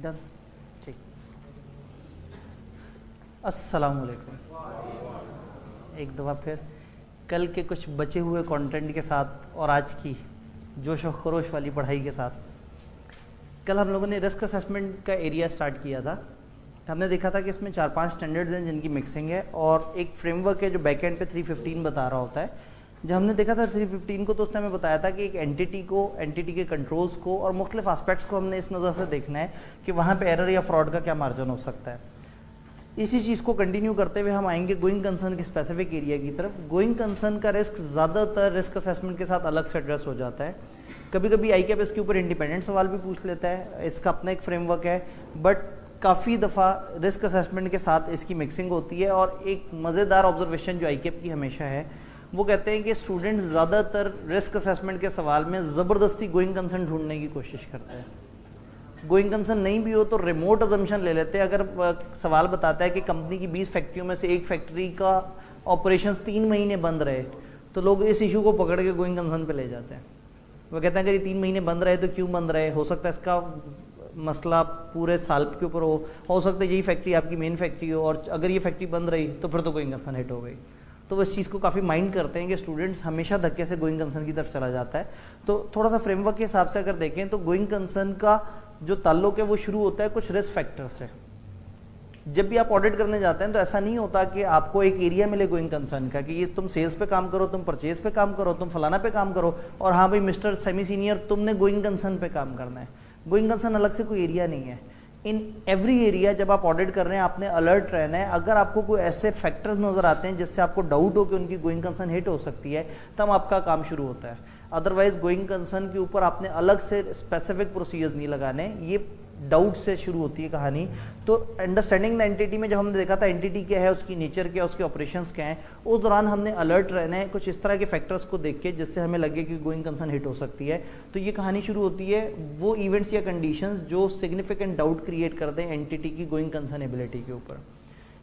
Done, ठीक। अस्सलाम वालेकुम। एक दफ़ा फिर कल के कुछ बचे हुए कंटेंट के साथ और आज की जोश और खरोश वाली पढ़ाई के साथ, कल हम लोगों ने रिस्क असेसमेंट का एरिया स्टार्ट किया था। हमने देखा था कि इसमें 4-5 स्टैंडर्ड्स हैं जिनकी मिक्सिंग है और एक फ्रेमवर्क है जो बैकएंड पे 315 बता रहा होता है। जब हमने देखा था 315 को तो उसने हमें बताया था कि एक एंटिटी के कंट्रोल्स को और मुख्तलिफ एस्पेक्ट्स को हमने इस नज़र से देखना है कि वहाँ पे एरर या फ्रॉड का क्या मार्जिन हो सकता है। इसी चीज़ को कंटिन्यू करते हुए हम आएंगे गोइंग कंसर्न के स्पेसिफिक एरिया की तरफ। गोइंग कंसर्न का रिस्क ज़्यादातर रिस्क असेसमेंट के साथ अलग से एड्रेस हो जाता है। कभी कभी ICAP इसके ऊपर इंडिपेंडेंट सवाल भी पूछ लेता है, इसका अपना एक फ्रेमवर्क है, बट काफ़ी दफ़ा रिस्क असेसमेंट के साथ इसकी मिक्सिंग होती है। और एक मज़ेदार ऑब्जर्वेशन जो ICAP की हमेशा है, वो कहते हैं कि स्टूडेंट्स ज़्यादातर रिस्क असेसमेंट के सवाल में ज़बरदस्ती गोइंग कंसर्न ढूंढने की कोशिश करते हैं। गोइंग कंसर्न नहीं भी हो तो रिमोट अजम्पशन ले लेते हैं। अगर सवाल बताता है कि कंपनी की 20 फैक्ट्रियों में से एक फैक्ट्री का ऑपरेशंस 3 महीने बंद रहे, तो लोग इस इशू को पकड़ के गोइंग कंसर्न पे ले जाते हैं। वो कहते हैं अगर ये 3 महीने बंद रहे तो क्यों बंद रहे, हो सकता है इसका मसला पूरे साल के ऊपर हो सकता है यही फैक्ट्री आपकी मेन फैक्ट्री हो, और अगर ये फैक्ट्री बंद रही तो फिर तो गोइंग कंसर्न हिट हो गई। तो वो इस चीज़ को काफ़ी माइंड करते हैं कि स्टूडेंट्स हमेशा धक्के से गोइंग कंसर्न की तरफ चला जाता है। तो थोड़ा सा फ्रेमवर्क के हिसाब से अगर देखें तो गोइंग कंसर्न का जो ताल्लुक है वो शुरू होता है कुछ रिस्क फैक्टर से। जब भी आप ऑडिट करने जाते हैं तो ऐसा नहीं होता कि आपको एक एरिया मिले गोइंग कंसर्न का कि ये तुम सेल्स पे काम करो, तुम परचेज पे काम करो, तुम फलाना पे काम करो, और हाँ भाई मिस्टर सेमी सीनियर तुमने गोइंग कंसर्न पे काम करना है। गोइंग कंसर्न अलग से कोई एरिया नहीं है। इन एवरी एरिया जब आप ऑडिट कर रहे हैं आपने अलर्ट रहना है। अगर आपको कोई ऐसे फैक्टर्स नजर आते हैं जिससे आपको डाउट हो कि उनकी गोइंग कंसर्न हिट हो सकती है, तब आपका काम शुरू होता है। अदरवाइज गोइंग कंसर्न के ऊपर आपने अलग से स्पेसिफिक प्रोसीजर्स नहीं लगाने, ये डाउट से शुरू होती है कहानी। तो अंडरस्टैंडिंग द एंटिटी में जब हमने देखा था एंटिटी क्या है, उसकी नेचर क्या है, उसके ऑपरेशंस क्या हैं, उस दौरान हमने अलर्ट रहना है कुछ इस तरह के फैक्टर्स को देख के जिससे हमें लगे कि गोइंग कंसर्न हिट हो सकती है। तो ये कहानी शुरू होती है वो इवेंट्स या कंडीशंस जो सिग्निफिकेंट डाउट क्रिएट करते हैं एंटिटी की गोइंग कंसर्न एबिलिटी के ऊपर।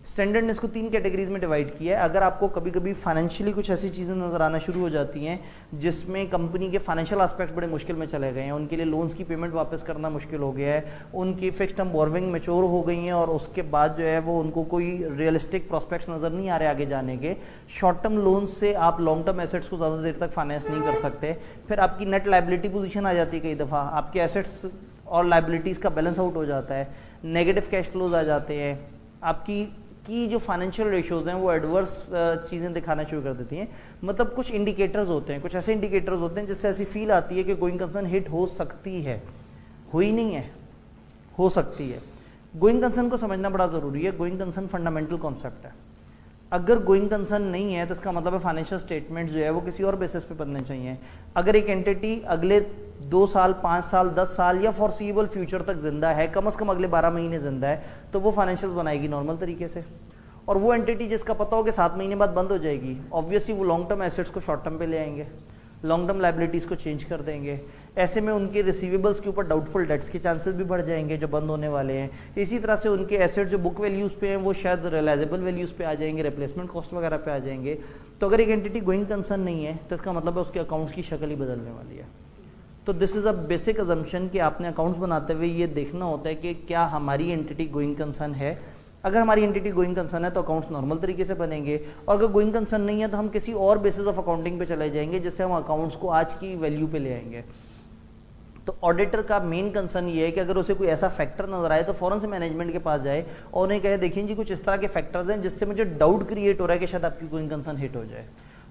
स्टैंडर्ड ने इसको 3 कैटेगरीज में डिवाइड किया है। अगर आपको कभी कभी फाइनेंशियली कुछ ऐसी चीज़ें नज़र आना शुरू हो जाती हैं जिसमें कंपनी के फाइनेंशियल एस्पेक्ट्स बड़े मुश्किल में चले गए हैं, उनके लिए लोन्स की पेमेंट वापस करना मुश्किल हो गया है, उनकी फिक्स्ड टर्म बोरविंग मैच्योर हो गई हैं और उसके बाद जो है वो उनको कोई रियलिस्टिक प्रॉस्पेक्ट्स नज़र नहीं आ रहे आगे जाने के, शॉर्ट टर्म लोन से आप लॉन्ग टर्म एसेट्स को ज़्यादा देर तक फाइनेंस नहीं कर सकते, फिर आपकी नेट लाइबिलिटी पोजीशन आ जाती है, कई दफ़ा आपके एसेट्स और लाइबिलिटीज़ का बैलेंस आउट हो जाता है, नेगेटिव कैश फ्लोज आ जाते हैं, आपकी जो फाइनेंशियल रेशियोज हैं वो एडवर्स चीज़ें दिखाना शुरू कर देती हैं। मतलब कुछ इंडिकेटर्स होते हैं, कुछ ऐसे इंडिकेटर्स होते हैं जिससे ऐसी फील आती है कि गोइंग कंसर्न हिट हो सकती है, हुई नहीं है, हो सकती है। गोइंग कंसर्न को समझना बड़ा ज़रूरी है। गोइंग कंसर्न फंडामेंटल कॉन्सेप्ट है। अगर गोइंग कंसर्न नहीं है तो इसका मतलब है फाइनेंशियल स्टेटमेंट जो है वो किसी और बेसिस पे बनने चाहिए। अगर एक एंटिटी अगले 2 साल, 5 साल, 10 साल या फॉरसीएबल फ्यूचर तक जिंदा है, कम से कम अगले 12 महीने जिंदा है, तो वो फाइनेंशियल्स बनाएगी नॉर्मल तरीके से। और वो एंटिटी जिसका पता हो कि 7 महीने बाद बंद हो जाएगी, ऑब्वियसली वो लॉन्ग टर्म एसेट्स को शॉर्ट टर्म पे ले आएंगे, लॉन्ग टर्म लाइबिलिटीज़ को चेंज कर देंगे। ऐसे में उनके रिसीवेबल्स के ऊपर डाउटफुल डेट्स के चांसेस भी बढ़ जाएंगे जो बंद होने वाले हैं। इसी तरह से उनके एसेट्स जो बुक वैल्यूज़ पे हैं वो शायद रियलाइजेबल वैल्यूज़ पे आ जाएंगे, रिप्लेसमेंट कॉस्ट वगैरह पे आ जाएंगे। तो अगर एक एंटिटी गोइंग कंसर्न नहीं है तो इसका मतलब है उसके अकाउंट्स की शक्ल ही बदलने वाली है। तो this is a basic assumption कि आपने अकाउंट्स बनाते हुए ये देखना होता है कि क्या हमारी एंटिटी गोइंग कंसर्न है। अगर हमारी एंटिटी गोइंग कंसर्न है तो अकाउंट्स नॉर्मल तरीके से बनेंगे, और अगर गोइंग कंसर्न नहीं है तो हम किसी और बेसिस ऑफ अकाउंटिंग पे चले जाएंगे जिससे हम अकाउंट्स को आज की वैल्यू पे ले आएंगे। तो ऑडिटर का मेन कंसर्न ये है कि अगर उसे कोई ऐसा फैक्टर नजर आए तो फौरन से मैनेजमेंट के पास जाए और उन्हें कहे देखिए जी कुछ इस तरह के फैक्टर्स हैं जिससे मुझे डाउट क्रिएट हो रहा है कि शायद आपकी गोइंग कंसर्न हिट हो जाए।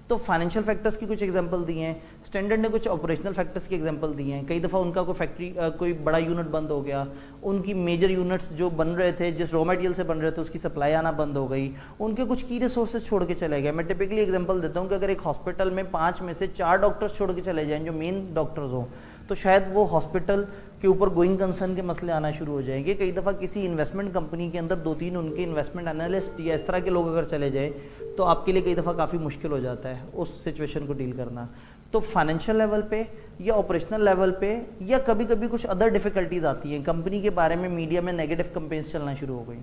तो फाइनेंशियल फैक्टर्स की कुछ एग्जांपल दिए हैं, स्टैंडर्ड ने कुछ ऑपरेशनल फैक्टर्स की एग्जांपल दिए हैं। कई दफ़ा उनका कोई फैक्ट्री कोई बड़ा यूनिट बंद हो गया, उनकी मेजर यूनिट्स जो बन रहे थे जिस रॉ मटेरियल से बन रहे थे उसकी सप्लाई आना बंद हो गई, उनके कुछ की रिसोर्सेज छोड़ के चले गए। मैं टिपिकली एग्जांपल देता हूँ कि अगर एक हॉस्पिटल में 5 में से 4 डॉक्टर्स छोड़ के चले जाएँ जो मेन डॉक्टर्स हों, तो शायद वो हॉस्पिटल के ऊपर गोइंग कंसर्न के मसले आना शुरू हो जाएंगे। कई दफ़ा किसी इन्वेस्टमेंट कंपनी के अंदर 2-3 उनके इन्वेस्टमेंट एनालिस्ट या इस तरह के लोग अगर चले जाए तो आपके लिए कई दफ़ा काफ़ी मुश्किल हो जाता है उस सिचुएशन को डील करना। तो फाइनेंशियल लेवल पे या ऑपरेशनल लेवल पे या कभी कभी कुछ अदर डिफ़िकल्टीज आती हैं। कंपनी के बारे में मीडिया में नेगेटिव कंपेन्स चलना शुरू हो गई,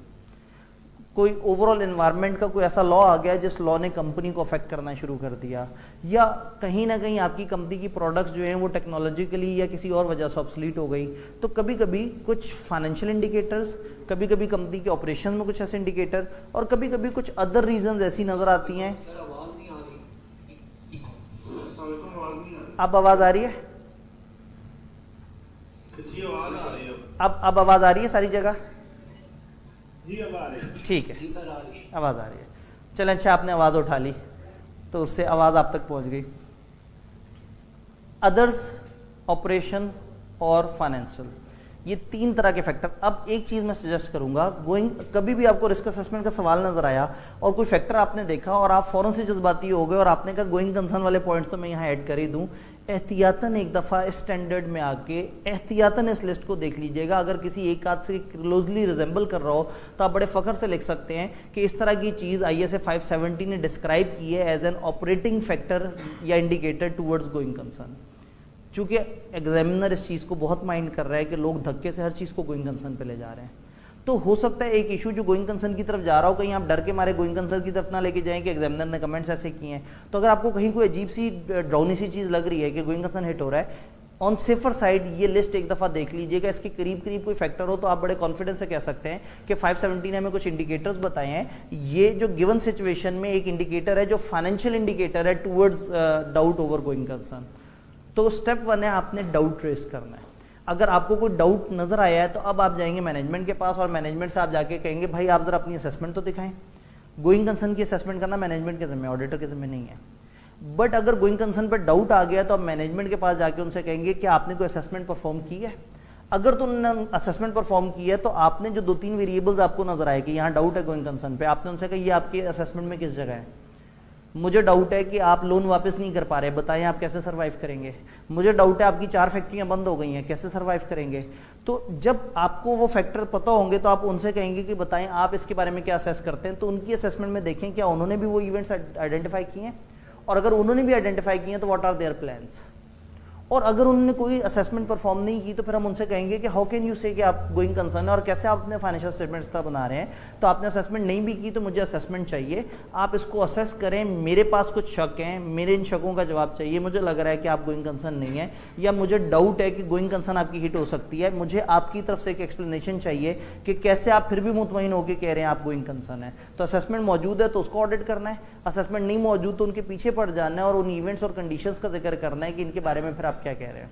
कोई ओवरऑल एनवायरनमेंट का कोई ऐसा लॉ आ गया जिस लॉ ने कंपनी को अफेक्ट करना शुरू कर दिया, या कहीं ना कहीं आपकी कंपनी की प्रोडक्ट्स जो हैं वो टेक्नोलॉजिकली या किसी और वजह से ऑब्सलीट हो गई। तो कभी कभी कुछ फाइनेंशियल इंडिकेटर्स, कभी कभी कंपनी के ऑपरेशन में कुछ ऐसे इंडिकेटर, और कभी कभी कुछ अदर रीजंस ऐसी नज़र आती हैं। अब आवाज़ आ रही है? अब आवाज़ आ रही है सारी जगह? जी अब आ रही है। ठीक है, आवाज़ आ रही है। चलें, अच्छा आपने आवाज़ उठा ली तो उससे आवाज़ आप तक पहुंच गई। अदर्स, ऑपरेशन और फाइनेंशियल, ये तीन तरह के फैक्टर। अब एक चीज़ मैं सजेस्ट करूंगा, कभी भी आपको रिस्क असेसमेंट का सवाल नजर आया और कोई फैक्टर आपने देखा और आप फौरन से जज्बाती हो गए और आपने कहा गोइंग कंसर्न वाले पॉइंट्स तो मैं यहाँ ऐड कर ही दूँ, एहतियातन एक दफ़ा इस स्टैंडर्ड में आके एहतियातन इस लिस्ट को देख लीजिएगा। अगर किसी एक आध से क्लोजली रिजेंबल कर रहा हो तो आप बड़े फ़ख्र से लिख सकते हैं कि इस तरह की चीज़ ISA 570 ने डिस्क्राइब की है एज एन ऑपरेटिंग फैक्टर या इंडिकेटर टूवर्ड्स गोइंग कंसर्न। चूँकि एग्जामिनर इस चीज़ को बहुत माइंड कर रहा है कि लोग धक्के से हर चीज़ को गोइंग कंसर्न पे ले जा रहे हैं, तो हो सकता है एक इशू जो गोइंग कंसर्न की तरफ जा रहा हो, कहीं आप डर के मारे गोइंग कंसर्न की तरफ ना लेके जाएं कि एग्जामिनर ने कमेंट्स ऐसे किए हैं। तो अगर आपको कहीं कोई अजीब सी ड्राउनी सी चीज़ लग रही है कि गोइंग कंसर्न हिट हो रहा है, ऑन सेफर साइड ये लिस्ट एक दफ़ा देख लीजिएगा। इसके करीब करीब कोई फैक्टर हो तो आप बड़े कॉन्फिडेंस से कह सकते हैं कि 570 ने हमें कुछ इंडिकेटर्स बताए हैं, ये जो गिवन सिचुएशन में एक इंडिकेटर है जो फाइनेंशियल इंडिकेटर है towards doubt over going concern. तो स्टेप 1 है आपने डाउट ट्रेस करना है। अगर आपको कोई डाउट नजर आया है तो अब आप जाएंगे मैनेजमेंट के पास और मैनेजमेंट से आप जाके कहेंगे भाई आप जरा अपनी असेसमेंट तो दिखाएं। गोइंग कंसर्न की असेसमेंट करना मैनेजमेंट के जिम्मे, ऑडिटर के जिम्मे नहीं है। बट अगर गोइंग कंसर्न पर डाउट आ गया तो आप मैनेजमेंट के पास जाके उनसे कहेंगे कि आपने कोई असेसमेंट परफॉर्म की है। अगर तो उन्होंने असेसमेंट परफॉर्म की है तो आपने जो 2-3 वेरिएबल्स आपको नजर आए कि यहाँ डाउट है गोइंग कंसर्न पे, आपने उनसे कहा ये आपके असेसमेंट में किस जगह है। मुझे डाउट है कि आप लोन वापस नहीं कर पा रहे, बताएं आप कैसे सर्वाइव करेंगे। मुझे डाउट है आपकी 4 फैक्ट्रियां बंद हो गई हैं, कैसे सर्वाइव करेंगे। तो जब आपको वो फैक्टर पता होंगे तो आप उनसे कहेंगे कि बताएं आप इसके बारे में क्या असेस करते हैं। तो उनकी असेसमेंट में देखें क्या उन्होंने भी वो इवेंट्स आइडेंटिफाई किए हैं, और अगर उन्होंने भी आइडेंटिफाई किए हैं तो व्हाट आर देयर प्लान्स। और अगर उन्होंने कोई असेसमेंट परफॉर्म नहीं की तो फिर हम उनसे कहेंगे कि हाउ कैन यू से कि आप गोइंग कंसर्न है और कैसे आप अपने फाइनेंशियल स्टेटमेंट्स तरह बना रहे हैं। तो आपने असेसमेंट नहीं भी की तो मुझे असेसमेंट चाहिए, आप इसको असेस करें, मेरे पास कुछ शक हैं, मेरे इन शकों का जवाब चाहिए, मुझे लग रहा है कि आप गोइंग कंसर्न नहीं है, या मुझे डाउट है कि गोइंग कंसर्न आपकी हिट हो सकती है, मुझे आपकी तरफ से एक एक्सप्लेनेशन चाहिए कि कैसे आप फिर भी मुतमईन होकर कह रहे हैं आप गोइंग कंसर्न है। तो असेसमेंट मौजूद है तो उसको ऑडिट करना है, असेसमेंट नहीं मौजूद तो उनके पीछे पड़ जाना है और उन इवेंट्स और कंडीशंस का जिक्र करना है कि इनके बारे में फिर आप क्या कह रहे हैं।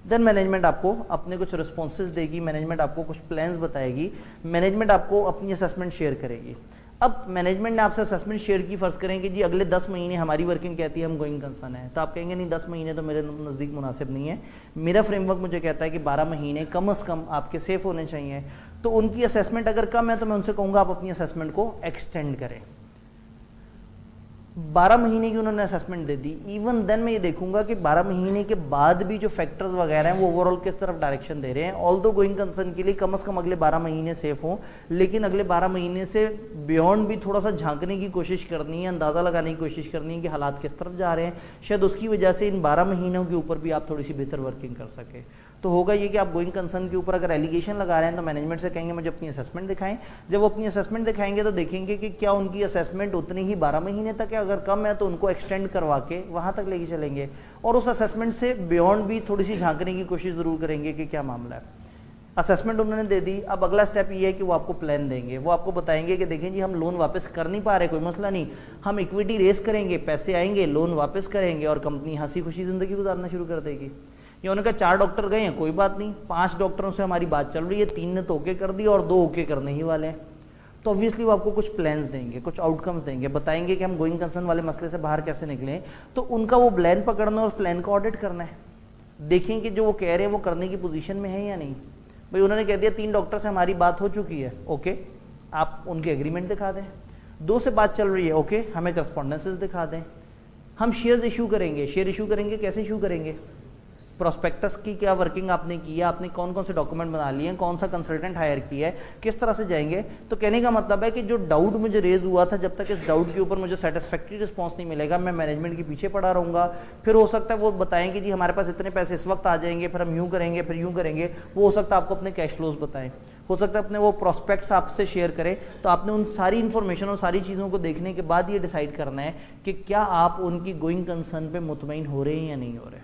देन मैनेजमेंट आपको अपने कुछ रिस्पॉन्सेज देगी, मैनेजमेंट आपको कुछ प्लान्स बताएगी, मैनेजमेंट आपको अपनी असेसमेंट शेयर करेगी। अब मैनेजमेंट ने आपसे असेसमेंट शेयर की, फर्ज करें कि जी अगले 10 महीने हमारी वर्किंग कहती है हम गोइंग कंसर्न है, तो आप कहेंगे नहीं 10 महीने तो मेरे नज़दीक मुनासिब नहीं है, मेरा फ्रेमवर्क मुझे कहता है कि 12 महीने कम अज़ कम आपके सेफ होने चाहिए। तो उनकी असेसमेंट अगर कम है तो मैं उनसे कहूँगा आप अपनी असेसमेंट को एक्सटेंड करें। 12 महीने की उन्होंने असेसमेंट दे दी, इवन देन मैं ये देखूंगा कि 12 महीने के बाद भी जो फैक्टर्स वगैरह हैं वो ओवरऑल किस तरफ डायरेक्शन दे रहे हैं। ऑल दो गोइंग कंसर्न के लिए कम से कम अगले 12 महीने सेफ हों, लेकिन अगले 12 महीने से बियॉन्ड भी थोड़ा सा झांकने की कोशिश करनी है, अंदाज़ा लगाने की कोशिश करनी है कि हालात किस तरफ जा रहे हैं। शायद उसकी वजह से इन 12 महीनों के ऊपर भी आप थोड़ी सी बेहतर वर्किंग कर सके। तो होगा ये कि आप गोइंग कंसर्न के ऊपर अगर एलिगेशन लगा रहे हैं तो मैनेजमेंट से कहेंगे मुझे अपनी असेसमेंट दिखाएं। जब वो अपनी असेसमेंट दिखाएंगे तो देखेंगे कि क्या उनकी असेसमेंट उतनी ही 12 महीने तक है, अगर कम है तो उनको एक्सटेंड करवा के वहाँ तक लेके चलेंगे, और उस असेसमेंट से बियॉन्ड भी थोड़ी सी झांकने की कोशिश ज़रूर करेंगे कि क्या मामला है। असेसमेंट उन्होंने दे दी, अब अगला स्टेप ये है कि वो आपको प्लान देंगे, वो आपको बताएंगे कि देखें जी हम लोन वापस कर नहीं पा रहे, कोई मसला नहीं, हम इक्विटी रेस करेंगे, पैसे आएंगे, लोन वापस करेंगे और कंपनी हंसी खुशी ज़िंदगी गुजारना शुरू कर देगी। या उन्होंने कहा 4 डॉक्टर गए हैं, कोई बात नहीं, 5 डॉक्टरों से हमारी बात चल रही है, 3 ने तो ओके कर दी और 2 ओके करने ही वाले हैं। तो ऑब्वियसली वो आपको कुछ प्लान्स देंगे, कुछ आउटकम्स देंगे, बताएंगे कि हम गोइंग कंसर्न वाले मसले से बाहर कैसे निकलें। तो उनका वो प्लान पकड़ना और उस प्लान को ऑडिट करना है, देखें कि जो वो कह रहे हैं वो करने की पोजीशन में है या नहीं। भाई उन्होंने कह दिया 3 डॉक्टर से हमारी बात हो चुकी है, ओके, आप उनके एग्रीमेंट दिखा दें। 2 से बात चल रही है, ओके, हमें करस्पॉन्डेंसेस दिखा दें। हम शेयर्स इशू करेंगे, शेयर इशू करेंगे, कैसे इशू करेंगे, प्रोस्पेक्टस की क्या वर्किंग आपने की है, आपने कौन कौन से डॉक्यूमेंट बना लिए हैं, कौन सा कंसल्टेंट हायर किया है, किस तरह से जाएंगे। तो कहने का मतलब है कि जो डाउट मुझे रेज हुआ था, जब तक इस डाउट के ऊपर मुझे सेटिस्फैक्ट्री रिस्पांस नहीं मिलेगा मैं मैनेजमेंट के पीछे पड़ा रहूंगा। फिर हो सकता है वो बताएंगे जी हमारे पास इतने पैसे इस वक्त आ जाएंगे, फिर हम यूँ करेंगे, फिर यूँ करेंगे। वो हो सकता है आपको अपने कैश फ्लोज बताएं, हो सकता है अपने वो प्रोस्पेक्ट्स आपसे शेयर करें, तो आपने उन सारी इन्फॉर्मेशन और सारी चीज़ों को देखने के बाद ये डिसाइड करना है कि क्या आप उनकी गोइंग कंसर्न पे मुतमईन हो रहे हैं या नहीं हो रहे।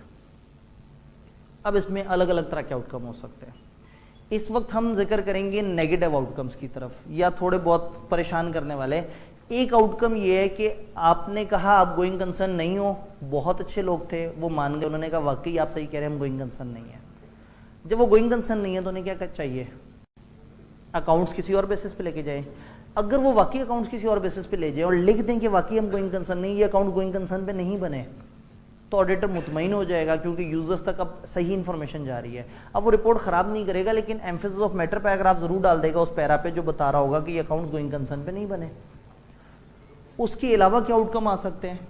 अब इसमें अलग अलग तरह के आउटकम हो सकते हैं। इस वक्त हम जिक्र करेंगे नेगेटिव आउटकम्स की तरफ, या थोड़े बहुत परेशान करने वाले। एक आउटकम ये है कि आपने कहा आप गोइंग कंसर्न नहीं हो, बहुत अच्छे लोग थे, वो मान गए, उन्होंने कहा वाकई आप सही कह रहे हैं, हम गोइंग कंसर्न नहीं है। जब वो गोइंग कंसर्न नहीं है तो उन्हें क्या चाहिए, अकाउंट्स किसी और बेसिस पे लेके जाए। अगर वो वाकई अकाउंट्स किसी और बेसिस पे ले जाए और लिख दें कि वाकई हम गोइंग कंसर्न नहीं, ये अकाउंट गोइंग कंसर्न पे नहीं बने, तो ऑडिटर मुतमईन हो जाएगा क्योंकि यूजर्स तक अब सही इन्फॉर्मेशन जा रही है। अब वो रिपोर्ट खराब नहीं करेगा, लेकिन एम्फेसिस ऑफ मैटर पैराग्राफ जरूर डाल देगा उस पैरा पे जो बता रहा होगा कि ये अकाउंट्स गोइंग कंसर्न पे नहीं बने। उसके अलावा क्या आउटकम आ सकते हैं,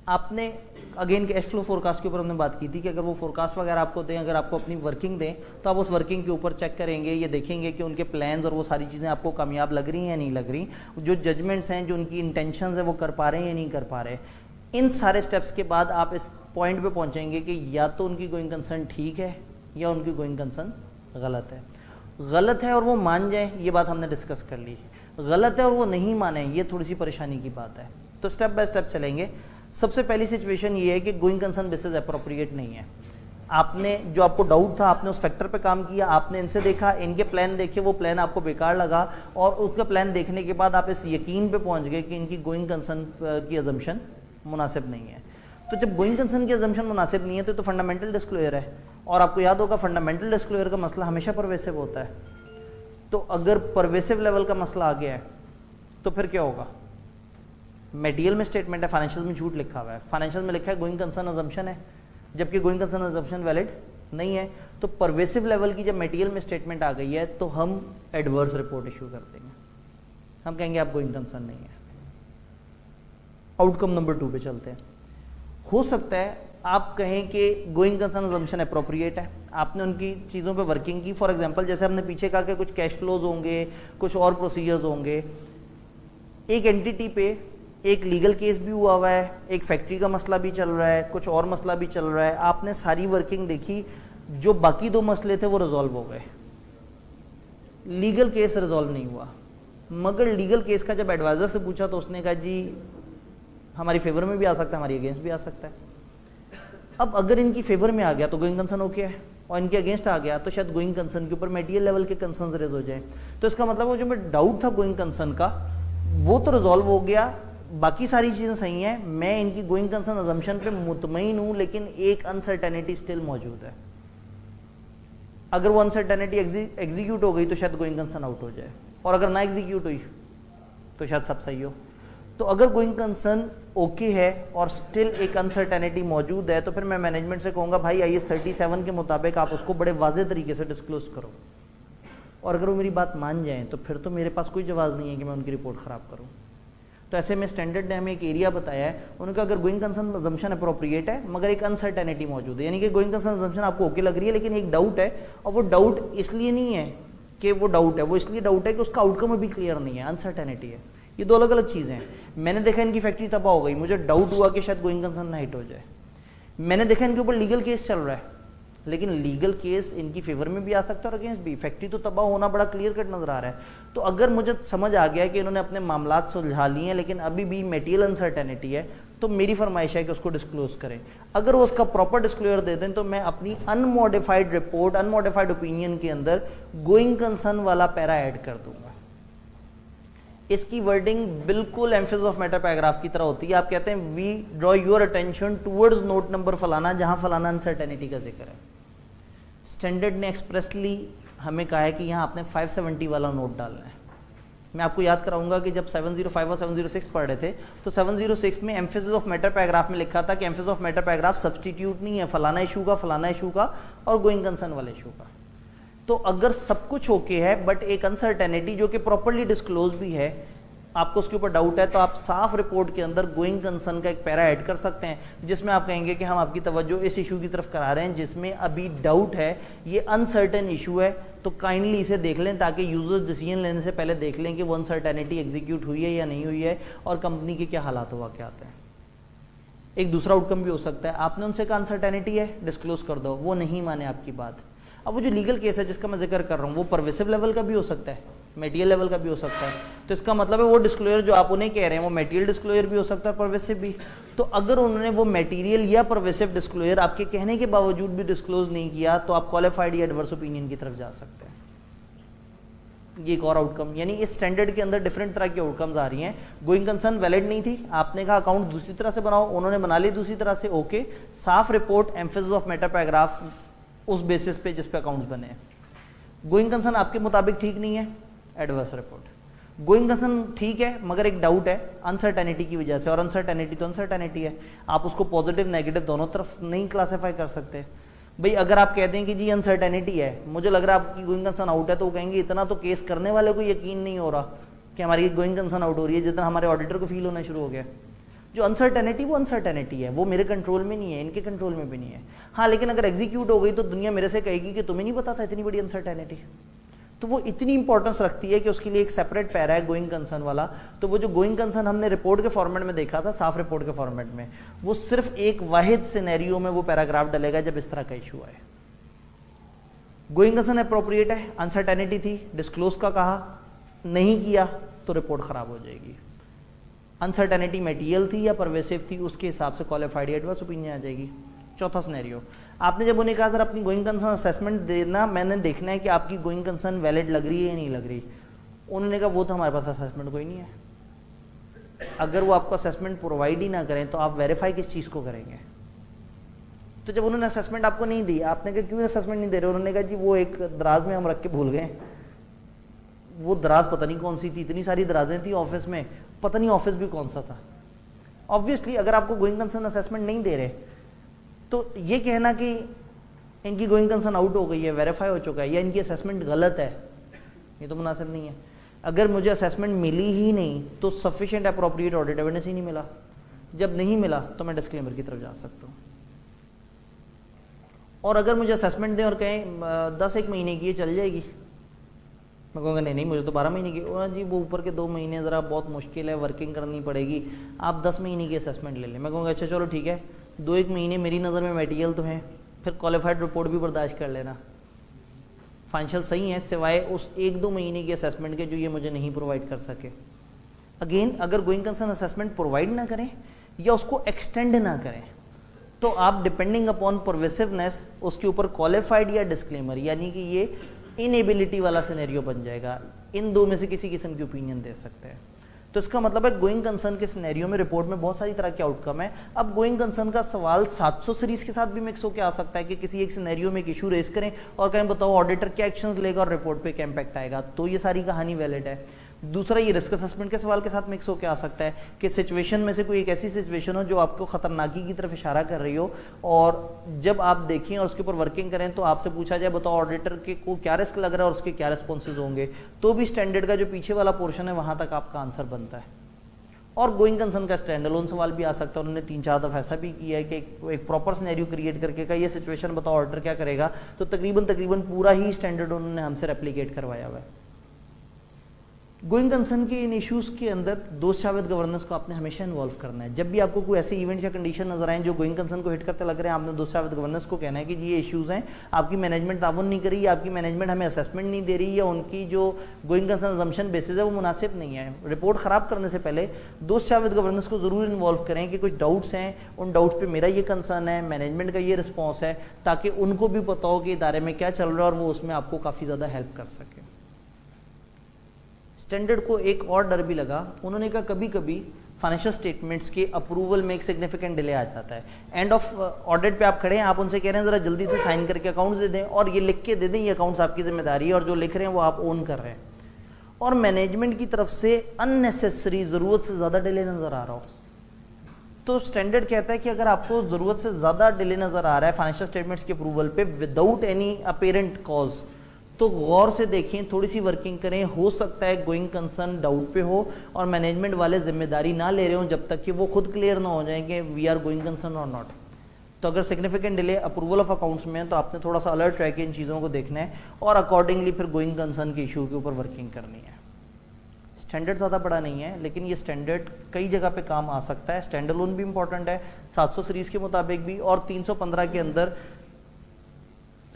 आपने अगेन कैश फ्लो फोरकास्ट के ऊपर हमने बात की थी कि अगर वो फोरकास्ट वगैरह आपको दें, अगर आपको अपनी वर्किंग दें, तो आप उस वर्किंग के ऊपर चेक करेंगे, ये देखेंगे कि उनके प्लान्स और वो सारी चीज़ें आपको कामयाब लग रही हैं या नहीं लग रही, जो जजमेंट्स हैं, जो उनकी इंटेंशंस हैं, वो कर पा रहे हैं या नहीं कर पा रहे। इन सारे स्टेप्स के बाद आप इस पॉइंट पे पहुंचेंगे कि या तो उनकी गोइंग कंसर्न ठीक है या उनकी गोइंग कंसर्न गलत है। गलत है और वो मान जाए, ये बात हमने डिस्कस कर ली। गलत है और वो नहीं माने, ये थोड़ी सी परेशानी की बात है। तो स्टेप बाय स्टेप चलेंगे। सबसे पहली सिचुएशन ये है कि गोइंग कंसर्न बेसिस अप्रोप्रिएट नहीं है। आपने जो आपको डाउट था, आपने उस फैक्टर पे काम किया, आपने इनसे देखा, इनके प्लान देखे, वो प्लान आपको बेकार लगा, और उसका प्लान देखने के बाद आप इस यकीन पे पहुंच गए कि इनकी गोइंग कंसर्न की अजम्पशन मुनासिब नहीं है। तो जब गोइंग कंसर्न की अजम्पशन मुनासिब नहीं है तो फंडामेंटल डिस्क्लोजर है, और आपको याद होगा फंडामेंटल डिस्क्लोजर का मसला हमेशा परवेसिव होता है। तो अगर परवेसिव लेवल का मसला आ गया है तो फिर क्या होगा, मेटीरियल में स्टेटमेंट है, फाइनेंशियल में झूठ लिखा हुआ है, फाइनेंशियल में लिखा है गोइंग कंसर्न अजम्पशन है, जबकि गोइंग कंसर्न अजम्पशन वैलिड नहीं है। तो परवेसिव लेवल की जब मेटीरियल में स्टेटमेंट आ गई है तो हम एडवर्स रिपोर्ट इशू कर देंगे, हम कहेंगे आप गोइंग कंसर्न नहीं है। आउटकम नंबर 2 पे चलते हैं। हो सकता है आप कहें कि गोइंग कंसर्न अजम्पशन अप्रोप्रिएट है, आपने उनकी चीज़ों पे वर्किंग की। फॉर एग्जांपल जैसे हमने पीछे कहा कि कुछ कैश फ्लोज होंगे, कुछ और प्रोसीजर्स होंगे, एक एंटिटी पे एक लीगल केस भी हुआ हुआ है, एक फैक्ट्री का मसला भी चल रहा है, कुछ और मसला भी चल रहा है, आपने सारी वर्किंग देखी, जो बाकी 2 मसले थे वो रिजॉल्व हो गए, लीगल केस रिजॉल्व नहीं हुआ। मगर लीगल केस का जब एडवाइजर से पूछा तो उसने कहा जी हमारी फेवर में भी आ सकता है, हमारी अगेंस्ट भी आ सकता है। अब अगर इनकी फेवर में आ गया तो गोइंग कंसर्न ओके है, और इनके अगेंस्ट आ गया तो शायद गोइंग कंसर्न के ऊपर मेटीरियल लेवल के कंसर्न रेज हो जाए। तो इसका मतलब वो जो मैं डाउट था गोइंग कंसर्न का वो तो रिजॉल्व हो गया, बाकी सारी चीज़ें सही हैं, मैं इनकी गोइंग कंसर्न अजम्पशन पे मुतमईन हूँ, लेकिन एक अनसर्टेनिटी स्टिल मौजूद है। अगर वो अनसर्टेनिटी एग्जीक्यूट हो गई तो शायद गोइंग कंसर्न आउट हो जाए, और अगर ना एग्जीक्यूट हुई तो शायद सब सही हो। तो अगर गोइंग कंसर्न ओके है और स्टिल एक अनसर्टेनिटी मौजूद है तो फिर मैं मैनेजमेंट से कहूँगा भाई IAS 37 के मुताबिक आप उसको बड़े वाज़े तरीके से डिस्क्लोज करो, और अगर वो मेरी बात मान जाएं तो फिर तो मेरे पास कोई जवाब नहीं है कि मैं उनकी रिपोर्ट ख़राब करूँ। तो ऐसे में स्टैंडर्ड ने हमें एक एरिया बताया है, उनका अगर गोइंग कंसर्न अजम्पशन अप्रोप्रिएट है मगर एक अनसर्टेनिटी मौजूद है, यानी कि गोइंग कंसर्न अजम्पशन आपको ओके लग रही है लेकिन एक डाउट है, और वो डाउट इसलिए नहीं है कि वो डाउट है, वो इसलिए डाउट है कि उसका आउटकम अभी क्लियर नहीं है, अनसर्टेनिटी है। ये 2 अलग अलग चीज़ें हैं। मैंने देखा इनकी फैक्ट्री तबाह हो गई, मुझे डाउट हुआ कि शायद गोइंग कंसर्न ना हिट हो जाए। मैंने देखा इनके ऊपर लीगल केस चल रहा है, लेकिन लीगल केस इनकी फेवर में भी आ सकता है और अगेंस्ट भी, फैक्ट्री तो तबाह होना बड़ा क्लियर कट नजर आ रहा है। तो अगर मुझे समझ आ गया कि इन्होंने अपने मामलात सुलझा लिए हैं लेकिन अभी भी मेटीरियल अनसर्टेनिटी है, तो मेरी फरमाइश है कि उसको डिस्क्लोज करें। अगर वो उसका प्रॉपर डिस्क्लोजर दे दें तो मैं अपनी अनमॉडिफाइड रिपोर्ट, अनमॉडिफाइड ओपिनियन के अंदर गोइंग कंसर्न वाला पैरा ऐड कर दूंगा। इसकी वर्डिंग बिल्कुल एम्फेसिस ऑफ मैटर पैराग्राफ की तरह होती है। आप कहते हैं we draw your attention towards note number फलाना, जहां फलाना अनसर्टेनिटी का जिक्र है। स्टैंडर्ड ने एक्सप्रेसली हमें कहा है कि यहाँ आपने 570 वाला नोट डालना है। मैं आपको याद कराऊंगा कि जब 705 और 706 पढ़ रहे थे तो 706 में एम्फेसिस ऑफ मैटर पैराग्राफ में लिखा था कि emphasis of matter paragraph substitute नहीं है फलाना इशू का, फलाना इशू का और गोइंग कंसर्न वाले इशू का। तो अगर सब कुछ ओके है बट एक अनसर्टेनिटी जो कि प्रॉपर्ली डिस्क्लोज भी है, आपको उसके ऊपर डाउट है, तो आप साफ रिपोर्ट के अंदर गोइंग कंसर्न का एक पैरा ऐड कर सकते हैं जिसमें आप कहेंगे कि हम आपकी तवज्जो इस इशू की तरफ करा रहे हैं जिसमें अभी डाउट है, ये अनसर्टेन इशू है, तो काइंडली इसे देख लें ताकि यूजर्स डिसीजन लेने से पहले देख लें कि वो अनसर्टेनिटी एग्जीक्यूट हुई है या नहीं हुई है और कंपनी के क्या हालात हुआ क्या आते हैं। एक दूसरा आउटकम भी हो सकता है, आपने उनसे कहा अनसर्टेनिटी है डिस्क्लोज कर दो, वो नहीं माने आपकी बात। अब वो जो लीगल केस है जिसका मैं जिक्र कर रहा हूँ वो परवेसिव लेवल का भी हो सकता है, मेटीरियल लेवल का भी हो सकता है। तो इसका मतलब है वो डिस्क्लोजर जो आप उन्हें कह रहे हैं वो मेटीरियल डिस्क्लोजर भी हो सकता है, परवेसिव भी। तो अगर उन्होंने वो मेटीरियल या परवेसिव डिस्क्लोजर आपके कहने के बावजूद भी डिस्क्लोज नहीं किया तो आप क्वालिफाइड या एडवर्स ओपिनियन की तरफ जा सकते हैं। ये एक और आउटकम, यानी इस स्टैंडर्ड के अंदर डिफरेंट तरह की आउटकम्स आ रही हैं। गोइंग कंसर्न वैलिड नहीं थी, आपने कहा अकाउंट दूसरी तरह से बनाओ, उन्होंने बना ली दूसरी तरह से, ओके। साफ report, emphasis of matter paragraph, उस बेसिस पे जिस पे अकाउंट्स बने हैं। गोइंग कंसर्न आपके मुताबिक ठीक नहीं है, एडवर्स रिपोर्ट। गोइंग कंसर्न ठीक है मगर एक डाउट है अनसर्टेनिटी की वजह से, और अनसर्टेनिटी तो अनसर्टेनिटी है, आप उसको पॉजिटिव नेगेटिव दोनों तरफ नहीं क्लासीफाई कर सकते। भाई अगर आप कहते हैं कि जी अनसर्टेनिटी है, मुझे लग रहा है आपकी गोइंग कंसर्न आउट है, तो वो कहेंगे इतना तो केस करने वाले को यकीन नहीं हो रहा कि हमारी गोइंग कंसर्न आउट हो रही है जितना हमारे ऑडिटर को फील होना शुरू हो गया। जो अनसर्टेनिटी वो अनसर्टेनिटी है, वो मेरे कंट्रोल में नहीं है, इनके कंट्रोल में भी नहीं है। हाँ लेकिन अगर एग्जीक्यूट हो गई तो दुनिया मेरे से कहेगी कि तुम्हें नहीं पता था इतनी बड़ी अनसर्टेनिटी। तो वो इतनी इंपॉर्टेंस रखती है कि उसके लिए एक सेपरेट पैरा है गोइंग कंसर्न वाला। तो वो जो गोइंग कंसर्न हमने रिपोर्ट के फॉर्मेट में देखा था, साफ रिपोर्ट के फॉर्मेट में, वो सिर्फ एक वाहिद सिनेरियो में वो पैराग्राफ डलेगा जब इस तरह का इशू आए। गोइंग कंसर्न अप्रोप्रिएट है, अनसर्टेनिटी थी, डिस्क्लोज का कहा, नहीं किया तो रिपोर्ट खराब हो जाएगी। अनसर्टेनिटी मेटीरियल थी या परवेसिव थी, उसके हिसाब से क्वालिफाइड एडवर्स ओपिनियन आ जाएगी। चौथा सिनेरियो, आपने जब उन्हें कहा सर अपनी गोइंग कंसर्न असेसमेंट देना, मैंने देखना है कि आपकी गोइंग कंसर्न वैलिड लग रही है या नहीं लग रही, उन्होंने कहा वो तो हमारे पास असेसमेंट कोई नहीं है। अगर वो आपको असेसमेंट प्रोवाइड ही ना करें तो आप वेरीफाई किस चीज़ को करेंगे? तो जब उन्होंने असेसमेंट आपको नहीं दी, आपने कहा क्यों असेसमेंट नहीं दे रहे, उन्होंने कहा जी वो एक दराज में हम रख के भूल गए, वो दराज पता नहीं कौन सी थी, इतनी सारी दराजें थी ऑफिस में, पता नहीं ऑफिस भी कौन सा था। ऑब्वियसली अगर आपको गोइंग कंसर्न असेसमेंट नहीं दे रहे तो ये कहना कि इनकी गोइंग कंसर्न आउट हो गई है, वेरीफाई हो चुका है, या इनकी असेसमेंट गलत है, ये तो मुनासिब नहीं है। अगर मुझे असेसमेंट मिली ही नहीं तो सफिशिएंट अप्रोप्रिएट ऑडिट एविडेंस ही नहीं मिला, जब नहीं मिला तो मैं डिस्क्लेमर की तरफ जा सकता हूँ। और अगर मुझे असेसमेंट दें और कहें 10-1 महीने की ये चल जाएगी, मैं कहूँगा नहीं मुझे तो 12 महीने की, और जी वो ऊपर के 2 महीने ज़रा बहुत मुश्किल है, वर्किंग करनी पड़ेगी, आप 10 महीने की असेसमेंट ले लें। मैं कहूँगा अच्छा चलो ठीक है, 2-1 महीने मेरी नज़र में मटेरियल तो है, फिर क्वालिफाइड रिपोर्ट भी बर्दाश्त कर लेना, फाइनेंशियल सही है सिवाय उस 1-2 महीने की असेसमेंट के जो ये मुझे नहीं प्रोवाइड कर सके। अगेन अगर गोइंग कंसर्न असेसमेंट प्रोवाइड ना करें या उसको एक्सटेंड ना करें तो आप डिपेंडिंग अपॉन परवेसिवनेस उसके ऊपर क्वालिफाइड या डिस्क्लेमर, यानी कि ये इनएबिलिटी वाला सिनेरियो बन जाएगा। इन दो में से किसी किस्म की ओपिनियन दे सकते हैं। तो इसका मतलब है गोइंग कंसर्न के सिनेरियो में रिपोर्ट में बहुत सारी तरह के आउटकम है। अब गोइंग कंसर्न का सवाल 700 सीरीज के साथ भी मिक्स होकर आ सकता है कि किसी एक सिनेरियो में एक इशू रेज करें और कहें बताओ ऑडिटर क्या एक्शंस लेगा और रिपोर्ट पे क्या इंपैक्ट आएगा, तो ये सारी कहानी वैलिड है। दूसरा ये रिस्क असेसमेंट के सवाल के साथ मिक्स होकर आ सकता है कि सिचुएशन में से कोई एक ऐसी सिचुएशन हो जो आपको खतरनाकी की तरफ इशारा कर रही हो, और जब आप देखें और उसके ऊपर वर्किंग करें तो आपसे पूछा जाए बताओ ऑडिटर के को क्या रिस्क लग रहा है और उसके क्या रिस्पॉन्सेज होंगे, तो भी स्टैंडर्ड का जो पीछे वाला पोर्शन है वहां तक आपका आंसर बनता है। और गोइंग कंसर्न का स्टैंड अलोन सवाल भी आ सकता है। उन्होंने 3-4 दफ़ा ऐसा भी किया है कि एक प्रॉपर सिनेरियो क्रिएट करके का ये सिचुएशन बताओ ऑडिटर क्या करेगा, तो तकरीबन पूरा ही स्टैंडर्ड उन्होंने हमसे रेप्लिकेट करवाया हुआ है। गोइंग कंसर्न के इन इश्यूज़ के अंदर दोस्त शावेद गवर्नेंस को आपने हमेशा इन्वॉल्व करना है। जब भी आपको कोई ऐसे इवेंट्स या कंडीशन नजर आए जो गोइंग कंसर्न को हिट करते लग रहे हैं, आपने दोस्त शावेद गवर्नेंस को कहना है कि जी ये इश्यूज़ हैं, आपकी मैनेजमेंट ताउन नहीं कर रही, आपकी मैनेजमेंट हमें असेसमेंट नहीं दे रही, या उनकी जो गोइंग कंसर्न अजम्पशन बेसिस है वो मुनासिब नहीं है। रिपोर्ट ख़राब करने से पहले दोस्त शावेद गवर्नेंस को ज़रूर इन्वॉल्व करें कि कुछ डाउट्स हैं, उन डाउट्स पर मेरा ये कंसर्न है, मैनेजमेंट का ये रिस्पॉन्स है, ताकि उनको भी पता हो कि इदारे में क्या चल रहा है और वो उसमें आपको काफ़ी ज़्यादा हेल्प कर सके। स्टैंडर्ड को एक और डर भी लगा, उन्होंने कहा कभी कभी फाइनेंशियल स्टेटमेंट्स के अप्रूवल में एक सिग्निफिकेंट डिले आ जाता है। एंड ऑफ ऑडिट पे आप खड़े हैं, आप उनसे कह रहे हैं ज़रा जल्दी से साइन करके अकाउंट्स दे दें और ये लिख के दे दें ये अकाउंट्स आपकी जिम्मेदारी है और जो लिख रहे हैं वो आप ओन कर रहे हैं, और मैनेजमेंट की तरफ से अननेसेसरी ज़रूरत से ज़्यादा डिले नज़र आ रहा हो, तो स्टैंडर्ड कहता है कि अगर आपको ज़रूरत से ज़्यादा डिले नज़र आ रहा है फाइनेंशियल स्टेटमेंट्स के अप्रूवल पे विदाउट एनी अपेरेंट कॉज, तो गौर से देखें, थोड़ी सी वर्किंग करें। हो सकता है गोइंग कंसर्न डाउट पे हो और मैनेजमेंट वाले जिम्मेदारी ना ले रहे हो जब तक कि वो खुद क्लियर ना हो जाए कि वी आर गोइंग कंसर्न और नॉट। तो अगर significant delay approval of accounts में है तो आपने थोड़ा सा अलर्ट रह के इन चीज़ों को देखना है और अकॉर्डिंगली फिर गोइंग कंसर्न के इशू के ऊपर वर्किंग करनी है। स्टैंडर्ड ज़्यादा बड़ा नहीं है, लेकिन ये स्टैंडर्ड कई जगह पे काम आ सकता है। स्टैंड अलोन भी इंपॉर्टेंट है 700 सीरीज़ के मुताबिक भी, और 315 के अंदर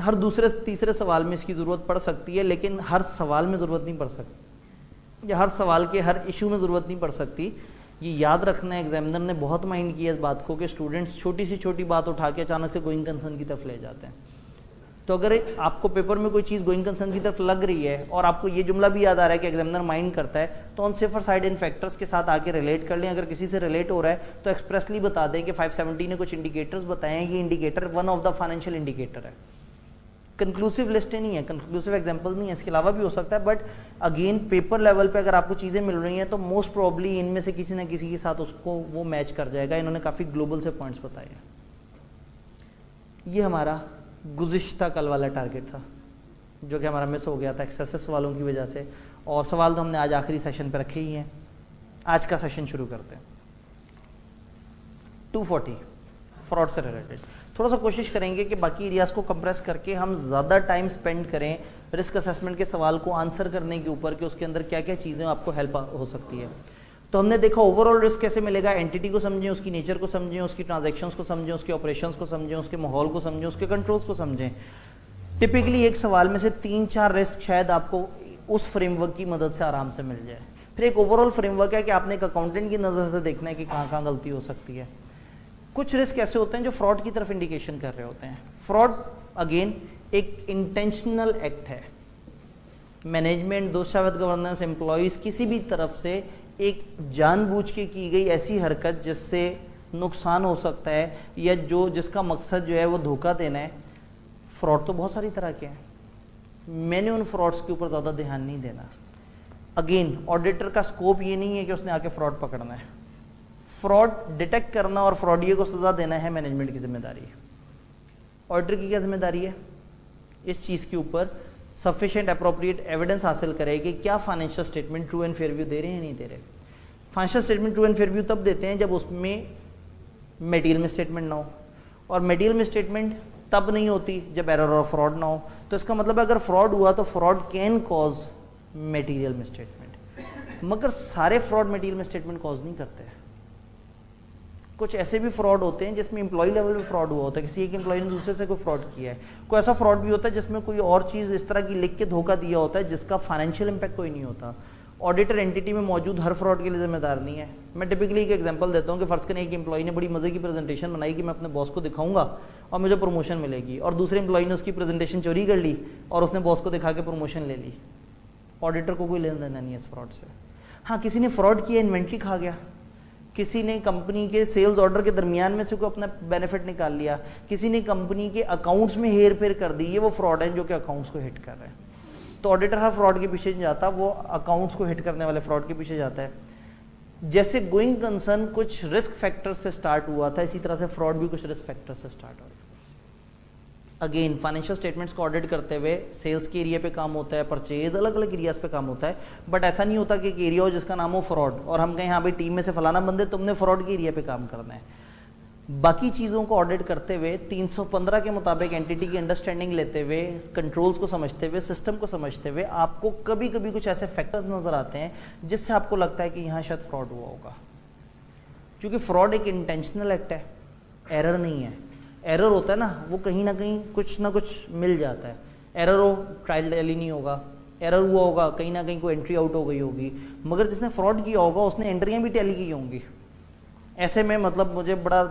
हर दूसरे तीसरे सवाल में इसकी ज़रूरत पड़ सकती है, लेकिन हर सवाल में ज़रूरत नहीं पड़ सकती, या हर सवाल के हर इशू में ज़रूरत नहीं पड़ सकती। ये याद रखना है, एग्जामिनर ने बहुत माइंड किया इस बात को कि स्टूडेंट्स छोटी से छोटी बात उठा के अचानक से गोइंग कंसर्न की तरफ ले जाते हैं। तो अगर आपको पेपर में कोई चीज़ गोइंग कंसर्न की तरफ लग रही है और आपको ये जुमला भी याद आ रहा है कि एग्जामिनर माइंड करता है, तो on safer side in factors के साथ आके रिलेट कर लें। अगर किसी से रिलेट हो रहा है तो एक्सप्रेसली बता दें कि 570 ने कुछ इंडिकेटर्स बताए हैं, ये indicator one of the financial indicator है। कंक्लूसिव लिस्ट नहीं है, कंक्लूसिव एग्जाम्पल नहीं है, इसके अलावा भी हो सकता है, बट अगेन पेपर लेवल पे अगर आपको चीज़ें मिल रही हैं तो मोस्ट प्रॉब्ली इनमें से किसी ना किसी के साथ उसको वो मैच कर जाएगा। इन्होंने काफ़ी ग्लोबल से पॉइंट्स बताए हैं। ये हमारा गुज़िश्ता कल वाला टारगेट था जो कि हमारा मिस हो गया था एक्सेसिव सवालों की वजह से, और सवाल तो हमने आज आखिरी सेशन पे रखे ही हैं। आज का सेशन शुरू करते हैं। 240 फ्रॉड से रिलेटेड थोड़ा सा कोशिश करेंगे कि बाकी एरियाज़ को कंप्रेस करके हम ज़्यादा टाइम स्पेंड करें रिस्क असेसमेंट के सवाल को आंसर करने के ऊपर कि उसके अंदर क्या क्या चीज़ें आपको हेल्प हो सकती है। तो हमने देखा ओवरऑल रिस्क कैसे मिलेगा, एंटिटी को समझें, उसकी नेचर को समझें, उसकी ट्रांजैक्शंस को समझें, उसके ऑपरेशंस को समझें, उसके माहौल को समझें, उसके कंट्रोल्स को समझें। टिपिकली एक सवाल में से 3-4 रिस्क शायद आपको उस फ्रेमवर्क की मदद से आराम से मिल जाए। फिर एक ओवरऑल फ्रेमवर्क है कि आपने एक अकाउंटेंट की नज़र से देखना है कि कहाँ कहाँ गलती हो सकती है। कुछ रिस्क ऐसे होते हैं जो फ्रॉड की तरफ इंडिकेशन कर रहे होते हैं। फ्रॉड अगेन एक इंटेंशनल एक्ट है। मैनेजमेंट, दोषावत गवर्नेंस, एम्प्लॉयज़ किसी भी तरफ से एक जानबूझ के की गई ऐसी हरकत जिससे नुकसान हो सकता है या जिसका मकसद जो है वो धोखा देना है। फ्रॉड तो बहुत सारी तरह के हैं, मैंने उन फ्रॉड्स के ऊपर ज़्यादा ध्यान नहीं देना। अगेन ऑडिटर का स्कोप ये नहीं है कि उसने आके फ्रॉड पकड़ना है। फ्रॉड डिटेक्ट करना और फ्रॉडिये को सज़ा देना है मैनेजमेंट की जिम्मेदारी। ऑडिटर की क्या जिम्मेदारी है? इस चीज़ के ऊपर सफिशिएंट अप्रोप्रिएट एविडेंस हासिल करे कि क्या financial statement true and fair view दे रहे हैं या नहीं दे रहे। Financial statement true and fair view तब देते हैं जब उसमें मटेरियल मिसस्टेटमेंट ना हो, और मटेरियल मिसस्टेटमेंट तब नहीं होती जब एरर और फ्रॉड ना हो। तो इसका मतलब अगर फ्रॉड हुआ तो fraud can cause material misstatement, मगर सारे फ्रॉड मटेरियल मिसस्टेटमेंट कॉज नहीं करते। कुछ ऐसे भी फ्रॉड होते हैं जिसमें एम्प्लॉय लेवल पे फ्रॉड हुआ होता है, किसी एक एम्प्लॉय ने दूसरे से कोई फ्रॉड किया है। कोई ऐसा फ्रॉड भी होता है जिसमें कोई और चीज़ इस तरह की लिख के धोखा दिया होता है जिसका फाइनेंशियल इंपैक्ट कोई नहीं होता। ऑडिटर एंटिटी में मौजूद हर फ्रॉड के लिए जिम्मेदार नहीं है। मैं टिपिकली एक एग्जांपल देता हूँ कि फर्ज करें एक एम्प्लॉय ने बड़ी मजे की प्रेजेंटेशन बनाई कि मैं अपने बॉस को दिखाऊंगा और मुझे प्रमोशन मिलेगी, और दूसरे एम्प्लॉय ने उसकी प्रेजेंटेशन चोरी कर ली और उसने बॉस को दिखा के प्रमोशन ले ली। ऑडिटर को कोई लेना देना नहीं है इस फ्रॉड से। हाँ, किसी ने फ्रॉड किया, इन्वेंट्री खा गया, किसी ने कंपनी के सेल्स ऑर्डर के दरमियान में से कोई अपना बेनिफिट निकाल लिया, किसी ने कंपनी के अकाउंट्स में हेर फेर कर दी, ये वो फ्रॉड है जो कि अकाउंट्स को हिट कर रहे हैं। तो ऑडिटर हर फ्रॉड के पीछे नहीं जाता, वो अकाउंट्स को हिट करने वाले फ्रॉड के पीछे जाता है। जैसे गोइंग कंसर्न कुछ रिस्क फैक्टर्स से स्टार्ट हुआ था, इसी तरह से फ्रॉड भी कुछ रिस्क फैक्टर्स से स्टार्ट हो रहा है। अगेन फाइनेंशियल स्टेटमेंट्स को ऑडिट करते हुए सेल्स के एरिया पे काम होता है, परचेज, अलग अलग एरियाज पे काम होता है, बट ऐसा नहीं होता कि एक एरिया हो जिसका नाम हो फ्रॉड और हम कहें हाँ भाई टीम में से फलाना बंदे तुमने फ्रॉड के एरिया पे काम करना है। बाकी चीज़ों को ऑडिट करते हुए 315 के मुताबिक एंटिटी की अंडरस्टैंडिंग लेते हुए, कंट्रोल्स को समझते हुए, सिस्टम को समझते हुए आपको कभी कभी कुछ ऐसे फैक्टर्स नज़र आते हैं जिससे आपको लगता है कि यहाँ शायद फ्रॉड हुआ होगा। क्योंकि फ्रॉड एक इंटेंशनल एक्ट है, एरर नहीं है। एरर होता है ना, वो कहीं ना कहीं कुछ ना कुछ मिल जाता है। एरर हो, ट्रायल टैली नहीं होगा, एरर हुआ होगा, कहीं ना कहीं कोई एंट्री आउट हो गई होगी, मगर जिसने फ्रॉड किया होगा उसने एंट्रियाँ भी टैली की होंगी। ऐसे में मतलब मुझे बड़ा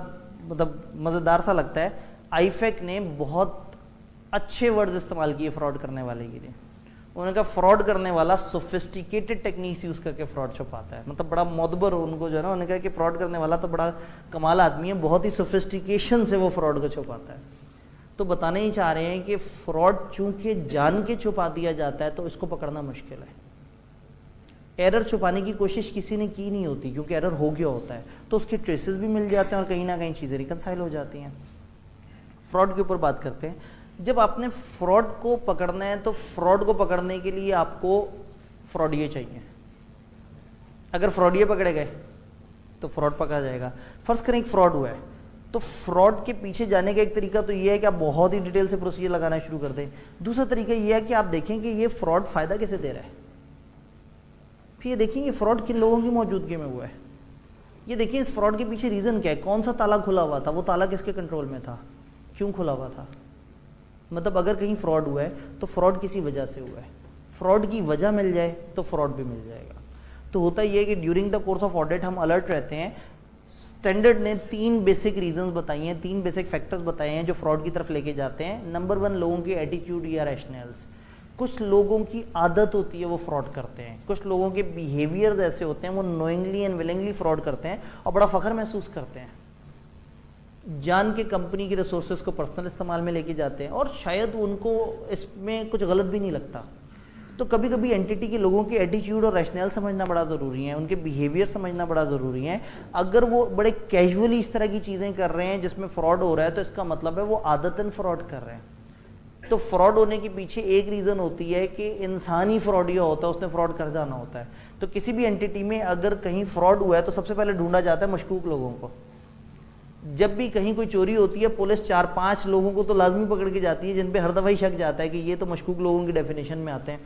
मज़ेदार सा लगता है, आईफेक ने बहुत अच्छे वर्ड्स इस्तेमाल किए फ्रॉड करने वाले के लिए। उन्होंने कहा फ्रॉड करने वाला सोफिस्टिकेटेड टेक्निक्स यूज़ करके फ्रॉड छुपाता है। मतलब बड़ा मोदबर उनको जो है ना, उन्होंने कहा कि फ्रॉड करने वाला तो बड़ा कमाल आदमी है, बहुत ही सोफिस्टिकेशन से वो फ्रॉड को छुपाता है। तो बताने ही चाह रहे हैं कि फ्रॉड चूंकि जान के छुपा दिया जाता है तो इसको पकड़ना मुश्किल है। एरर छुपाने की कोशिश किसी ने की नहीं होती क्योंकि एरर हो गया होता है, तो उसके ट्रेसेस भी मिल जाते हैं और कहीं ना कहीं चीज़ें रिकनसाइल हो जाती हैं। फ्रॉड के ऊपर बात करते हैं। जब आपने फ्रॉड को पकड़ना है तो फ्रॉड को पकड़ने के लिए आपको फ्रॉडिये चाहिए। अगर फ्रॉडिये पकड़े गए तो फ्रॉड पकड़ा जाएगा। फर्स्ट करें एक फ्रॉड हुआ है तो फ्रॉड के पीछे जाने का एक तरीका तो ये है कि आप बहुत ही डिटेल से प्रोसीजर लगाना शुरू कर दें। दूसरा तरीका ये है कि आप देखें कि ये फ्रॉड फ़ायदा कैसे दे रहा है। फिर ये देखें ये फ्रॉड किन लोगों की मौजूदगी में हुआ है। ये देखिए इस फ्रॉड के पीछे रीज़न क्या है, कौन सा ताला खुला हुआ था, वो ताला किसके कंट्रोल में था, क्यों खुला हुआ था। मतलब अगर कहीं फ्रॉड हुआ है तो फ्रॉड किसी वजह से हुआ है, फ्रॉड की वजह मिल जाए तो फ्रॉड भी मिल जाएगा। तो होता ये है कि during the course of audit हम अलर्ट रहते हैं। स्टैंडर्ड ने 3 बेसिक रीजंस बताई हैं, 3 बेसिक फैक्टर्स बताए हैं जो फ्रॉड की तरफ लेके जाते हैं। नंबर 1, लोगों की एटीट्यूड या रैशनल्स। कुछ लोगों की आदत होती है वो फ्रॉड करते हैं, कुछ लोगों के बिहेवियर्स ऐसे होते हैं वो नोइंगली एंड विलिंगली फ्रॉड करते हैं और बड़ा फख्र महसूस करते हैं, जान के कंपनी के रिसोर्सेज को पर्सनल इस्तेमाल में लेके जाते हैं और शायद उनको इसमें कुछ गलत भी नहीं लगता। तो कभी कभी एंटिटी के लोगों के एटीट्यूड और रैशनल समझना बड़ा ज़रूरी है, उनके बिहेवियर समझना बड़ा ज़रूरी है। अगर वो बड़े कैजुअली इस तरह की चीज़ें कर रहे हैं जिसमें फ्रॉड हो रहा है तो इसका मतलब है वो आदतन फ्रॉड कर रहे हैं। तो फ्रॉड होने के पीछे एक रीज़न होती है कि इंसानी फ्रॉड यह होता है, उसने फ्रॉड कर जाना होता है। तो किसी भी एंटिटी में अगर कहीं फ्रॉड हुआ है तो सबसे पहले ढूंढा जाता है मशकूक लोगों को। जब भी कहीं कोई चोरी होती है पुलिस 4-5 लोगों को तो लाजमी पकड़ के जाती है जिन पे हर दफ़ा ही शक जाता है कि ये तो मशकूक लोगों की डेफिनेशन में आते हैं।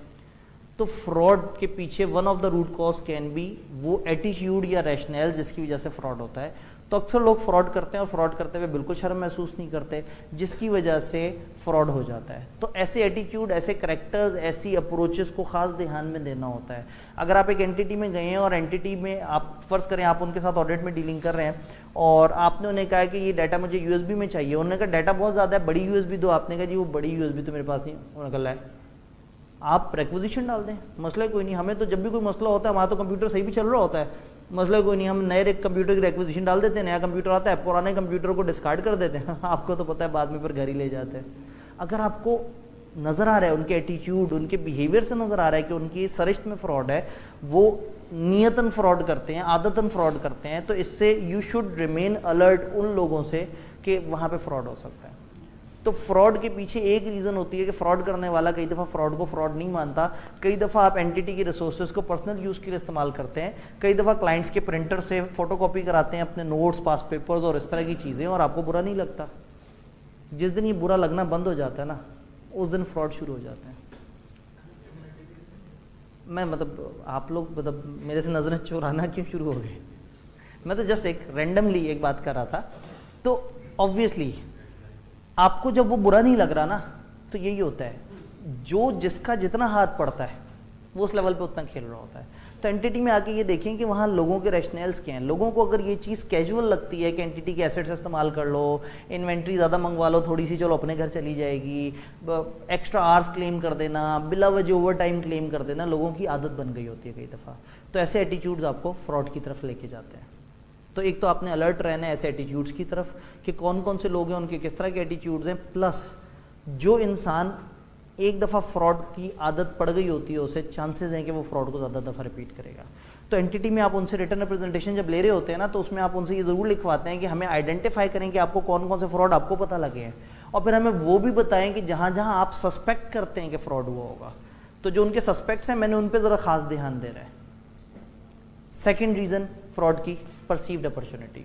तो फ्रॉड के पीछे one of the root cause can be वो एटीट्यूड या रैशनल जिसकी वजह से फ्रॉड होता है। तो अक्सर लोग फ्रॉड करते हैं और फ्रॉड करते हुए बिल्कुल शर्म महसूस नहीं करते, जिसकी वजह से फ्रॉड हो जाता है। तो ऐसे एटीट्यूड, ऐसे करैक्टर्स, ऐसी अप्रोचेस को खास ध्यान में देना होता है। अगर आप एक एंटिटी में गए हैं और एंटिटी में आप फर्ज करें आप उनके साथ ऑडिट में डीलिंग कर रहे हैं और आपने उन्हें कहा कि ये डाटा मुझे यूएसबी में चाहिए, उन्होंने कहा डाटा बहुत ज़्यादा है, बड़ी यूएसबी दो। आपने कहा जी वो बड़ी यूएसबी तो मेरे पास नहीं, उन्होंने कहा है आप रिक्विजिशन डाल दें, मसला कोई नहीं। हमें तो जब भी कोई मसला होता है, हमारा तो कंप्यूटर सही भी चल रहा होता है, मसला कोई नहीं, हम नए कंप्यूटर की रिक्विजिशन डाल देते हैं, नया कंप्यूटर आता है, पुराने कंप्यूटर को डिस्कार्ड कर देते हैं। आपको तो पता है बाद में फिर घर ही ले जाते हैं। अगर आपको नज़र आ रहा है उनके एटीट्यूड, उनके बिहेवियर से नज़र आ रहा है कि उनकी सरिश्त में फ्रॉड है, वो नियतन फ्रॉड करते हैं, आदतन फ्रॉड करते हैं, तो इससे यू शुड रिमेन अलर्ट उन लोगों से कि वहाँ पे फ्रॉड हो सकता है। तो फ्रॉड के पीछे एक रीज़न होती है कि फ्रॉड करने वाला कई दफ़ा फ्रॉड को फ्रॉड नहीं मानता। कई दफ़ा आप एंटिटी के रिसोर्सेज को पर्सनल यूज़ के लिए इस्तेमाल करते हैं, कई दफ़ा क्लाइंट्स के प्रिंटर से फोटोकॉपी कराते हैं अपने नोट्स, पास पेपर्स और इस तरह की चीज़ें, और आपको बुरा नहीं लगता। जिस दिन ये बुरा लगना बंद हो जाता है ना, उस दिन फ्रॉड शुरू हो जाते हैं। मैं आप लोग मेरे से नज़रें चुराना क्यों शुरू हो गए? मैं तो जस्ट एक रैंडमली एक बात कर रहा था। तो ऑब्वियसली आपको जब वो बुरा नहीं लग रहा ना, तो यही होता है, जो जिसका जितना हाथ पड़ता है वो उस लेवल पे उतना खेल रहा होता है। तो एंटिटी में आके ये देखें कि वहाँ लोगों के रैशनल्स क्या हैं। लोगों को अगर ये चीज़ कैजुअल लगती है कि एंटिटी के एसेट्स इस्तेमाल कर लो, इन्वेंट्री ज़्यादा मंगवा लो थोड़ी सी, चलो अपने घर चली जाएगी, एक्स्ट्रा आवर्स क्लेम कर देना, बिला वजह ओवर टाइम क्लेम कर देना, लोगों की आदत बन गई होती है कई दफ़ा। तो ऐसे एटीट्यूड्स आपको फ्रॉड की तरफ लेके जाते हैं। तो एक तो आपने अलर्ट रहना है ऐसे एटीट्यूड्स की तरफ कि कौन कौन से लोग हैं, उनके किस तरह के एटीट्यूड्स हैं, प्लस जो इंसान एक दफ़ा फ्रॉड की आदत पड़ गई होती है उसे चांसेस हैं कि वो फ्रॉड को ज़्यादा दफ़ा रिपीट करेगा। तो एंटिटी में आप उनसे रिटर्न रिप्रेजेंटेशन जब ले रहे होते हैं ना, तो उसमें आप उनसे ये ज़रूर लिखवाते हैं कि हमें आइडेंटिफाई करें कि आपको कौन कौन से फ्रॉड आपको पता लगे हैं, और फिर हमें वो भी बताएं कि जहाँ जहाँ आप सस्पेक्ट करते हैं कि फ्रॉड हुआ होगा, तो जो उनके सस्पेक्ट्स हैं मैंने उन पर ज़रा खास ध्यान दे रहा है। सेकेंड रीज़न फ्रॉड की परसीव्ड अपॉर्चुनिटी।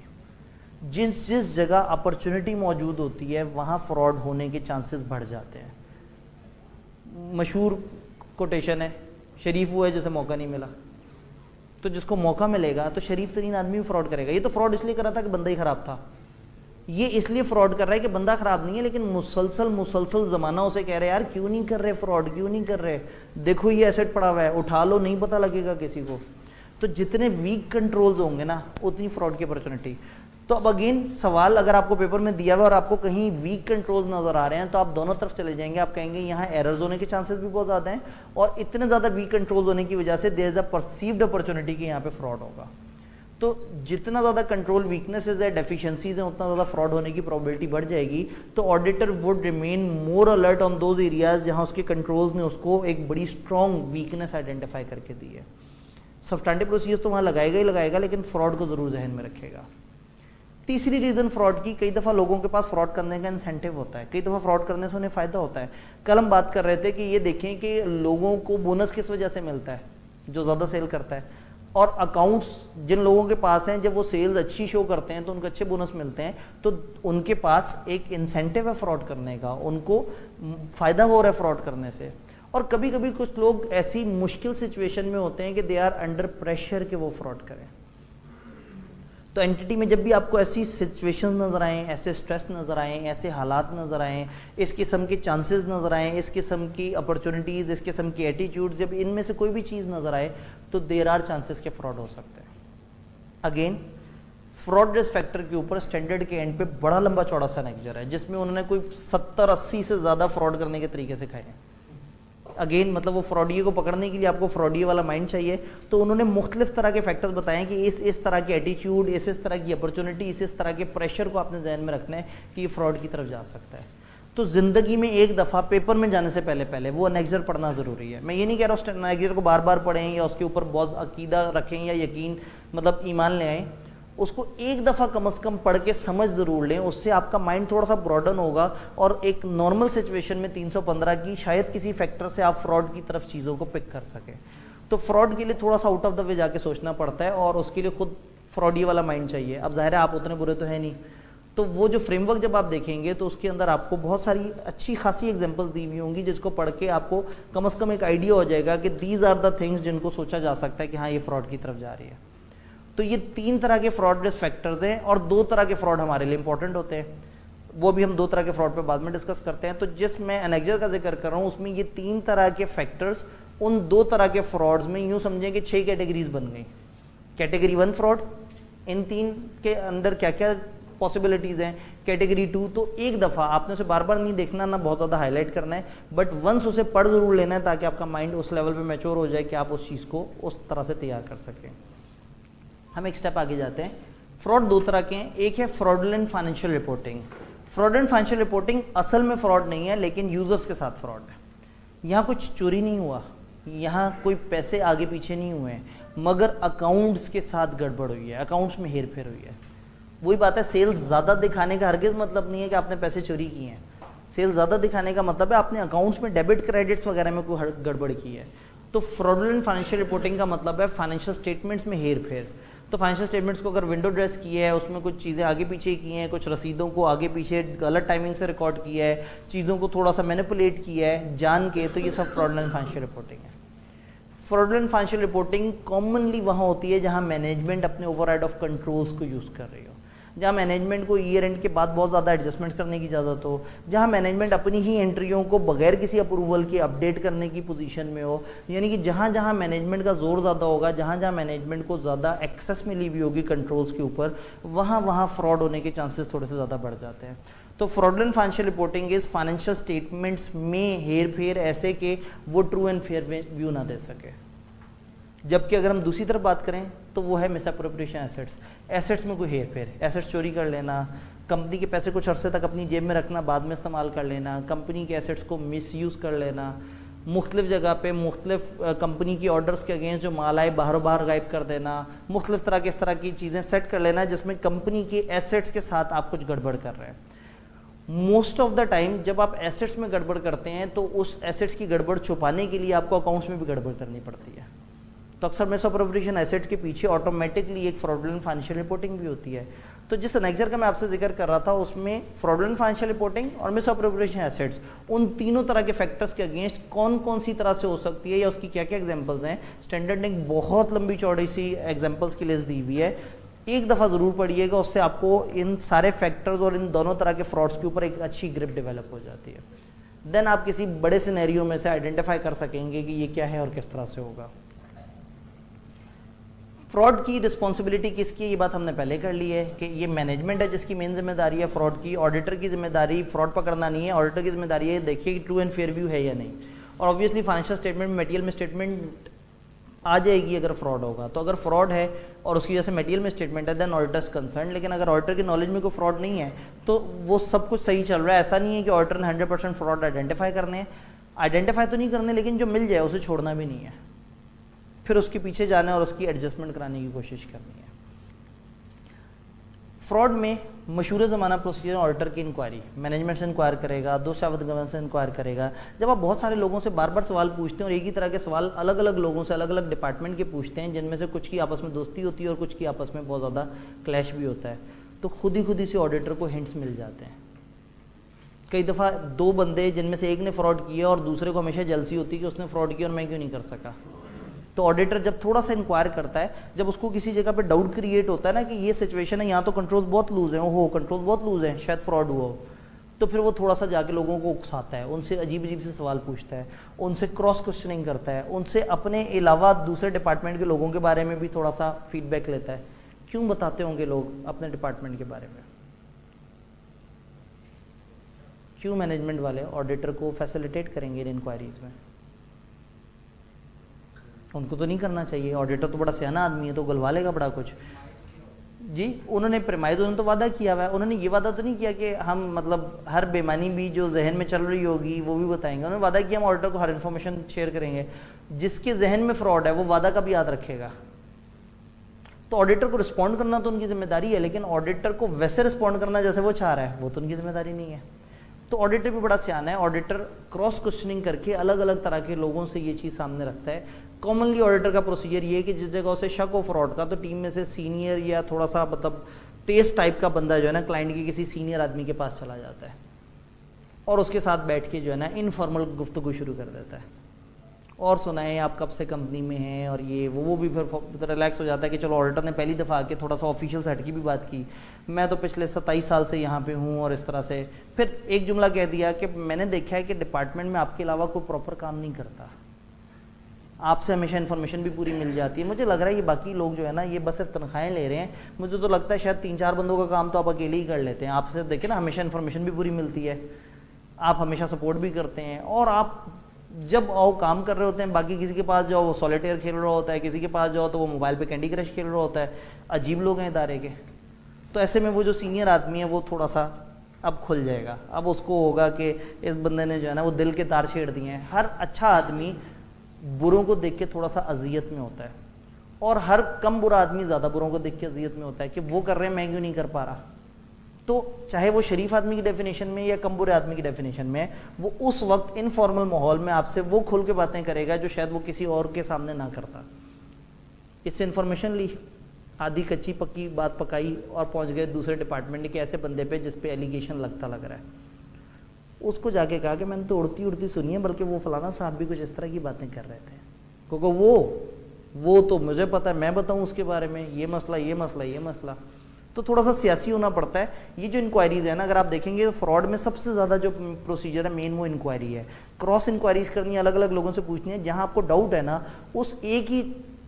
जिस जिस जगह अपॉर्चुनिटी मौजूद होती है वहाँ फ्रॉड होने के चांसेस बढ़ जाते हैं। मशहूर कोटेशन है, शरीफ वो है जिसे मौका नहीं मिला। तो जिसको मौका मिलेगा तो शरीफ तरीन आदमी भी फ्रॉड करेगा। ये तो फ्रॉड इसलिए कर रहा था कि बंदा ही ख़राब था, ये इसलिए फ्रॉड कर रहा है कि बंदा ख़राब नहीं है, लेकिन मुसलसल ज़माना उसे कह रहे हैं यार क्यों नहीं कर रहे फ्रॉड, क्यों नहीं कर रहे, देखो ये एसेट पड़ा हुआ है, उठा लो, नहीं पता लगेगा किसी को। तो जितने वीक कंट्रोल्स होंगे ना उतनी फ्रॉड की अपॉर्चुनिटी। तो अब अगेन सवाल अगर आपको पेपर में दिया हुआ और आपको कहीं वीक कंट्रोल्स नज़र आ रहे हैं तो आप दोनों तरफ चले जाएंगे। आप कहेंगे यहाँ एरर्स होने के चांसेस भी बहुत ज़्यादा हैं, और इतने ज़्यादा वीक कंट्रोल्स होने की वजह से there is a perceived opportunity कि यहाँ पे फ्रॉड होगा। तो जितना ज़्यादा कंट्रोल वीकनेसेस है, डेफिशिएंसीज हैं, उतना ज़्यादा फ्रॉड होने की प्रोबेबिलिटी बढ़ जाएगी। तो auditor would remain more alert on those areas जहाँ उसके कंट्रोल्स ने उसको एक बड़ी स्ट्रॉन्ग वीकनेस आइडेंटिफाई करके दी है। सब्सटैंटिव प्रोसीजर्स तो वहाँ लगाएगा ही लगाएगा, लेकिन फ्रॉड को ज़रूर जहन में रखेगा। तीसरी रीज़न फ्रॉड की, कई दफ़ा लोगों के पास फ्रॉड करने का इंसेंटिव होता है, कई दफ़ा फ्रॉड करने से उन्हें फ़ायदा होता है। कल हम बात कर रहे थे कि ये देखें कि लोगों को बोनस किस वजह से मिलता है, जो ज़्यादा सेल करता है, और अकाउंट्स जिन लोगों के पास हैं जब वो सेल्स अच्छी शो करते हैं तो उनको अच्छे बोनस मिलते हैं, तो उनके पास एक इंसेंटिव है फ्रॉड करने का, उनको फ़ायदा हो रहा है फ्रॉड करने से। और कभी कभी कुछ लोग ऐसी मुश्किल सिचुएशन में होते हैं कि दे आर अंडर प्रेशर कि वो फ्रॉड करें। तो एंटिटी में जब भी आपको ऐसी सिचुएशन नज़र आए, ऐसे स्ट्रेस नज़र आए, ऐसे हालात नज़र आए, इस किस्म के चांसेस नज़र आए, इस किस्म की अपॉर्चुनिटीज़, इस किस्म की एटीट्यूड, जब इनमें से कोई भी चीज़ नज़र आए तो देयर आर चांसेस के फ्रॉड हो सकते हैं। अगेन फ्रॉड रिस्क फैक्टर के ऊपर स्टैंडर्ड के एंड पे बड़ा लंबा चौड़ा सा लेक्चर है जिसमें उन्होंने कोई 70-80 से ज़्यादा फ्रॉड करने के तरीके सिखाए हैं। अगेन मतलब वो फ्रॉडिये को पकड़ने के लिए आपको फ्रॉडिये वाला माइंड चाहिए, तो उन्होंने मुख्तलिफ तरह के फैक्टर्स बताए कि इस तरह की एटीट्यूड, इस तरह की अपॉर्चुनिटी, इस तरह के प्रेशर को आपने ध्यान में रखना है कि ये फ्रॉड की तरफ जा सकता है। तो ज़िंदगी में एक दफ़ा पेपर में जाने से पहले वो एनेक्जर पढ़ना ज़रूरी है। मैं ये नहीं कह रहा उस एनेक्जर को बार बार पढ़ें या उसके ऊपर बहुत अकीदा रखें या यकीन मतलब ईमान ले आएँ, उसको एक दफ़ा कम से कम पढ़ के समझ ज़रूर लें। उससे आपका माइंड थोड़ा सा ब्रॉडन होगा और एक नॉर्मल सिचुएशन में 315 की शायद किसी फैक्टर से आप फ्रॉड की तरफ चीज़ों को पिक कर सकें। तो फ्रॉड के लिए थोड़ा सा आउट ऑफ द वे जाके सोचना पड़ता है और उसके लिए खुद फ्रॉडी वाला माइंड चाहिए। अब ज़ाहिर है आप उतने बुरे तो है नहीं, तो वो जो फ्रेमवर्क जब आप देखेंगे तो उसके अंदर आपको बहुत सारी अच्छी खासी एग्जांपल्स दी हुई होंगी जिसको पढ़ के आपको कम से कम एक आइडिया हो जाएगा कि दीज आर द थिंग्स जिनको सोचा जा सकता है कि हाँ ये फ्रॉड की तरफ जा रही है। तो ये 3 तरह के फ्रॉड रिस्क फैक्टर्स हैं और 2 तरह के फ्रॉड हमारे लिए इंपॉर्टेंट होते हैं, वो भी हम 2 तरह के फ्रॉड पे बाद में डिस्कस करते हैं। तो जिस मैं एनेक्जर का जिक्र कर रहा हूँ उसमें ये 3 तरह के फैक्टर्स उन 2 तरह के फ्रॉड्स में यूँ समझें कि 6 कैटेगरीज बन गई। कैटेगरी 1 फ्रॉड, इन 3 के अंदर क्या क्या पॉसिबिलिटीज़ हैं। कैटेगरी 2 तो एक दफ़ा आपने उसे बार बार नहीं देखना, ना बहुत ज़्यादा हाईलाइट करना है, बट वंस उसे पढ़ ज़रूर लेना है ताकि आपका माइंड उस लेवल पे मैच्योर हो जाए कि आप उस चीज़ को उस तरह से तैयार कर सकें। हम एक स्टेप आगे जाते हैं। फ्रॉड 2 तरह के हैं, एक है fraudulent financial reporting. Fraudulent financial reporting असल में फ्रॉड नहीं है लेकिन यूज़र्स के साथ फ्रॉड है। यहाँ कुछ चोरी नहीं हुआ, यहाँ कोई पैसे आगे पीछे नहीं हुए हैं, मगर अकाउंट्स के साथ गड़बड़ हुई है, अकाउंट्स में हेर फेर हुई है। वही बात है, सेल्स ज़्यादा दिखाने का हरगिज़ मतलब नहीं है कि आपने पैसे चोरी किए हैं। सेल्स ज़्यादा दिखाने का मतलब है आपने अकाउंट्स में डेबिट क्रेडिट्स वगैरह में कोई गड़बड़ की है। तो फ्रॉडुलेंट फाइनेंशियल रिपोर्टिंग का मतलब है फाइनेंशियल स्टेटमेंट्स में हेर फेर। तो फाइनेंशियल स्टेटमेंट्स को अगर विंडो ड्रेस किया है, उसमें कुछ चीज़ें आगे पीछे की हैं, कुछ रसीदों को आगे पीछे गलत टाइमिंग से रिकॉर्ड किया है, चीज़ों को थोड़ा सा मैनिपुलेट किया है जान के, तो ये सब फ्रॉडुलेंट फाइनेंशियल रिपोर्टिंग है। फ्रॉडुलेंट फाइनेंशियल रिपोर्टिंग कॉमनली वहाँ होती है जहाँ मैनेजमेंट अपने ओवरराइड ऑफ कंट्रोल्स को यूज़ कर रही हो, जहाँ मैनेजमेंट को ईयर एंड के बाद बहुत ज़्यादा एडजस्टमेंट करने की इजाज़त हो, जहाँ मैनेजमेंट अपनी ही एंट्रियों को बगैर किसी अप्रूवल के अपडेट करने की पोजीशन में हो, यानी कि जहाँ जहाँ मैनेजमेंट का जोर ज़्यादा होगा, जहाँ जहाँ मैनेजमेंट को ज़्यादा एक्सेस मिली हुई होगी कंट्रोल्स के ऊपर, वहाँ वहाँ फ्रॉड होने के चांसेस थोड़े से ज़्यादा बढ़ जाते हैं। तो fraudulent financial reporting is financial statements में हेर फेर ऐसे कि वो ट्रू एंड फेयर व्यू ना दे सके। जबकि अगर हम दूसरी तरफ बात करें तो वो है मिसअप्रोप्रिएशन एसेट्स। एसेट्स में कोई हेर फेर, एसेट्स चोरी कर लेना, कंपनी के पैसे कुछ अरसे तक अपनी जेब में रखना, बाद में इस्तेमाल कर लेना, कंपनी के एसेट्स को मिसयूज़ कर लेना, मुख्तलिफ जगह पे मुख्तलिफ कंपनी की ऑर्डर्स के अगेंस्ट जो माल आए बाहर बाहर गायब कर देना, मुख्तलिफ तरह की इस तरह की चीज़ें सेट कर लेना जिसमें कंपनी के एसेट्स के साथ आप कुछ गड़बड़ कर रहे हैं। मोस्ट ऑफ द टाइम जब आप एसेट्स में गड़बड़ करते हैं तो उस एसेट्स की गड़बड़ छुपाने के लिए आपको अकाउंट्स में भी गड़बड़ करनी पड़ती है। तो अक्सर मिसअप्रोप्रिएशन एसेट्स के पीछे ऑटोमेटिकली एक फ्रॉडुलेंट फाइनेंशियल रिपोर्टिंग भी होती है। तो जिस एनेक्जर का मैं आपसे जिक्र कर रहा था उसमें फ्रॉडुलेंट फाइनेंशियल रिपोर्टिंग और मिसअप्रोप्रिएशन एसेट्स, उन तीनों तरह के फैक्टर्स के अगेंस्ट कौन कौन सी तरह से हो सकती है या उसकी क्या क्या एग्जांपल्स हैं, स्टैंडर्ड ने एक बहुत लंबी चौड़ी सी एग्जांपल्स की लिस्ट दी हुई है। एक दफ़ा ज़रूर पढ़िएगा, उससे आपको इन सारे फैक्टर्स और इन दोनों तरह के फ्रॉड्स के ऊपर एक अच्छी ग्रिप डेवलप हो जाती है। देन आप किसी बड़े सिनेरियो में से आइडेंटिफाई कर सकेंगे कि ये क्या है और किस तरह से होगा। फ्रॉड की रिस्पॉन्सिबिलिटी किसकी है, ये बात हमने पहले कर ली है कि ये मैनेजमेंट है जिसकी मेन जिम्मेदारी है फ्रॉड की। ऑडिटर की जिम्मेदारी फ्रॉड पकड़ना नहीं है, ऑडिटर की जिम्मेदारी है देखिए कि ट्रू एंड फेयर व्यू है या नहीं। और ऑब्वियसली फाइनेंशियल स्टेटमेंट में मटेरियल में स्टेटमेंट आ जाएगी अगर फ्रॉड होगा। तो अगर फ्रॉड है और उसकी वजह से मटेरियल में स्टेटमेंट है देन ऑडिटर्स कंसर्न। लेकिन अगर ऑडिटर की नॉलेज में कोई फ्रॉड नहीं है तो वो सब कुछ सही चल रहा है। ऐसा नहीं है कि ऑडिटर ने 100% फ्रॉड आइडेंटिफाई करने हैं, आइडेंटिफाई तो नहीं करने लेकिन जो मिल जाए उसे छोड़ना भी नहीं है, फिर उसके पीछे जाना और उसकी एडजस्टमेंट कराने की कोशिश करनी है। फ्रॉड में मशहूर ज़माना प्रोसीजर ऑडिटर की इंक्वायरी, मैनेजमेंट से इंक्वायर करेगा, दो शावत गवर्नेंस से इंक्वायर करेगा। जब आप बहुत सारे लोगों से बार बार सवाल पूछते हैं और एक ही तरह के सवाल अलग अलग लोगों से अलग अलग डिपार्टमेंट के पूछते हैं जिनमें से कुछ की आपस में दोस्ती होती है और कुछ की आपस में बहुत ज़्यादा क्लैश भी होता है, तो खुद ही से ऑडिटर को हिंट्स मिल जाते हैं। कई दफ़ा दो बंदे जिनमें से एक ने फ्रॉड किया और दूसरे को हमेशा जलसी होती है कि उसने फ्रॉड किया और मैं क्यों नहीं कर सका, तो ऑडिटर जब थोड़ा सा इंक्वायर करता है, जब उसको किसी जगह पे डाउट क्रिएट होता है ना कि ये सिचुएशन है, यहाँ तो कंट्रोल बहुत लूज है, ओहो कंट्रोल बहुत लूज है, शायद फ्रॉड हुआ हो, तो फिर वो थोड़ा सा जाके लोगों को उकसाता है, उनसे अजीब अजीब से सवाल पूछता है, उनसे क्रॉस क्वेश्चनिंग करता है, उनसे अपने अलावा दूसरे डिपार्टमेंट के लोगों के बारे में भी थोड़ा सा फीडबैक लेता है। क्यों बताते होंगे लोग अपने डिपार्टमेंट के बारे में? क्यों मैनेजमेंट वाले ऑडिटर को फैसिलिटेट करेंगे इन इंक्वायरीज में? उनको तो नहीं करना चाहिए, ऑडिटर तो बड़ा सियाना आदमी है, तो गलवा लेगा बड़ा कुछ। जी उन्होंने प्रेमाइज, उन्होंने तो वादा किया हुआ है, उन्होंने ये वादा तो नहीं किया कि हम मतलब हर बेमानी भी जो जहन में चल रही होगी वो भी बताएंगे। उन्होंने वादा किया हम ऑडिटर को हर इन्फॉर्मेशन शेयर करेंगे। जिसके जहन में फ्रॉड है वो वादा का भी याद रखेगा। तो ऑडिटर को रिस्पॉन्ड करना तो उनकी जिम्मेदारी है, लेकिन ऑडिटर को वैसे रिस्पॉन्ड करना जैसे वो चाह रहा है वो तो उनकी जिम्मेदारी नहीं है। तो ऑडिटर भी बड़ा सियाना है, ऑडिटर क्रॉस क्वेश्चनिंग करके अलग अलग तरह के लोगों से ये चीज़ सामने रखता है। कॉमनली ऑडिटर का प्रोसीजर ये है कि जिस जगह उसे शक हो फ्रॉड का, तो टीम में से सीनियर या थोड़ा सा मतलब तेज टाइप का बंदा जो है ना, क्लाइंट के किसी सीनियर आदमी के पास चला जाता है और उसके साथ बैठ के जो है ना इनफॉर्मल गुफ्तगू शुरू कर देता है, और सुनाए आप कब से कंपनी में हैं और ये वो भी फिर रिलैक्स हो जाता है कि चलो ऑडिटर ने पहली दफ़ा आके थोड़ा सा ऑफिशियल सेट की भी बात की, मैं तो पिछले 27 साल से यहाँ पे हूँ और इस तरह से। फिर एक जुमला कह दिया कि मैंने देखा है कि डिपार्टमेंट में आपके अलावा कोई प्रॉपर काम नहीं करता, आपसे हमेशा इन्फॉर्मेशन भी पूरी मिल जाती है। मुझे लग रहा है कि बाकी लोग जो है ना ये बस सिर्फ तनख्वाहें ले रहे हैं, मुझे तो लगता है शायद 3-4 बंदों का काम तो आप अकेले ही कर लेते हैं। आपसे देखें ना, हमेशा इन्फॉर्मेशन भी पूरी मिलती है, आप हमेशा सपोर्ट भी करते हैं, और आप जब आओ काम कर रहे होते हैं, बाकी किसी के पास जाओ वो सॉलिटेयर खेल रहा होता है, किसी के पास जाओ तो वो मोबाइल पे कैंडी क्रश खेल रहा होता है। अजीब लोग हैं इदारे के। तो ऐसे में वो जो सीनियर आदमी है वो थोड़ा सा अब खुल जाएगा, अब उसको होगा कि इस बंदे ने जो है ना वो दिल के तार छेड़ दिए हैं। हर अच्छा आदमी बुरों को देख के थोड़ा सा अजियत में होता है, और हर कम बुरा आदमी ज़्यादा बुरों को देख के अजियत में होता है कि वो कर रहे हैं मैं क्यों नहीं कर पा रहा। तो चाहे वो शरीफ आदमी की डेफिनेशन में या कम बुरे आदमी की डेफिनेशन में, वो उस वक्त इनफॉर्मल माहौल में आपसे वो खुल के बातें करेगा जो शायद वो किसी और के सामने ना करता। इससे इन्फॉर्मेशन ली, आधी कच्ची पक्की बात पकाई और पहुंच गए दूसरे डिपार्टमेंट के ऐसे बंदे पे जिस पे एलिगेशन लगता लग रहा है। उसको जाके कहा कि मैंने तो उड़ती उड़ती सुनी है, बल्कि वो फलाना साहब भी कुछ इस तरह की बातें कर रहे थे, क्योंकि वो तो मुझे पता है, मैं बताऊं उसके बारे में, ये मसला ये मसला ये मसला। तो थोड़ा सा सियासी होना पड़ता है। ये जो इंक्वायरीज है ना, अगर आप देखेंगे तो फ्रॉड में सबसे ज़्यादा जो प्रोसीजर है मेन वो इंक्वायरी है। क्रॉस इंक्वायरीज करनी है, अलग अलग लोगों से पूछनी है। जहाँ आपको डाउट है ना, उस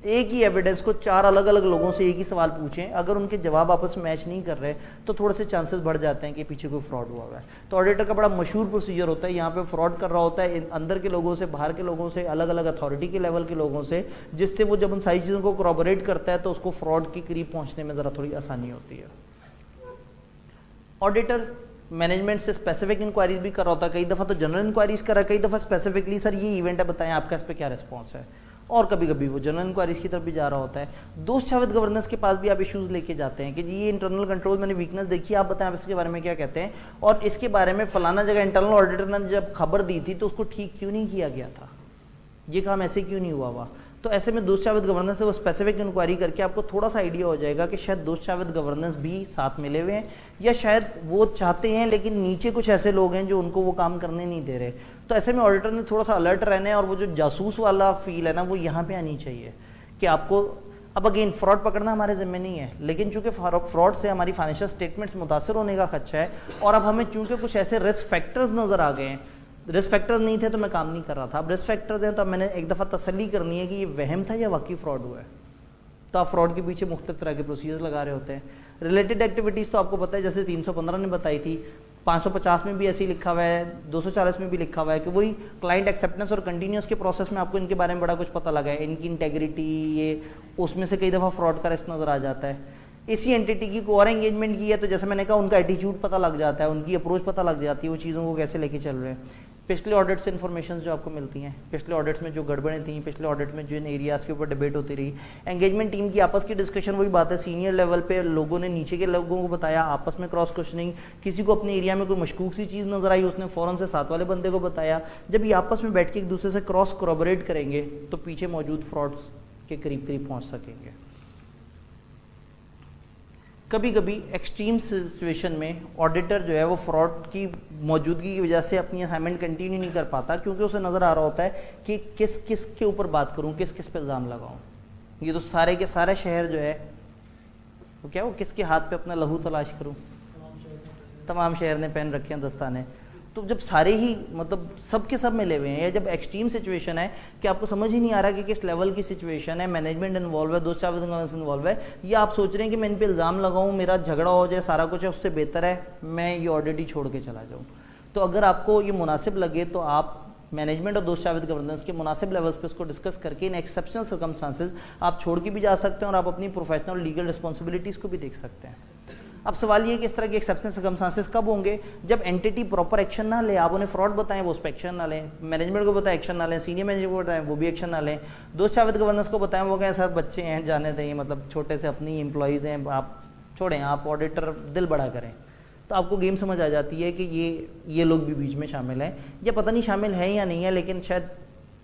एक ही एविडेंस को 4 अलग अलग लोगों से एक ही सवाल पूछें, अगर उनके जवाब आपस में मैच नहीं कर रहे तो थोड़े से चांसेस बढ़ जाते हैं कि पीछे कोई फ्रॉड हुआ है। तो ऑडिटर का बड़ा मशहूर प्रोसीजर होता है, यहाँ पे फ्रॉड कर रहा होता है अंदर के लोगों से, बाहर के लोगों से, अलग अलग अथॉरिटी के लेवल के लोगों से, जिससे वो जब उन सारी चीज़ों को corroborate करता है तो उसको फ्रॉड के करीब पहुँचने में ज़रा थोड़ी आसानी होती है। ऑडिटर मैनेजमेंट से स्पेसिफिक इंक्वायरीज भी कर रहा होता है, कई दफ़ा तो जनरल इंक्वायरीज कर रहा है, कई दफ़ा स्पेसिफिकली सर ये इवेंट है बताएं आपका इस पर क्या रिस्पॉन्स है, और कभी कभी वो जनरल इंक्वायरीज की तरफ भी जा रहा होता है। दोस्त शाविद गवर्नेंस के पास भी आप इश्यूज लेके जाते हैं कि जी ये इंटरनल कंट्रोल मैंने वीकनेस देखी, आप बताएं आप इसके बारे में क्या कहते हैं, और इसके बारे में फलाना जगह इंटरनल ऑडिटर ने जब खबर दी थी तो उसको ठीक क्यों नहीं किया गया था, ये काम ऐसे क्यों नहीं हुआ। तो ऐसे में दोस्त शाविद गवर्नेंस से वो स्पेसिफिक इंक्वायरी करके आपको थोड़ा सा आइडिया हो जाएगा कि शायद दोस्त शाविद गवर्नेंस भी साथ मिले हुए हैं, या शायद वो चाहते हैं लेकिन नीचे कुछ ऐसे लोग हैं जो उनको वो काम करने नहीं दे रहे। तो ऐसे में ऑडिटर ने थोड़ा सा अलर्ट रहना है, और वो जो जासूस वाला फील है ना वो यहाँ पे आनी चाहिए कि आपको, अब अगेन फ्रॉड पकड़ना हमारे जिम्मे नहीं है, लेकिन चूंकि फ्रॉड से हमारी फाइनेंशियल स्टेटमेंट्स मुतासर होने का खदशा है, और अब हमें चूंकि कुछ ऐसे रिस्क फैक्टर्स नज़र आ गए हैं, रिस्क फैक्टर्स नहीं थे तो मैं काम नहीं कर रहा था, अब रिस्क फैक्टर्स हैं तो अब मैंने एक दफ़ा तसल्ली करनी है कि ये वहम था या वाकई फ्रॉड हुआ है। तो आप फ्रॉड के पीछे मुख्तलिफ तरह के प्रोसीजर लगा रहे होते हैं। रिलेटेड एक्टिविटीज़ तो आपको पता है, जैसे 315 ने बताई थी, 550 में भी ऐसे ही लिखा हुआ है, 240 में भी लिखा हुआ है कि वही क्लाइंट एक्सेप्टेंस और कंटिन्यूस के प्रोसेस में आपको इनके बारे में बड़ा कुछ पता लगा है, इनकी इंटेग्रिटी, ये उसमें से कई दफ़ा फ्रॉड का रिस्क नज़र आ जाता है। इसी एंटिटी की को और एंगेजमेंट की है तो जैसे मैंने कहा उनका एटीट्यूड पता लग जाता है, उनकी अप्रोच पता लग जाती है, वो चीज़ों को कैसे लेके चल रहे हैं। पिछले ऑडिट से इन्फॉर्मेशन जो आपको मिलती हैं, पिछले ऑडिट्स में जो गड़बड़ें थी, पिछले ऑडिट में जिन एरियाज़ के ऊपर डिबेट होती रही, एंगेजमेंट टीम की आपस की डिस्कशन, वही बात है, सीनियर लेवल पे लोगों ने नीचे के लोगों को बताया, आपस में क्रॉस क्वेश्चनिंग, किसी को अपने एरिया में कोई मशकूक सी चीज़ नजर आई उसने फ़ौरन से साथ वाले बंदे को बताया। जब ये आपस में बैठ के एक दूसरे से क्रॉस कोरबोरेट करेंगे तो पीछे मौजूद फ्रॉड्स के करीब करीब पहुँच सकेंगे। कभी कभी एक्सट्रीम सिचुएशन में ऑडिटर जो है वो फ्रॉड की मौजूदगी की वजह से अपनी असाइनमेंट कंटिन्यू नहीं कर पाता, क्योंकि उसे नज़र आ रहा होता है कि किस किस के ऊपर बात करूं, किस किस पे इल्ज़ाम लगाऊं। ये तो सारे के सारे शहर जो है वो क्या, वो किसके हाथ पे अपना लहू तलाश करूं, तमाम शहर ने पहन रखे हैं दस्ताने। तो जब सारे ही मतलब सब के सब मिले हुए हैं, या जब एक्सट्रीम सिचुएशन है कि आपको समझ ही नहीं आ रहा कि किस लेवल की सिचुएशन है, मैनेजमेंट इन्वॉल्व है, दो चार गवर्नेंस इन्वॉल्व है, या आप सोच रहे हैं कि मैं इन पे इल्ज़ाम लगाऊं, मेरा झगड़ा हो जाए, सारा कुछ है, उससे बेहतर है मैं ये ऑडिट ही छोड़ के चला जाऊँ। तो अगर आपको ये मुनासिब लगे तो आप मैनेजमेंट और दोस्त शाविद गवर्नेंस के मुनासिब लेवल्स पे उसको डिस्कस करके इन एक्सेप्शनल सर्कमस्टांसेस आप छोड़ के भी जा सकते हैं और आप अपनी प्रोफेशनल लीगल रिस्पॉन्सिबिलिटीज़ को भी देख सकते हैं। अब सवाल ये कि इस तरह के एक्सेप्शनल सर्कमस्टांसेस कब होंगे, जब एंटिटी प्रॉपर एक्शन ना ले, आप उन्हें फ्रॉड बताएं वो उस पर एक्शन ना लें, मैनेजमेंट को बताएं एक्शन ना लें, सीनियर मैनेजर को बताएं वो भी एक्शन ना लें, दोस्त शाविद गवर्नेंस को बताएं वो कहें सर बच्चे हैं जाने दें, मतलब छोटे से अपनी एम्प्लॉयज़ हैं, आप छोड़ें, आप ऑडिटर दिल बड़ा करें। तो आपको गेम समझ आ जाती है कि ये लोग भी बीच में शामिल हैं, या पता नहीं शामिल हैं या नहीं है, लेकिन शायद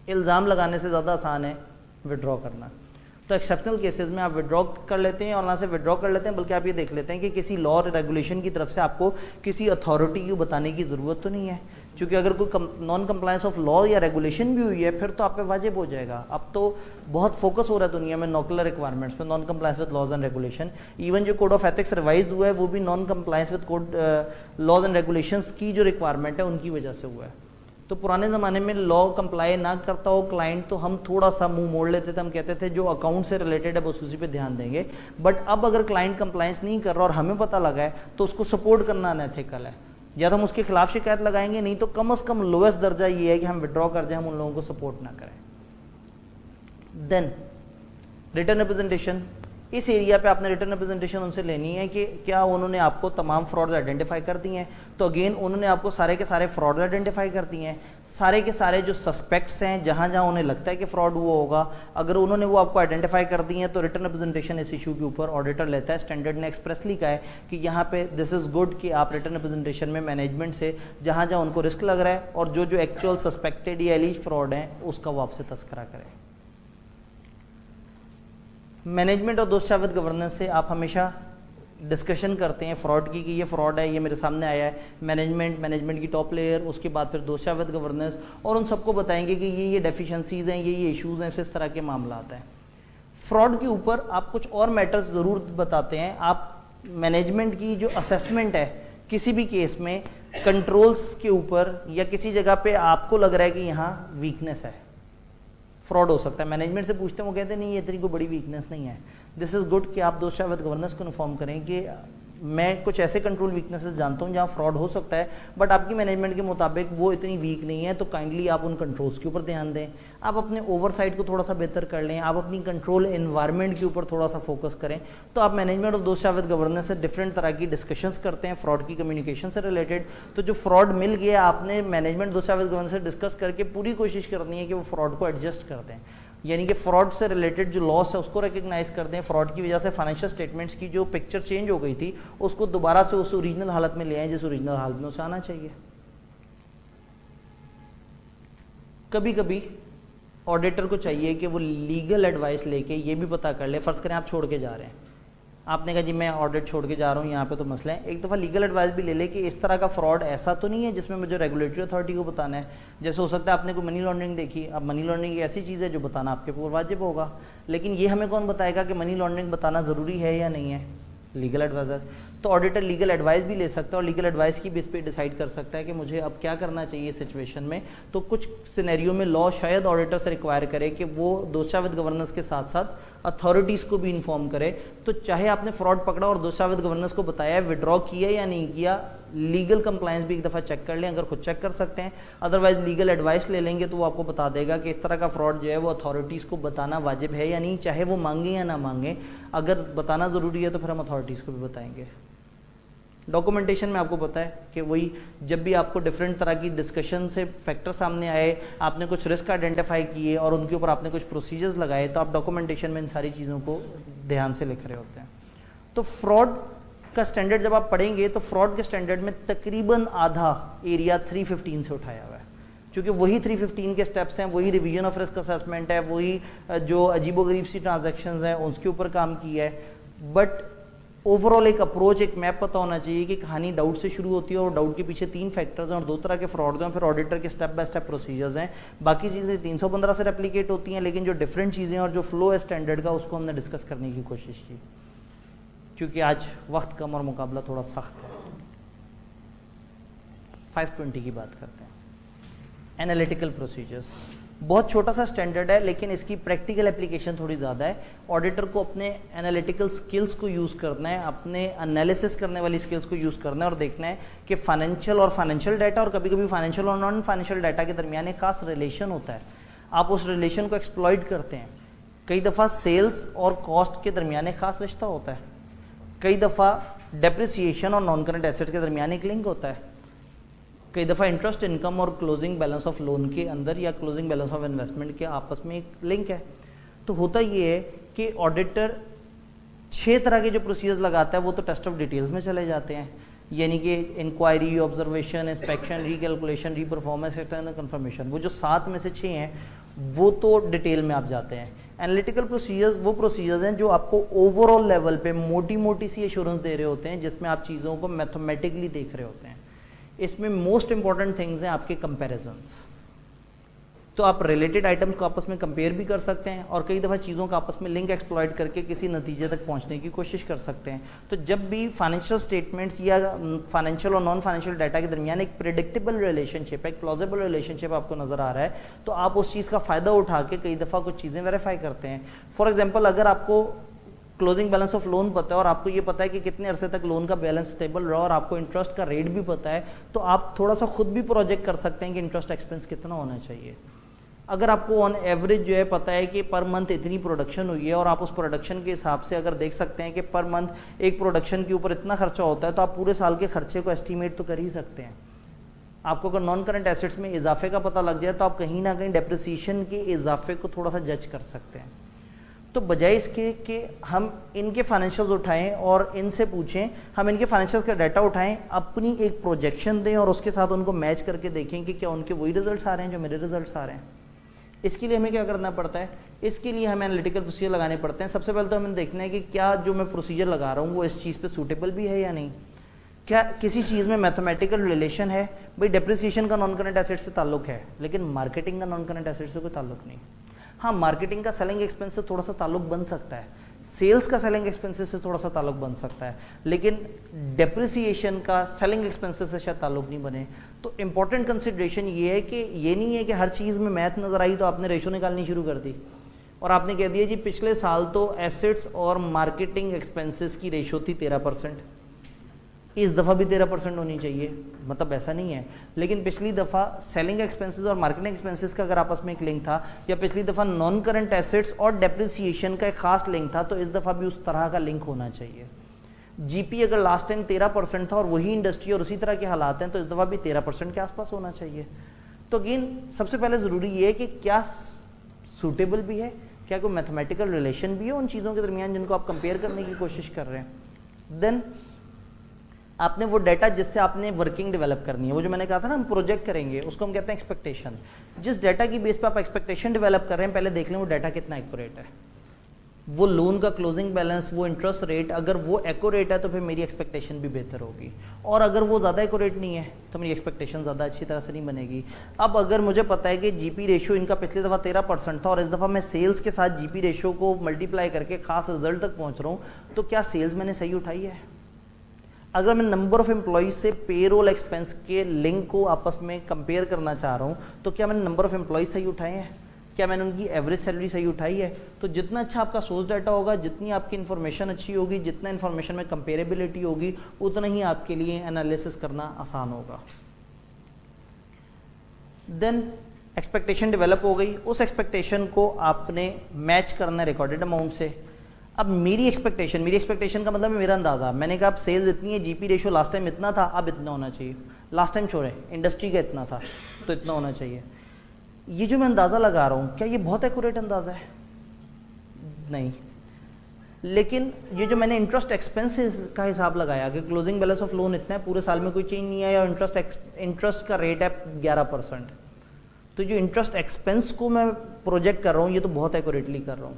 इल्ज़ाम लगाने से ज़्यादा आसान है विड्रॉ करना। तो एक्सेप्शनल केसेस में आप विड्रॉ कर लेते हैं, और ना से विड्रॉ कर लेते हैं बल्कि आप ये देख लेते हैं कि किसी लॉ और रेगुलेशन की तरफ से आपको किसी अथॉरिटी को बताने की ज़रूरत तो नहीं है, क्योंकि अगर कोई नॉन कंप्लायंस ऑफ लॉ या रेगुलेशन भी हुई है फिर तो आप पे वाजिब हो जाएगा। अब तो बहुत फोकस हो रहा है दुनिया में नॉकुलर रिक्वायरमेंट्स पे, non compliance with laws and regulation. Even जो कोड ऑफ एथिक्स रिवाइज हुआ है वो भी non compliance with code laws and regulations की जो रिक्वायरमेंट है उनकी वजह से हुआ है। तो पुराने ज़माने में लॉ कंप्लाई ना करता हो क्लाइंट तो हम थोड़ा सा मुंह मोड़ लेते थे, हम कहते थे जो अकाउंट से रिलेटेड है बस उसी पे ध्यान देंगे। बट अब अगर क्लाइंट कंप्लायंस नहीं कर रहा और हमें पता लगा है तो उसको सपोर्ट करना अनएथिकल है, या तो हम उसके खिलाफ शिकायत लगाएंगे, नहीं तो कम से कम लोएस्ट दर्जा ये है कि हम विड्रॉ कर जाए, हम उन लोगों को सपोर्ट ना करें। देन रिटर्न रिप्रेजेंटेशन, इस एरिया पे आपने रिटर्न रिप्रेजेंटेशन उनसे लेनी है कि क्या उन्होंने आपको तमाम फ्रॉड आइडेंटिफाई कर दिए हैं। तो अगेन उन्होंने आपको सारे के सारे फ्रॉड आइडेंटिफाई कर दिए हैं, सारे के सारे जो सस्पेक्ट्स हैं जहाँ जहाँ उन्हें लगता है कि फ्रॉड हुआ होगा, अगर उन्होंने वो आपको आइडेंटिफाई कर दिए हैं तो रिटर्न रिप्रेजेंटेशन इस इशू के ऊपर ऑडिटर लेता है। स्टैंडर्ड ने एक्सप्रेसली कहा है कि यहाँ पे दिस इज़ गुड कि आप रिटर्न रिप्रेजेंटेशन में मैनेजमेंट से जहाँ जहाँ उनको रिस्क लग रहा है और जो जो एक्चुअल सस्पेक्टेड या एलिज फ्रॉड हैं उसका वो आपसे तस्करा करें। मैनेजमेंट और दोस्त शाविद गवर्नेंस से आप हमेशा डिस्कशन करते हैं फ्रॉड की कि ये फ्रॉड है, ये मेरे सामने आया है। मैनेजमेंट की टॉप लेयर, उसके बाद फिर दोस्त शाविद गवर्नेंस, और उन सबको बताएंगे कि ये डेफिशिएंसीज हैं, ये इश्यूज़ हैं, इस तरह के मामला आता है। फ्रॉड के ऊपर आप कुछ और मैटर्स ज़रूर बताते हैं। आप मैनेजमेंट की जो असेसमेंट है किसी भी केस में कंट्रोल्स के ऊपर या किसी जगह पे आपको लग रहा है कि यहाँ वीकनेस है, फ्रॉड हो सकता है, मैनेजमेंट से पूछते हैं वो कहते हैं नहीं ये इतनी कोई बड़ी वीकनेस नहीं है। दिस इज़ गुड कि आप दोस्त शाविद गवर्नेंस को इन्फॉर्म करें कि मैं कुछ ऐसे कंट्रोल वीकनेसेस जानता हूँ जहाँ फ्रॉड हो सकता है, बट आपकी मैनेजमेंट के मुताबिक वो इतनी वीक नहीं है, तो काइंडली आप उन कंट्रोल्स के ऊपर ध्यान दें, आप अपने ओवरसाइट को थोड़ा सा बेहतर कर लें, आप अपनी कंट्रोल एनवायरनमेंट के ऊपर थोड़ा सा फोकस करें। तो आप मैनेजमेंट और दोस्त शाविद गवर्नेंस से डिफरेंट तरह की डिस्कशंस करते हैं फ्रॉड की कम्युनिकेशन से रिलेटेड। तो जो फ्रॉड मिल गया आपने मैनेजमेंट दोस्त शाविद गवर्नेंस से डिस्कस करके पूरी कोशिश करनी है कि वो फ्रॉड को एडजस्ट कर दें, यानी कि फ्रॉड से रिलेटेड जो लॉस है उसको रिकग्नाइज कर दें। फ्रॉड की वजह से फाइनेंशियल स्टेटमेंट्स की जो पिक्चर चेंज हो गई थी उसको दोबारा से उस ओरिजिनल हालत में ले आएं जिस ओरिजिनल हालत में उसे आना चाहिए। कभी कभी ऑडिटर को चाहिए कि वो लीगल एडवाइस लेके ये भी पता कर ले, फ़र्ज़ करें आप छोड़ के जा रहे हैं, आपने कहा जी मैं ऑडिट छोड़ के जा रहा हूँ, यहाँ पे तो मसला है, एक दफ़ा लीगल एडवाइस भी ले ले कि इस तरह का फ्रॉड ऐसा तो नहीं है जिसमें मुझे रेगुलेटरी अथॉरिटी को बताना है। जैसे हो सकता है आपने कोई मनी लॉन्ड्रिंग देखी, अब मनी लॉन्ड्रिंग एक ऐसी चीज़ है जो बताना आपके ऊपर वाजिब होगा, लेकिन ये हमें कौन बताएगा कि मनी लॉन्ड्रिंग बताना ज़रूरी है या नहीं है? Legal adviser. तो ऑडिटर लीगल एडवाइस भी ले सकता है और लीगल एडवाइस की बेस पे डिसाइड कर सकता है कि मुझे अब क्या करना चाहिए सिचुएशन में। तो कुछ सिनेरियो में लॉ शायद ऑडिटर से रिक्वायर करे कि वो दोस्त शाविद गवर्नेंस के साथ साथ अथॉरिटीज़ को भी इन्फॉर्म करे। तो चाहे आपने फ्रॉड पकड़ा और दोस्त शाविद गवर्नेंस को बताया, विड्रॉ किया या नहीं किया, लीगल कंप्लायंस भी एक दफ़ा चेक कर लें, अगर खुद चेक कर सकते हैं, अदरवाइज लीगल एडवाइस ले लेंगे तो वो आपको बता देगा कि इस तरह का फ्रॉड जो है वो अथॉरिटीज़ को बताना वाजिब है या नहीं, चाहे वो मांगे या ना मांगे। अगर बताना ज़रूरी है तो फिर हम अथॉरिटीज़ को भी बताएंगे। डॉक्यूमेंटेशन में आपको पता है कि वही जब भी आपको डिफरेंट तरह की डिस्कशन से फैक्टर सामने आए, आपने कुछ रिस्क आइडेंटिफाई किए और उनके ऊपर आपने कुछ प्रोसीजर्स लगाए, तो आप डॉक्यूमेंटेशन में इन सारी चीज़ों को ध्यान से लिख रहे होते हैं। तो फ्रॉड का स्टैंडर्ड जब आप पढ़ेंगे तो फ्रॉड के स्टैंडर्ड में तकरीबन आधा एरिया 315 से उठाया हुआ है, क्योंकि वही 315 के स्टेप्स हैं, वही रिवीजन ऑफ रिस्क असेसमेंट है, वही जो अजीबोगरीब सी ट्रांजैक्शंस हैं उसके ऊपर काम किया है। बट ओवरऑल एक अप्रोच, एक मैप पता होना चाहिए कि कहानी डाउट से शुरू होती है और डाउट के पीछे 3 फैक्टर्स हैं और 2 तरह के फ्रॉड्स हैं, फिर ऑडिटर के स्टेप बाय स्टेप प्रोसीजर्स हैं। बाकी चीज़ें 315 से रेप्लिकेट होती हैं, लेकिन जो डिफरेंट चीज़ें और जो फ्लो है स्टैंडर्ड का, उसको हमने डिस्कस करने की कोशिश की, क्योंकि आज वक्त कम और मुकाबला थोड़ा सख्त है। 520 की बात करते हैं। एनालिटिकल प्रोसीजर्स बहुत छोटा सा स्टैंडर्ड है, लेकिन इसकी प्रैक्टिकल एप्लीकेशन थोड़ी ज़्यादा है। ऑडिटर को अपने एनालिटिकल स्किल्स को यूज़ करना है, अपने एनालिसिस करने वाली स्किल्स को यूज़ करना है और देखना है कि फाइनेंशियल और फाइनेंशियल डाटा और कभी कभी फाइनेंशियल और नॉन फाइनेंशियल डाटा के दरमियान एक खास रिलेशन होता है। आप उस रिलेशन को एक्सप्लॉइट करते हैं। कई दफ़ा सेल्स और कॉस्ट के दरमियान एक खास रिश्ता होता है, कई दफ़ा डेप्रिसिएशन और नॉन करंट एसेट्स के दरमियान एक लिंक होता है, कई दफ़ा इंटरेस्ट इनकम और क्लोजिंग बैलेंस ऑफ लोन के अंदर या क्लोजिंग बैलेंस ऑफ इन्वेस्टमेंट के आपस में एक लिंक है। तो होता ये है कि ऑडिटर 6 तरह के जो प्रोसीजर्स लगाता है वो तो टेस्ट ऑफ डिटेल्स में चले जाते हैं, यानी कि inquiry, observation, inspection, recalculation, reperformance, external confirmation. वो जो 7 में से 6 हैं वो तो डिटेल में आप जाते हैं। एनालिटिकल प्रोसीजर्स वो प्रोसीजर्स हैं जो आपको ओवरऑल लेवल पे मोटी मोटी सी एश्योरेंस दे रहे होते हैं, जिसमें आप चीज़ों को मैथमेटिकली देख रहे होते हैं। इसमें मोस्ट इंपॉर्टेंट थिंग्स हैं आपके कंपैरिजंस। तो आप रिलेटेड आइटम्स को आपस में कंपेयर भी कर सकते हैं और कई दफ़ा चीज़ों का आपस में लिंक एक्सप्लॉइट करके किसी नतीजे तक पहुंचने की कोशिश कर सकते हैं। तो जब भी फाइनेंशियल स्टेटमेंट्स या फाइनेंशियल और नॉन फाइनेंशियल डाटा के दरमियान एक प्रेडिक्टेबल रिलेशनशिप, एक प्लॉजिबल रिलेशनशिप आपको नज़र आ रहा है, तो आप उस चीज़ का फ़ायदा उठा के कई दफ़ा कुछ चीज़ें वेरीफाई करते हैं। फॉर एग्जाम्पल, अगर आपको क्लोजिंग बैलेंस ऑफ लोन पता है और आपको ये पता है कि कितने अरसे तक लोन का बैलेंस स्टेबल रहा और आपको इंटरेस्ट का रेट भी पता है, तो आप थोड़ा सा खुद भी प्रोजेक्ट कर सकते हैं कि इंटरेस्ट एक्सपेंस कितना होना चाहिए। अगर आपको ऑन एवरेज जो है पता है कि पर मंथ इतनी प्रोडक्शन हुई है और आप उस प्रोडक्शन के हिसाब से अगर देख सकते हैं कि पर मंथ एक प्रोडक्शन के ऊपर इतना खर्चा होता है, तो आप पूरे साल के खर्चे को एस्टिमेट तो कर ही सकते हैं। आपको अगर नॉन करंट एसेट्स में इजाफे का पता लग जाए तो आप कहीं ना कहीं डेप्रिसिएशन के इजाफे को थोड़ा सा जज कर सकते हैं। तो बजाय इसके कि हम इनके फाइनेंशियल्स उठाएं और इनसे पूछें, हम इनके फाइनेंशियल्स का डाटा उठाएं, अपनी एक प्रोजेक्शन दें और उसके साथ उनको मैच करके देखें कि क्या उनके वही रिजल्ट्स आ रहे हैं जो मेरे रिजल्ट्स आ रहे हैं। इसके लिए हमें क्या करना पड़ता है? इसके लिए हमें एनालिटिकल प्रोसीजर लगाने पड़ते हैं। सबसे पहले तो हमें देखना है कि क्या जो मैं प्रोसीजर लगा रहा हूँ वो इस चीज़ पे सूटेबल भी है या नहीं। क्या किसी चीज़ में मैथमेटिकल रिलेशन है? भाई डेप्रिसिएशन का नॉन करंट एसेट से ताल्लुक है, लेकिन मार्केटिंग का नॉन करंट एसेट से कोई ताल्लुक नहीं। हाँ, मार्केटिंग का सेलिंग एक्सपेंस से थोड़ा सा ताल्लुक बन सकता है, सेल्स का सेलिंग एक्सपेंसेस से थोड़ा सा ताल्लुक बन सकता है, लेकिन डेप्रिसिएशन का सेलिंग एक्सपेंसेस से शायद ताल्लुक नहीं बने। तो इंपॉर्टेंट कंसिडरेशन ये है कि ये नहीं है कि हर चीज़ में मैथ नज़र आई तो आपने रेशो निकालनी शुरू कर दी और आपने कह दिया जी पिछले साल तो एसेट्स और मार्केटिंग एक्सपेंसेस की रेशो थी 13%, इस दफ़ा भी 13% होनी चाहिए, मतलब ऐसा नहीं है। लेकिन पिछली दफ़ा सेलिंग एक्सपेंसेस और मार्केटिंग एक्सपेंसेस का अगर आपस में एक लिंक था, या पिछली दफ़ा नॉन करंट एसेट्स और डेप्रिसिएशन का एक खास लिंक था, तो इस दफ़ा भी उस तरह का लिंक होना चाहिए। जीपी अगर लास्ट टाइम 13% था और वही इंडस्ट्री और उसी तरह के हालात हैं, तो इस दफ़ा भी 13% के आसपास होना चाहिए। तो अगेन सबसे पहले ज़रूरी ये है कि क्या सूटेबल भी है, क्या कोई मैथमेटिकल रिलेशन भी है उन चीज़ों के दरमियान जिनको आप कंपेयर करने की कोशिश कर रहे हैं। देन आपने वो डाटा जिससे आपने वर्किंग डेवलप करनी है, वो जो मैंने कहा था ना हम प्रोजेक्ट करेंगे, उसको हम कहते हैं एक्सपेक्टेशन। जिस डाटा की बेस पे आप एक्सपेक्टेशन डेवलप कर रहे हैं, पहले देख लें वो डाटा कितना एक्यूरेट है। वो लोन का क्लोजिंग बैलेंस, वो इंटरेस्ट रेट, अगर वो एक्यूरेट है तो फिर मेरी एक्सपेक्टेशन भी बेहतर होगी, और अगर वो ज़्यादा एक्यूरेट नहीं है तो मेरी एक्सपेक्टेशन ज़्यादा अच्छी तरह से नहीं बनेगी। अब अगर मुझे पता है कि जीपी रेशो इनका पिछली दफ़ा 13% था और इस दफ़ा मैं सेल्स के साथ जीपी रेशो को मल्टीप्लाई करके खास रिजल्ट तक पहुँच रहा हूँ, तो क्या सेल्स मैंने सही उठाई है? अगर मैं नंबर ऑफ एम्प्लॉइज से पेरोल एक्सपेंस के लिंक को आपस में कंपेयर करना चाह रहा हूँ, तो क्या मैंने नंबर ऑफ एम्प्लॉइज सही उठाए हैं? क्या मैंने उनकी एवरेज सैलरी सही उठाई है? तो जितना अच्छा आपका सोर्स डाटा होगा, जितनी आपकी इन्फॉर्मेशन अच्छी होगी, जितना इन्फॉर्मेशन में कंपेरेबिलिटी होगी, उतना ही आपके लिए एनालिसिस करना आसान होगा। देन एक्सपेक्टेशन डेवलप हो गई, उस एक्सपेक्टेशन को आपने मैच करना है रिकॉर्डेड अमाउंट से। अब मेरी एक्सपेक्टेशन का मतलब है मेरा अंदाज़ा। मैंने कहा अब सेल्स इतनी है, जीपी रेशो लास्ट टाइम इतना था, अब इतना होना चाहिए। लास्ट टाइम छोड़े, इंडस्ट्री का इतना था तो इतना होना चाहिए। ये जो मैं अंदाज़ा लगा रहा हूँ, क्या ये बहुत एक्यूरेट अंदाज़ा है? नहीं। लेकिन ये जो मैंने इंटरेस्ट एक्सपेंस का हिसाब लगाया कि क्लोजिंग बैलेंस ऑफ लोन इतना है, पूरे साल में कोई चेंज नहीं आया और इंटरेस्ट का रेट है 11%, तो जो इंटरेस्ट एक्सपेंस को मैं प्रोजेक्ट कर रहा हूँ ये तो बहुत एक्यूरेटली कर रहा हूँ।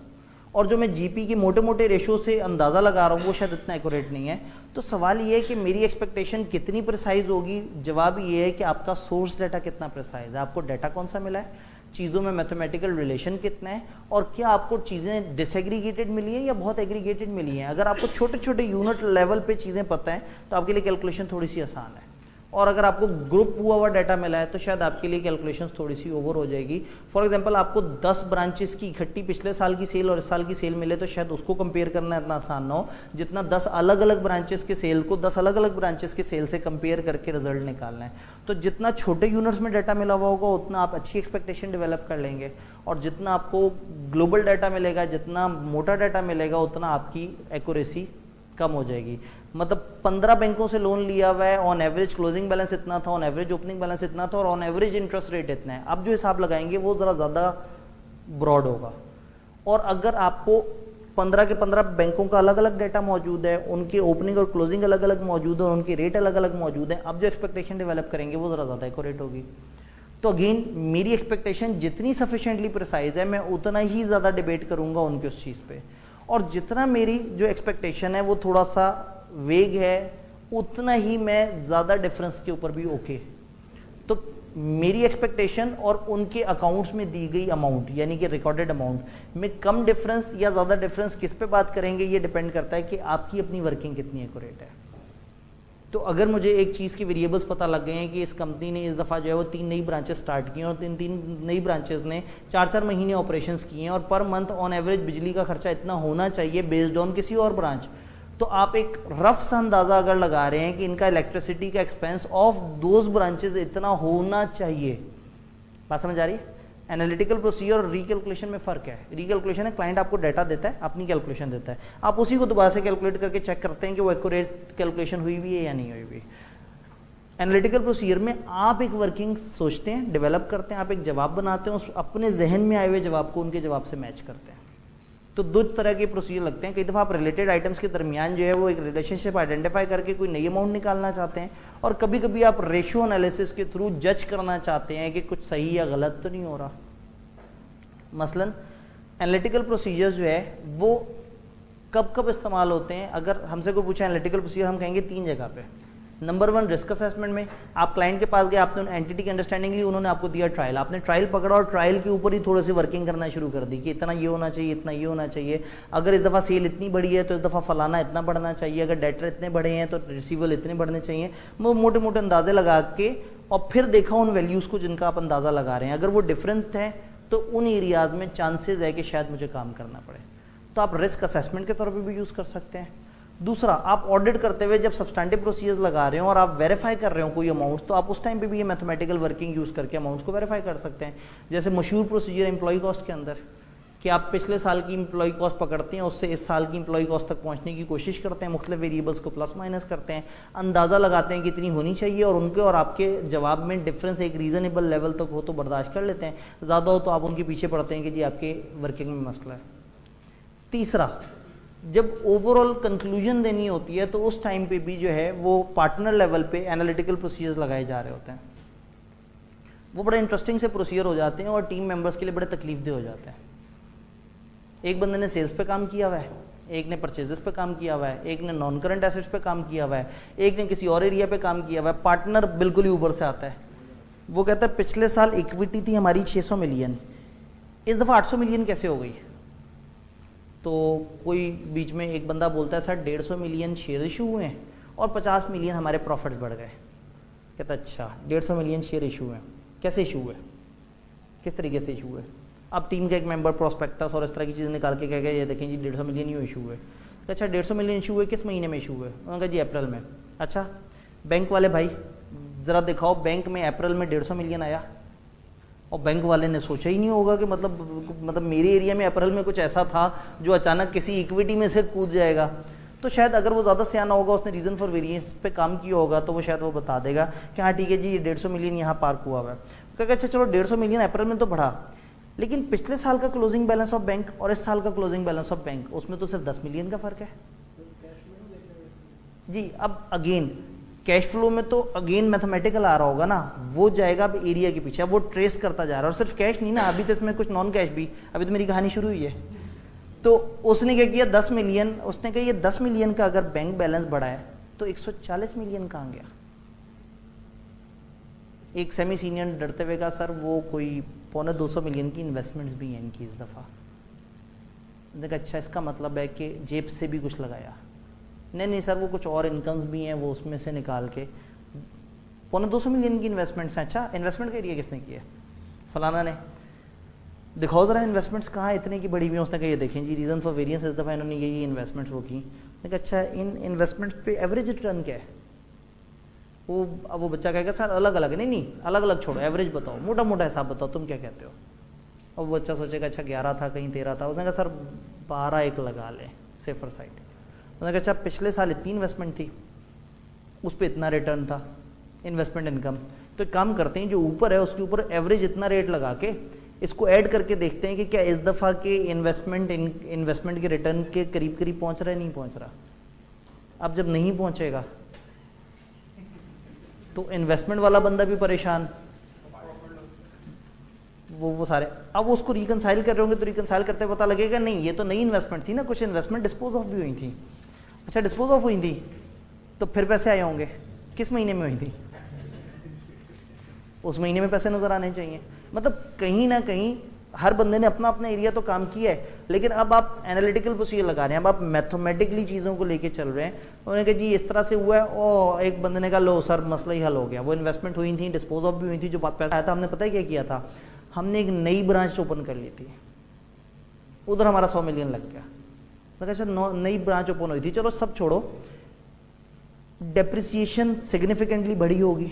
और जो मैं जीपी के मोटे मोटे रेशो से अंदाज़ा लगा रहा हूँ वो शायद इतना एक्यूरेट नहीं है। तो सवाल ये है कि मेरी एक्सपेक्टेशन कितनी प्रिसाइज होगी। जवाब ये है कि आपका सोर्स डाटा कितना प्रिसाइज है, आपको डाटा कौन सा मिला है, चीज़ों में मैथमेटिकल रिलेशन कितना है, और क्या आपको चीज़ें डिसएग्रीगेटेड मिली हैं या बहुत एग्रीगेटेड मिली हैं। अगर आपको छोटे छोटे यूनिट लेवल पे चीज़ें पता हैं तो आपके लिए कैलकुलेशन थोड़ी सी आसान है, और अगर आपको ग्रुप हुआ हुआ डाटा मिला है तो शायद आपके लिए कैलकुलेशंस थोड़ी सी ओवर हो जाएगी। फॉर एग्जांपल आपको 10 ब्रांचेस की इकट्ठी पिछले साल की सेल और इस साल की सेल मिले तो शायद उसको कंपेयर करना इतना आसान ना हो जितना 10 अलग अलग ब्रांचेस के सेल को 10 अलग अलग ब्रांचेस के सेल से कंपेयर करके रिजल्ट निकालना है। तो जितना छोटे यूनिट्स में डाटा मिला हुआ होगा उतना आप अच्छी एक्सपेक्टेशन डेवलप कर लेंगे, और जितना आपको ग्लोबल डाटा मिलेगा, जितना मोटा डाटा मिलेगा, उतना आपकी एक्यूरेसी कम हो जाएगी। मतलब 15 बैंकों से लोन लिया हुआ है, ऑन एवरेज क्लोजिंग बैलेंस इतना था, ऑन एवरेज ओपनिंग बैलेंस इतना था, और ऑन एवरेज इंटरेस्ट रेट इतना है। अब जो हिसाब लगाएंगे वो ज़रा ज़्यादा ब्रॉड होगा। और अगर आपको 15 के 15 बैंकों का अलग अलग डाटा मौजूद है, उनके ओपनिंग और क्लोजिंग अलग अलग मौजूद है, और उनके रेट अलग अलग मौजूद है, अब जो एक्सपेक्टेशन डेवलप करेंगे वो ज़रा ज़्यादा एक्यूरेट होगी। तो अगेन मेरी एक्सपेक्टेशन जितनी सफिशिएंटली प्रिसाइज है मैं उतना ही ज़्यादा डिबेट करूँगा उनके उस चीज़ पे, और जितना मेरी जो एक्सपेक्टेशन है वो थोड़ा सा वेग है उतना ही मैं ज़्यादा डिफरेंस के ऊपर भी ओके। तो मेरी एक्सपेक्टेशन और उनके अकाउंट्स में दी गई अमाउंट यानी कि रिकॉर्डेड अमाउंट में कम डिफरेंस या ज़्यादा डिफरेंस किस पे बात करेंगे, ये डिपेंड करता है कि आपकी अपनी वर्किंग कितनी एक्यूरेट है। तो अगर मुझे एक चीज़ की वेरिएबल्स पता लग गए हैं कि इस कंपनी ने इस दफ़ा जो है वो 3 नई ब्रांचेस स्टार्ट की हैं और 3 नई ब्रांचेस ने 4-4 महीने ऑपरेशंस किए हैं, और पर मंथ ऑन एवरेज बिजली का खर्चा इतना होना चाहिए बेस्ड ऑन किसी और ब्रांच, तो आप एक रफ सा अंदाज़ा अगर लगा रहे हैं कि इनका इलेक्ट्रिसिटी का एक्सपेंस ऑफ दोज ब्रांचेस इतना होना चाहिए। बात समझ आ रही है? एनालिटिकल प्रोसीजर और रिकैलकुलेशन में फ़र्क है। रिकैलकुलेशन है क्लाइंट आपको डाटा देता है, अपनी कैलकुलेशन देता है, आप उसी को दोबारा से कैलकुलेट करके चेक करते हैं कि वो एक्यूरेट कैलकुलेशन हुई भी है या नहीं हुई भी। एनालिटिकल प्रोसीजर में आप एक वर्किंग सोचते हैं, डेवलप करते हैं, आप एक जवाब बनाते हैं, उस अपने जहन में आए हुए जवाब को उनके जवाब से मैच करते हैं। तो 2 तरह के प्रोसीजर लगते हैं। कई दफ़ा आप रिलेटेड आइटम्स के दरमियान जो है वो एक रिलेशनशिप आइडेंटिफाई करके कोई नई अमाउंट निकालना चाहते हैं, और कभी कभी आप रेशियो एनालिसिस के थ्रू जज करना चाहते हैं कि कुछ सही या गलत तो नहीं हो रहा। मसलन एनालिटिकल प्रोसीजर्स जो है वो कब कब इस्तेमाल होते हैं। अगर हमसे कोई पूछा एनालिटिकल प्रोसीजर, हम कहेंगे 3 जगह पे। नंबर 1 रिस्क असेसमेंट में, आप क्लाइंट के पास गए, आपने एंटिटी की अंडरस्टैंडिंग ली, उन्होंने आपको दिया ट्रायल, आपने ट्रायल पकड़ा और ट्रायल के ऊपर ही थोड़ी सी वर्किंग करना शुरू कर दी कि इतना ये होना चाहिए, इतना ये होना चाहिए, अगर इस दफ़ा सेल इतनी बड़ी है तो इस दफ़ा फलाना इतना बढ़ना चाहिए, अगर डेटर इतने बड़े हैं तो रिसीवेबल इतने बढ़ने चाहिए। वो मोटे मोटे अंदाजे लगा के और फिर देखा उन वैल्यूज़ को जिनका आप अंदाज़ा लगा रहे हैं, अगर वो डिफरेंट है तो उन एरियाज़ में चांसेस है कि शायद मुझे काम करना पड़े, तो आप रिस्क असेसमेंट के तौर पे भी यूज़ कर सकते हैं। दूसरा, आप ऑडिट करते हुए जब सब्सटैंटिव प्रोसीजर्स लगा रहे हो और आप वेरीफाई कर रहे हो कोई अमाउंट्स, तो आप उस टाइम पे भी ये मैथमेटिकल वर्किंग यूज़ करके अमाउंट्स को वेरीफाई कर सकते हैं। जैसे मशहूर प्रोसीजर एम्प्लॉय कॉस्ट के अंदर कि आप पिछले साल की एम्प्लॉय कॉस्ट पकड़ते हैं, उससे इस साल की एम्प्लॉय कॉस्ट तक पहुंचने की कोशिश करते हैं, मुख्तलिफ वेरिएबल्स को प्लस माइनस करते हैं, अंदाज़ा लगाते हैं कि इतनी होनी चाहिए, और उनके और आपके जवाब में डिफरेंस एक रीज़नेबल लेवल तक हो तो बर्दाश्त कर लेते हैं, ज़्यादा हो तो आप उनके पीछे पड़ते हैं कि जी आपके वर्किंग में मसला है। तीसरा, जब ओवरऑल कंक्लूजन देनी होती है तो उस टाइम पे भी जो है वो पार्टनर लेवल पे एनालिटिकल प्रोसीजर्स लगाए जा रहे होते हैं। वो बड़े इंटरेस्टिंग से प्रोसीजर हो जाते हैं और टीम मेंबर्स के लिए बड़े तकलीफदेह हो जाते हैं। एक बंदे ने सेल्स पे काम किया हुआ है, एक ने परचेजेस पे काम किया हुआ है, एक ने नॉन करंट एसेट्स पे काम किया हुआ है, एक ने किसी और एरिया पे काम किया हुआ है। पार्टनर बिल्कुल ही ऊपर से आता है, वो कहता है पिछले साल इक्विटी थी हमारी 600 मिलियन, इस दफ़ा 800 मिलियन कैसे हो गई। तो कोई बीच में एक बंदा बोलता है सर 150 मिलियन शेयर इशू हुए हैं और 50 मिलियन हमारे प्रॉफिट्स बढ़ गए। कहता अच्छा 150 मिलियन शेयर इशू हुए, कैसे इशू हुए, किस तरीके से इशू हुए। अब टीम का एक मेंबर प्रोस्पेक्टस और इस तरह की चीज़ें निकाल के कह गए ये देखें जी 150 मिलियन ही इशू हुए। अच्छा 150 मिलियन इशू हुए, किस महीने में इशू हुए। उन्होंने कहा जी अप्रैल में। अच्छा बैंक वाले भाई ज़रा दिखाओ बैंक में अप्रैल में 150 मिलियन आया, और बैंक वाले ने सोचा ही नहीं होगा कि मतलब मेरे एरिया में अप्रैल में कुछ ऐसा था जो अचानक किसी इक्विटी में से कूद जाएगा। तो शायद अगर वो ज़्यादा सियाना होगा, उसने रीज़न फॉर वेरिएंस पे काम किया होगा, तो वो शायद वो बता देगा कि हाँ ठीक है जी 150 मिलियन यहाँ पार्क हुआ हुआ है। कहेगा अच्छा चलो 150 मिलियन अप्रैल में तो बढ़ा, लेकिन पिछले साल का क्लोजिंग बैलेंस ऑफ बैंक और इस साल का क्लोजिंग बैलेंस ऑफ बैंक उसमें तो सिर्फ 10 मिलियन का फ़र्क है जी। अब अगेन कैश फ्लो में तो अगेन मैथमेटिकल आ रहा होगा ना, वो जाएगा अब एरिया के पीछे, वो ट्रेस करता जा रहा है। और सिर्फ कैश नहीं ना, अभी तो इसमें कुछ नॉन कैश भी, अभी तो मेरी कहानी शुरू हुई है। तो उसने क्या किया, 10 मिलियन, उसने कहा ये 10 मिलियन का अगर बैंक बैलेंस बढ़ा है तो 140 मिलियन कहाँ गया। एक सेमी सीनियर डरते हुए कहा सर वो कोई 250 मिलियन की इन्वेस्टमेंट्स भी हैं इनकी इस दफ़ा। देखा अच्छा इसका मतलब है कि जेब से भी कुछ लगाया। नहीं सर वो कुछ और इनकम्स भी हैं वो उसमें से निकाल के 250 मिलियन की इन्वेस्टमेंट्स हैं। अच्छा इन्वेस्टमेंट का एरिया किसने किया, फलाना ने, दिखाओ ज़रा इन्वेस्टमेंट्स कहाँ इतने की बड़ी हुई हैं। उसने कहा ये देखें जी रीज़न फॉर वेरियंस इस दफ़ा इन्होंने ये इन्वेस्टमेंट्स वो की। देखा अच्छा इन इन्वेस्टमेंट्स पे एवरेज रिटर्न क्या है। अब वो बच्चा कहेगा सर अलग अलग, नहीं अलग अलग छोड़ो, एवरेज बताओ, मोटा मोटा हिसाब बताओ तुम क्या कहते हो। अब वो बच्चा सोचेगा अच्छा 11 था कहीं 13 था। उसने कहा सर 12 एक लगा लें सेफर साइड। उसने कहा अच्छा पिछले साल इतनी इन्वेस्टमेंट थी उस पर इतना रिटर्न था इन्वेस्टमेंट इनकम, तो एक काम करते हैं जो ऊपर है उसके ऊपर एवरेज इतना रेट लगा के इसको ऐड करके देखते हैं कि क्या इस दफ़ा के इन्वेस्टमेंट के रिटर्न के करीब करीब पहुंच रहा है नहीं पहुंच रहा। अब जब नहीं पहुंचेगा तो इन्वेस्टमेंट वाला बंदा भी परेशान, वो सारे। अब वो उसको रिकनसाइल कर रहे होंगे तो रिकनसाइल करते पता लगेगा नहीं ये तो नई इन्वेस्टमेंट थी ना, कुछ इन्वेस्टमेंट डिस्पोज ऑफ भी हुई थी। अच्छा डिस्पोज ऑफ हुई थी तो फिर पैसे आए होंगे, किस महीने में हुई थी, उस महीने में पैसे नजर आने चाहिए। मतलब कहीं ना कहीं हर बंदे ने अपना अपना एरिया तो काम किया है, लेकिन अब आप एनालिटिकल प्रोसीजर लगा रहे हैं, अब आप मैथमेटिकली चीज़ों को लेके चल रहे हैं। उन्होंने कहा जी इस तरह से हुआ है, और एक बंदे ने कहा लो सर मसला ही हल हो गया, वो इन्वेस्टमेंट हुई थी डिस्पोज ऑफ भी हुई थी, जो पैसा आया था हमने पता है क्या किया था, हमने एक नई ब्रांच ओपन कर ली थी, उधर हमारा 100 मिलियन लग गया। मैं कहा नई ब्रांच ओपन हुई थी, चलो सब छोड़ो, डेप्रिसिएशन सिग्निफिकेंटली बढ़ी होगी।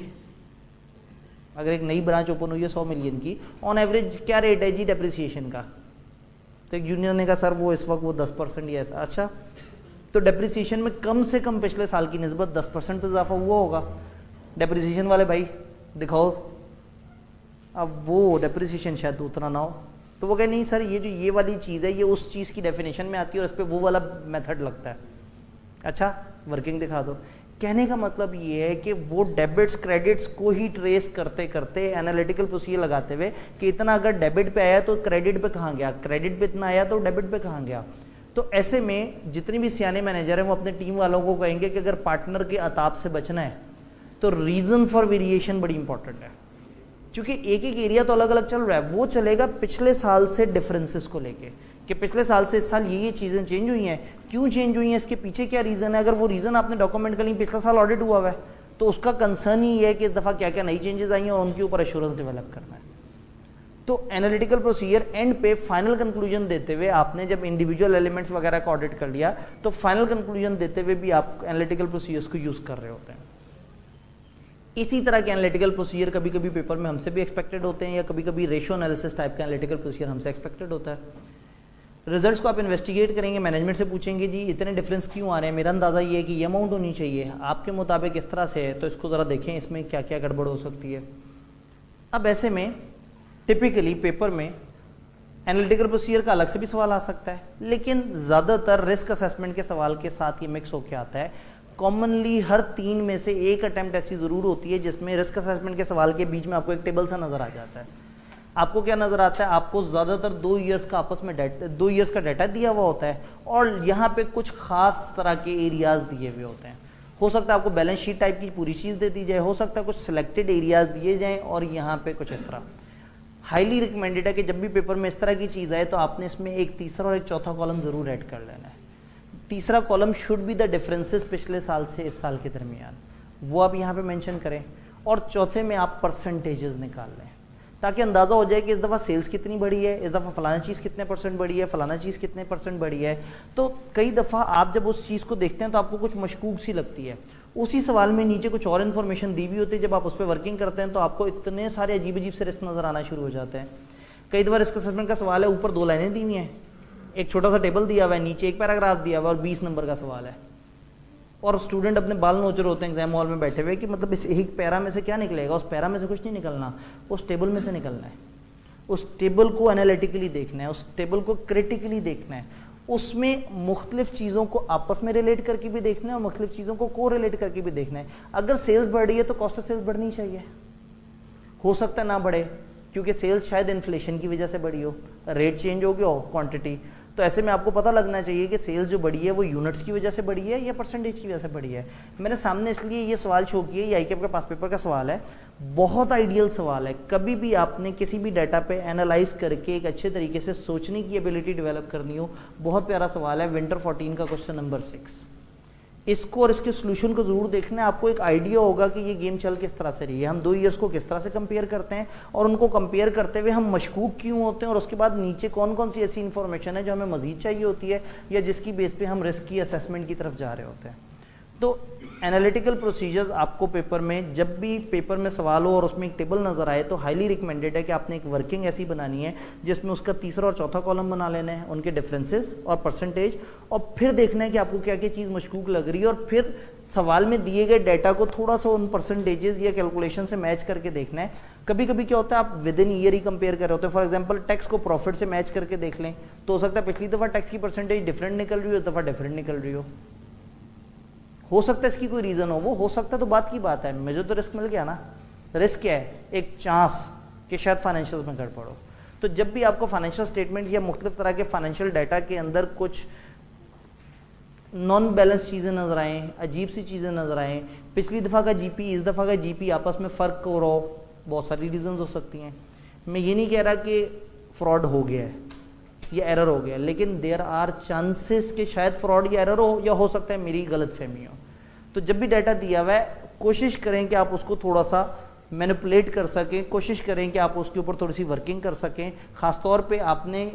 अगर एक नई ब्रांच ओपन हुई है 100 मिलियन की, ऑन एवरेज क्या रेट है जी डेप्रिसिएशन का। तो एक जूनियर ने कहा सर वो इस वक्त वो 10% या ऐसा। अच्छा तो डेप्रिसिएशन में कम से कम पिछले साल की निस्बत 10% तो इजाफा हुआ होगा। डेप्रिसिएशन वाले भाई दिखाओ, अब वो डेप्रिसिएशन शायद उतना ना हो। तो वो कहे नहीं सर ये जो ये वाली चीज़ है ये उस चीज़ की डेफिनेशन में आती है और इस पर वो वाला मेथड लगता है। अच्छा वर्किंग दिखा दो। कहने का मतलब ये है कि वो डेबिट्स क्रेडिट्स को ही ट्रेस करते करते एनालिटिकल प्रोसीजर लगाते हुए कि इतना अगर डेबिट पे आया तो क्रेडिट पे कहाँ गया, क्रेडिट पे इतना आया तो डेबिट पे कहाँ गया। तो ऐसे में जितनी भी सियाने मैनेजर हैं वो अपने टीम वालों को कहेंगे कि अगर पार्टनर के अताप से बचना है तो रीज़न फॉर वेरिएशन बड़ी इंपॉर्टेंट है, क्योंकि एक एक एरिया तो अलग अलग चल रहा है। वो चलेगा पिछले साल से डिफरेंसेस को लेके कि पिछले साल से इस साल ये चीज़ें चेंज हुई हैं, क्यों चेंज हुई हैं, इसके पीछे क्या रीज़न है। अगर वो रीज़न आपने डॉक्यूमेंट कर ली, पिछला साल ऑडिट हुआ है तो उसका कंसर्न ही है कि इस दफ़ा क्या क्या नई चेंजेस आई हैं और उनके ऊपर एश्योरेंस डेवलप करना है। तो एनालिटिकल प्रोसीजर एंड पे फाइनल कंक्लूजन देते हुए आपने जब इंडिविजुअल एलिमेंट्स वगैरह का ऑडिट कर लिया तो फाइनल कंक्लूजन देते हुए भी आप एनालिटिकल प्रोसीजर्स को यूज़ कर रहे होते हैं। इसी तरह के एनालिटिकल प्रोसीजर कभी कभी पेपर में हमसे भी एक्सपेक्टेड होते हैं, या कभी कभी रेशियो एनालिसिस टाइप का एनालिटिकल प्रोसीजर हमसे एक्सपेक्टेड होता है। रिजल्ट्स को आप इन्वेस्टिगेट करेंगे, मैनेजमेंट से पूछेंगे जी इतने डिफरेंस क्यों आ रहे हैं, मेरा अंदाज़ा ये है कि ये अमाउंट होनी चाहिए, आपके मुताबिक इस तरह से है तो इसको ज़रा देखें इसमें क्या क्या गड़बड़ हो सकती है। अब ऐसे में टिपिकली पेपर में एनालिटिकल प्रोसीजर का अलग से भी सवाल आ सकता है, लेकिन ज़्यादातर रिस्क असेसमेंट के सवाल के साथ ये मिक्स होकर आता है। कॉमनली हर 3 में से एक अटैम्प्ट ऐसी ज़रूर होती है जिसमें रिस्क असेसमेंट के सवाल के बीच में आपको एक टेबल सा नज़र आ जाता है। आपको क्या नज़र आता है, आपको ज़्यादातर 2 ईयर्स का आपस में 2 ईयर्स का डाटा दिया हुआ होता है और यहाँ पे कुछ खास तरह के एरियाज़ दिए हुए होते हैं। हो सकता है आपको बैलेंस शीट टाइप की पूरी चीज़ दे दी जाए, हो सकता है कुछ सिलेक्टेड एरियाज़ दिए जाएँ और यहाँ पे कुछ इस तरह। हाईली रिकमेंडेड है कि जब भी पेपर में इस तरह की चीज़ आए तो आपने इसमें एक तीसरा और एक चौथा कॉलम ज़रूर ऐड कर लेना है। तीसरा column should be the differences पिछले साल से इस साल के दरमियान, वो आप यहाँ पे मेंशन करें, और चौथे में आप परसेंटेजेस निकाल लें ताकि अंदाज़ा हो जाए कि इस दफ़ा सेल्स कितनी बढ़ी है, इस दफ़ा फ़लाना चीज़ कितने % बढ़ी है, फ़लाना चीज़ कितने % बढ़ी है। तो कई दफ़ा आप जब उस चीज़ को देखते हैं तो आपको कुछ मशकूक सी लगती है, उसी सवाल में नीचे कुछ और इन्फॉर्मेशन दी हुई होती है, जब आप उस पर वर्किंग करते हैं तो आपको इतने सारे अजीब अजीब से रिस्क नज़र आना शुरू हो जाते हैं। कई दफ़ा रिस्क असेसमेंट का सवाल है, ऊपर 2 लाइनें दी हुई हैं, एक छोटा सा टेबल दिया हुआ है, नीचे एक पैराग्राफ दिया हुआ है और 20 नंबर का सवाल है, और स्टूडेंट अपने बाल नोच रहे होते हैं एग्जाम हॉल में बैठे हुए कि मतलब इस एक पैरा में से क्या निकलेगा, उस पैरा में से कुछ नहीं निकलना, उस टेबल में से निकलना है। उस टेबल को एनालिटिकली देखना है, उस टेबल को क्रिटिकली देखना है, उसमें मुख्तलिफ चीज़ों को आपस में रिलेट करके भी देखना है और मुख्तलिफ चीज़ों को को रिलेट करके भी देखना है। अगर सेल्स बढ़ रही है तो कॉस्ट ऑफ सेल्स बढ़नी चाहिए, हो सकता है ना बढ़े क्योंकि सेल्स शायद इन्फ्लेशन की वजह से बढ़ी हो, रेट चेंज हो गया हो, क्वांटिटी, तो ऐसे में आपको पता लगना चाहिए कि सेल्स जो बढ़ी है वो यूनिट्स की वजह से बढ़ी है या परसेंटेज की वजह से बढ़ी है। मैंने सामने इसलिए ये सवाल शो किया, ये आईकेएप का पास पेपर का सवाल है, बहुत आइडियल सवाल है। कभी भी आपने किसी भी डाटा पे एनालाइज करके एक अच्छे तरीके से सोचने की एबिलिटी डेवलप करनी हो, बहुत प्यारा सवाल है, विंटर 14 का क्वेश्चन नंबर 6। इसको और इसके सोल्यूशन को जरूर देखना है, आपको एक आइडिया होगा कि ये गेम चल किस तरह से रही है, हम 2 ईयर्स को किस तरह से कंपेयर करते हैं और उनको कंपेयर करते हुए हम मशकूक क्यों होते हैं, और उसके बाद नीचे कौन कौन सी ऐसी इंफॉर्मेशन है जो हमें मजीद चाहिए होती है या जिसकी बेस पे हम रिस्क की असेसमेंट की तरफ जा रहे होते हैं। तो एनालिटिकल प्रोसीजर्स आपको पेपर में, जब भी पेपर में सवाल हो और उसमें एक टेबल नजर आए, तो हाईली रिकमेंडेड है कि आपने एक वर्किंग ऐसी बनानी है जिसमें उसका तीसरा और चौथा कॉलम बना लेना है, उनके डिफरेंसेस और परसेंटेज, और फिर देखना है कि आपको क्या क्या चीज़ मशकूक लग रही है, और फिर सवाल में दिए गए डाटा को थोड़ा सा उन परसेंटेजेस या कैलकुलेशन से मैच करके देखना है। कभी कभी क्या होता है, आप with in year he compare कर रहे होते हैं। फॉर एग्जांपल टैक्स को प्रॉफिट से मैच करके देख लें, तो हो सकता है पिछली दफ़ा टैक्स की परसेंटेज डिफरेंट निकल रही हो, इस दफ़ा डिफरेंट निकल रही हो सकता है इसकी कोई रीज़न हो, वो हो सकता है, तो बात की बात है, मुझे तो रिस्क मिल गया ना। रिस्क क्या है? एक चांस कि शायद फाइनेंशियल में गड़बड़ हो। तो जब भी आपको फाइनेंशियल स्टेटमेंट्स या मुख्तलिफ तरह के फाइनेंशियल डाटा के अंदर कुछ नॉन बैलेंस चीज़ें नजर आएँ, अजीब सी चीज़ें नजर आएँ, पिछली दफ़ा का जीपी इस दफ़ा का जीपी आपस में फ़र्क हो रहा हो, बहुत सारी रीज़न हो सकती हैं। मैं ये नहीं कह रहा कि फ्रॉड हो गया है या एरर हो गया, लेकिन देयर आर चांसेस कि शायद फ्रॉड या एरर हो, या हो सकता है मेरी गलत फहमी हो। तो जब भी डाटा दिया हुआ है, कोशिश करें कि आप उसको थोड़ा सा मैनिपुलेट कर सकें, कोशिश करें कि आप उसके ऊपर थोड़ी सी वर्किंग कर सकें। ख़ासतौर पे आपने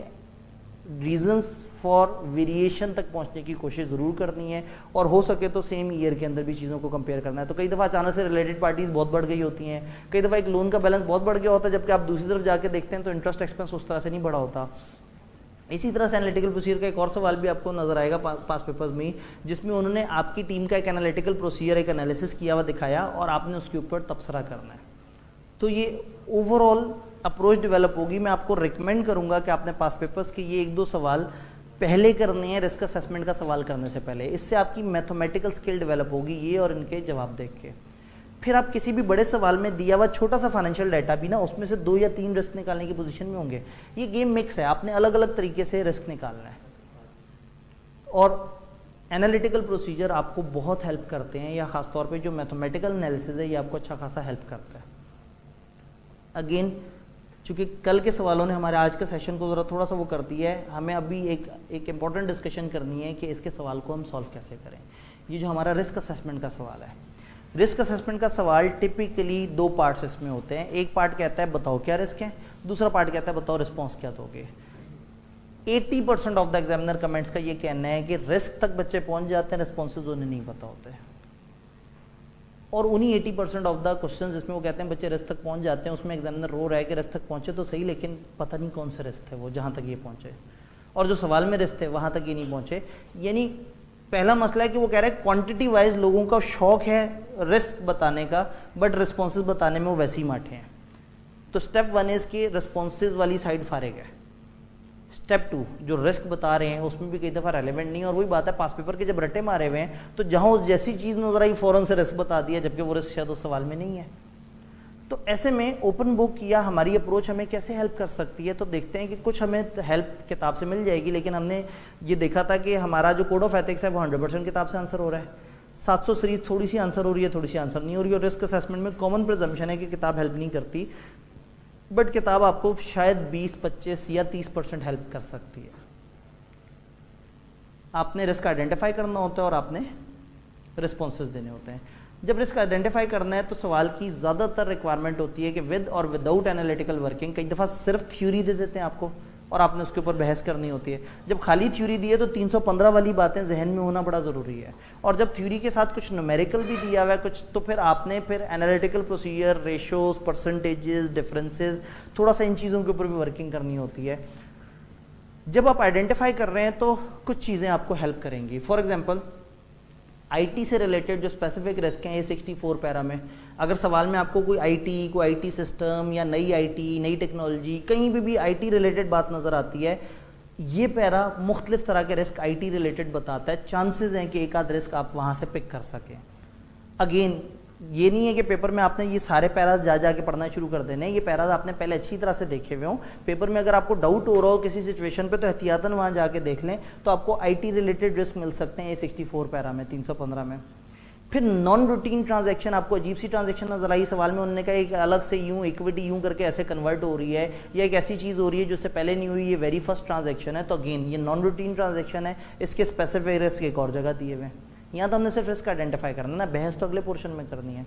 रीजंस फॉर वेरिएशन तक पहुंचने की कोशिश ज़रूर करनी है, और हो सके तो सेम ईयर के अंदर भी चीज़ों को कंपेयर करना है। तो कई दफ़ा अचानक से रिलेटेड पार्टीज बहुत बढ़ गई होती हैं, कई दफ़ा एक लोन का बैलेंस बहुत बढ़ गया होता है, जबकि आप दूसरी तरफ जाके देखते हैं तो इंटरेस्ट एक्सपेंस उस तरह से नहीं बढ़ा होता। इसी तरह से एनालिटिकल प्रोसीजर का एक और सवाल भी आपको नजर आएगा पास पेपर्स में, जिसमें उन्होंने आपकी टीम का एक एनालिटिकल प्रोसीजर, एक एनालिसिस किया हुआ दिखाया, और आपने उसके ऊपर तबसरा करना है। तो ये ओवरऑल अप्रोच डेवलप होगी। मैं आपको रिकमेंड करूंगा कि आपने पास पेपर्स के ये 1-2 सवाल पहले करने हैं रिस्क असेसमेंट का सवाल करने से पहले। इससे आपकी मैथमेटिकल स्किल डेवलप होगी, ये और इनके जवाब देख के। फिर आप किसी भी बड़े सवाल में दिया हुआ छोटा सा फाइनेंशियल डाटा भी ना, उसमें से 2 या 3 रिस्क निकालने की पोजीशन में होंगे। ये गेम मिक्स है, आपने अलग अलग तरीके से रिस्क निकालना है, और एनालिटिकल प्रोसीजर आपको बहुत हेल्प करते हैं, या खासतौर पे जो मैथमेटिकल एनालिसिस है ये आपको अच्छा खासा हेल्प करता है। अगेन, चूँकि कल के सवालों ने हमारे आज के सेशन को ज़रा थोड़ा सा वो कर दिया है, हमें अभी एक इम्पॉर्टेंट डिस्कशन करनी है कि इसके सवाल को हम सॉल्व कैसे करें। ये जो हमारा रिस्क असेसमेंट का सवाल है, रिस्क असेसमेंट का सवाल टिपिकली 2 पार्ट्स इसमें होते हैं। एक पार्ट कहता है बताओ क्या रिस्क है, दूसरा पार्ट कहता है बताओ रिस्पॉन्स क्या दोगे। 80% ऑफ द एग्जामिनर कमेंट्स का ये कहना है कि रिस्क तक बच्चे पहुंच जाते हैं, रिस्पॉन्सेज उन्हें नहीं पता होते। और उन्हीं 80% ऑफ द क्वेश्चन जिसमें वो कहते हैं बच्चे रिस्क तक पहुंच जाते हैं, उसमें एग्जामिनर रो रहा है कि रिस्क तक पहुंचे तो सही, लेकिन पता नहीं कौन सा रिस्क है वो जहाँ तक ये पहुँचे, और जो सवाल में रिस्क थे वहाँ तक ये नहीं पहुँचे। यानी पहला मसला है कि वो कह रहे हैं क्वांटिटी वाइज लोगों का शौक है रिस्क बताने का, बट रिस्पॉन्सेज बताने में वो वैसे ही माठे हैं। तो स्टेप 1 इज कि रिस्पॉन्सेज वाली साइड फारिग है। स्टेप 2 जो रिस्क बता रहे हैं उसमें भी कई दफ़ा रेलेवेंट नहीं है, और वही बात है पास पेपर के जब रट्टे मारे हुए हैं तो जहाँ उस जैसी चीज़ नजर आई फ़ौरन से रिस्क बता दिया, जबकि वो रिस्क शायद उस सवाल में नहीं है। तो ऐसे में ओपन बुक या हमारी अप्रोच हमें कैसे हेल्प कर सकती है, तो देखते हैं कि कुछ हमें हेल्प किताब से मिल जाएगी, लेकिन हमने ये देखा था कि हमारा जो कोड ऑफ एथिक्स है वो 100% किताब से आंसर हो रहा है। 700 सीरीज थोड़ी सी आंसर हो रही है, थोड़ी सी आंसर नहीं हो रही है। और रिस्क असेसमेंट में कॉमन प्रिजम्पशन है कि किताब हेल्प नहीं करती, बट किताब आपको शायद 20, 25 या 30% हेल्प कर सकती है। आपने रिस्क आइडेंटिफाई करना होता है और आपने रिस्पॉन्सेज देने होते हैं। जब रिस्क आइडेंटिफाई करना है तो सवाल की ज़्यादातर रिक्वायरमेंट होती है कि विद और विदाउट एनालिटिकल वर्किंग। कई दफ़ा सिर्फ थ्योरी दे देते हैं आपको और आपने उसके ऊपर बहस करनी होती है। जब खाली थ्योरी दी है तो 315 वाली बातें जहन में होना बड़ा ज़रूरी है, और जब थ्योरी के साथ कुछ न्यूमेरिकल भी दिया हुआ है कुछ, तो फिर आपने फिर analytical procedure, ratios, percentages, differences, थोड़ा सा इन चीज़ों के ऊपर भी वर्किंग करनी होती है। जब आप आइडेंटिफाई कर रहे हैं तो कुछ चीज़ें आपको हेल्प करेंगी। फॉर एग्जाम्पल आईटी से रिलेटेड जो स्पेसिफिक रिस्क हैं, ये 64 पैरा में, अगर सवाल में आपको कोई आईटी सिस्टम या नई आईटी, नई टेक्नोलॉजी, कहीं भी आईटी रिलेटेड बात नज़र आती है, ये पैरा मुख्तलिफ तरह के रिस्क आईटी रिलेटेड बताता है। चांसेस हैं कि एक आध रिस्क आप वहाँ से पिक कर सकें। अगेन ये नहीं है कि पेपर में आपने ये सारे पैराज जा जाके पढ़ना शुरू कर देने, ये पैराज आपने पहले अच्छी तरह से देखे हुए हो। पेपर में अगर आपको डाउट हो रहा हो किसी सिचुएशन पे तो एहतियातन वहाँ जाके देख लें, तो आपको आईटी रिलेटेड रिस्क मिल सकते हैं A64 पैरा में 315 में। फिर नॉन रूटीन ट्रांजैक्शन, आपको अजीब सी ट्रांजैक्शन नजर आई सवाल में, उन्होंने कहा एक अलग से यूं इक्विटी यूं करके ऐसे कन्वर्ट हो रही है, या एक ऐसी चीज़ हो रही है जो उससे पहले नहीं हुई, ये वेरी फर्स्ट ट्रांजैक्शन है, तो अगेन ये नॉन रूटीन ट्रांजैक्शन है, इसके स्पेसिफिक रिस्क एक और जगह दिए हुए हैं। यहाँ तो हमने सिर्फ रिस्क आइडेंटिफाई करना ना, बहस तो अगले पोर्शन में करनी है।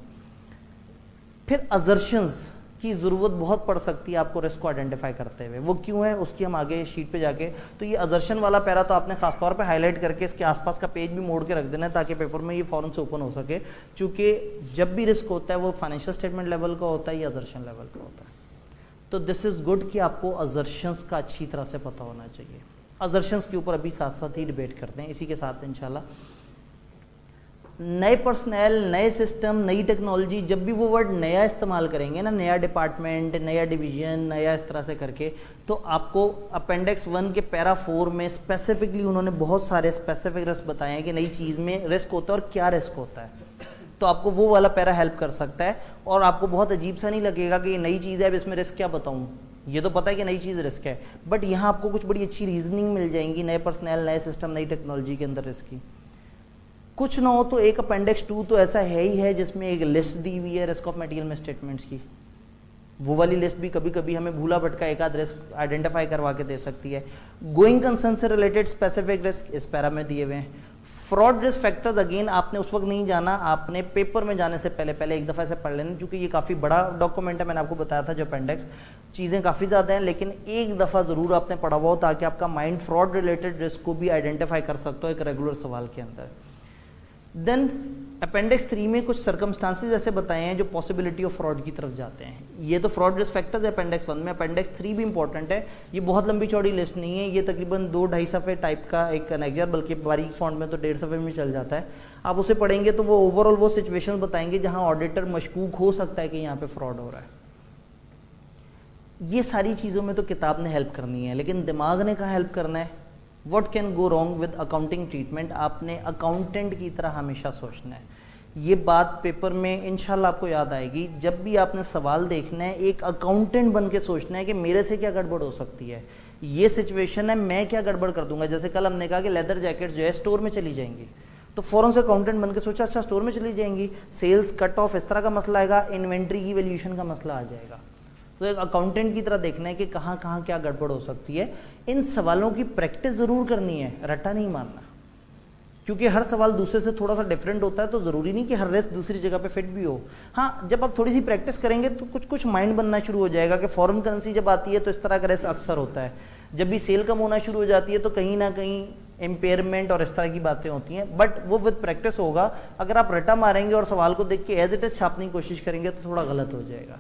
फिर अजर्शंस की ज़रूरत बहुत पड़ सकती है आपको रिस्क को आइडेंटिफाई करते हुए, वो क्यों है उसकी हम आगे शीट पे जाके, तो ये अजर्शन वाला पैरा तो आपने खासतौर पे हाईलाइट करके इसके आसपास का पेज भी मोड़ के रख देना है ताकि पेपर में ये फ़ौरन से ओपन हो सके, क्योंकि जब भी रिस्क होता है वो फाइनेंशियल स्टेटमेंट लेवल का होता है या अजर्शन लेवल का होता है। तो दिस इज़ गुड कि आपको अजर्शंस का अच्छी तरह से पता होना चाहिए। अजर्शंस के ऊपर अभी साथ साथ ही डिबेट करते हैं, इसी के साथ इंशाल्लाह। नए पर्सनल, नए सिस्टम, नई टेक्नोलॉजी, जब भी वो वर्ड नया इस्तेमाल करेंगे ना, नया डिपार्टमेंट, नया डिवीजन, नया इस तरह से करके, तो आपको अपेंडिक्स 1 के पैरा 4 में स्पेसिफिकली उन्होंने बहुत सारे स्पेसिफिक रिस्क बताए हैं कि नई चीज़ में रिस्क होता है और क्या रिस्क होता है, तो आपको वो वाला पैरा हेल्प कर सकता है और आपको बहुत अजीब सा नहीं लगेगा कि ये नई चीज़ है, अब इसमें रिस्क क्या बताऊँ, ये तो पता है कि नई चीज़ रिस्क है, बट यहाँ आपको कुछ बड़ी अच्छी रीजनिंग मिल जाएंगी नए पर्सनल, नए सिस्टम, नई टेक्नोलॉजी के अंदर रिस्क की। कुछ ना हो तो एक अपेंडिक्स 2 तो ऐसा है ही है जिसमें एक लिस्ट दी हुई है रिस्क ऑफ मटेरियल में स्टेटमेंट्स की, वो वाली लिस्ट भी कभी कभी हमें भूला भटका एक आध रिस्क आइडेंटिफाई करवा के दे सकती है। गोइंग कंसर्न से रिलेटेड स्पेसिफिक रिस्क इस पैरा में दिए हुए हैं। फ्रॉड रिस्क फैक्टर्स अगेन आपने उस वक्त नहीं जाना, आपने पेपर में जाने से पहले एक दफ़ा से पढ़ लेना, क्योंकि ये काफ़ी बड़ा डॉक्यूमेंट है, मैंने आपको बताया था जो अपेंडिक्स, चीज़ें काफ़ी ज़्यादा हैं, लेकिन एक दफ़ा ज़रूर आपने पढ़ा हुआ हो ताकि आपका माइंड फ्रॉड रिलेटेड रिस्क को भी आइडेंटिफाई कर सकता हो एक रेगुलर सवाल के अंदर। देन अपेंडिक्स 3 में कुछ सर्कमस्टांसेस ऐसे बताए हैं जो पॉसिबिलिटी ऑफ फ्रॉड की तरफ जाते हैं। ये तो फ्रॉड रिस्क फैक्टर्स है अपेंडिक्स 1 में, अपेंडिक्स 3 भी इंपॉर्टेंट है। ये बहुत लंबी चौड़ी लिस्ट नहीं है, ये तकरीबन 2-2.5 सफ़े टाइप का एक एनेक्जर, बल्कि बारीक फॉन्ट में तो 1.5 सफ़े में चल जाता है। आप उसे पढ़ेंगे तो वो ओवरऑल वो सिचुएशन बताएंगे जहाँ ऑडिटर मशकूक हो सकता है कि यहाँ पे फ्रॉड हो रहा है। ये सारी चीज़ों में तो किताब ने हेल्प करनी है, लेकिन दिमाग ने कहाँ हेल्प करना है। What can go wrong with accounting treatment, आपने अकाउंटेंट की तरह हमेशा सोचना है। ये बात पेपर में इंशाल्लाह आपको याद आएगी, जब भी आपने सवाल देखना है एक अकाउंटेंट बन के सोचना है कि मेरे से क्या गड़बड़ हो सकती है, ये सिचुएशन है, मैं क्या गड़बड़ कर दूंगा। जैसे कल हमने कहा कि लेदर जैकेट्स जो है स्टोर में चली जाएंगी, तो फ़ौरन से अकाउंटेंट बन के सोचा अच्छा स्टोर में चली जाएंगी, सेल्स कट ऑफ इस तरह का मसला आएगा, इन्वेंट्री की वैल्यूएशन का मसला आ जाएगा। तो एक अकाउंटेंट की तरह देखना है कि कहाँ कहाँ क्या गड़बड़ हो सकती है। इन सवालों की प्रैक्टिस ज़रूर करनी है, रट्टा नहीं मारना, क्योंकि हर सवाल दूसरे से थोड़ा सा डिफरेंट होता है, तो ज़रूरी नहीं कि हर रिस्क दूसरी जगह पे फिट भी हो। हाँ, जब आप थोड़ी सी प्रैक्टिस करेंगे तो कुछ कुछ माइंड बनना शुरू हो जाएगा कि फॉरेन करेंसी जब आती है तो इस तरह का रिस्क अक्सर होता है, जब भी सेल कम होना शुरू हो जाती है तो कहीं ना कहीं इम्पेयरमेंट और इस तरह की बातें होती हैं, बट वो विद प्रैक्टिस होगा। अगर आप रट्टा मारेंगे और सवाल को देख के एज इट इज़ छापने की कोशिश करेंगे तो थोड़ा गलत हो जाएगा।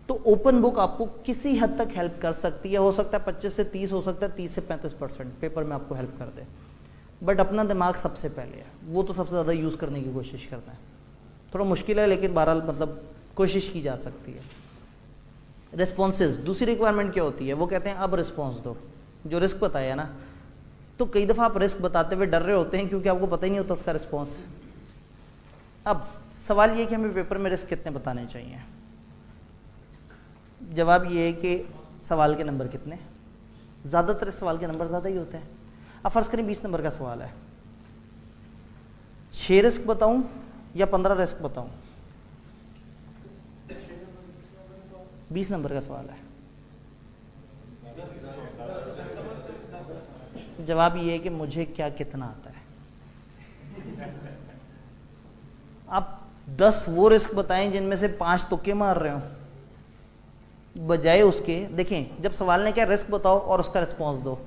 तो ओपन बुक आपको किसी हद तक हेल्प कर सकती है, हो सकता है 25 से 30, हो सकता है 30 से 35% पेपर में आपको हेल्प कर दे, बट अपना दिमाग सबसे पहले है, वो तो सबसे ज़्यादा यूज़ करने की कोशिश करना है। थोड़ा मुश्किल है लेकिन बहरहाल मतलब कोशिश की जा सकती है। रिस्पॉन्सेज, दूसरी रिक्वायरमेंट क्या होती है, वो कहते हैं अब रिस्पॉन्स दो, जो रिस्क बताया ना, तो कई दफ़ा आप रिस्क बताते हुए डर रहे होते हैं क्योंकि आपको पता ही नहीं होता उसका रिस्पॉन्स। अब सवाल ये कि हमें पेपर में रिस्क कितने बताने चाहिए, जवाब ये है कि सवाल के नंबर कितने, ज़्यादातर सवाल के नंबर ज़्यादा ही होते हैं। अब फर्ज करें 20 नंबर का सवाल है, 6 रिस्क बताऊं या 15 रिस्क बताऊं, 20 नंबर का सवाल है। जवाब ये है कि मुझे क्या कितना आता है। आप 10 वो रिस्क बताएं जिनमें से 5 तुक्के मार रहे हो, बजाय उसके देखें जब सवाल ने क्या रिस्क बताओ और उसका रिस्पॉन्स दो।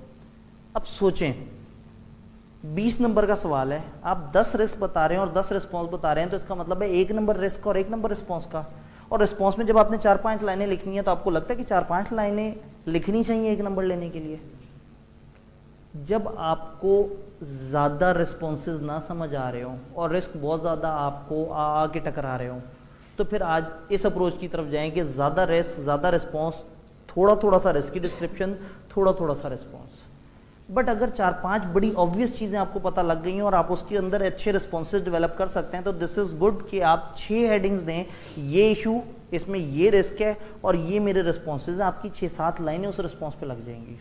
अब सोचें 20 नंबर का सवाल है, आप 10 रिस्क बता रहे हैं और 10 रिस्पॉन्स बता रहे हैं, तो इसका मतलब है 1 नंबर रिस्क और 1 नंबर रिस्पॉन्स का। और रिस्पॉन्स में जब आपने 4-5 लाइनें लिखनी है तो आपको लगता है कि 4-5 लाइनें लिखनी चाहिए 1 नंबर लेने के लिए। जब आपको ज़्यादा रिस्पॉन्सेज ना समझ आ रहे हो और रिस्क बहुत ज़्यादा आपको आके टकरा रहे हो, तो फिर आज इस अप्रोच की तरफ जाएं कि ज़्यादा रिस्क ज़्यादा रिस्पॉन्स, थोड़ा थोड़ा सा रिस्क की डिस्क्रिप्शन, थोड़ा थोड़ा सा रिस्पॉन्स। बट अगर 4-5 बड़ी ऑब्वियस चीज़ें आपको पता लग गई हैं और आप उसके अंदर अच्छे रिस्पॉन्सेज डेवलप कर सकते हैं, तो दिस इज़ गुड कि आप 6 हेडिंग्स दें, ये इशू, इसमें ये रिस्क है और ये मेरे रिस्पॉन्सेज हैं, आपकी 6-7 लाइनें उस रिस्पॉन्स पे लग जाएंगी।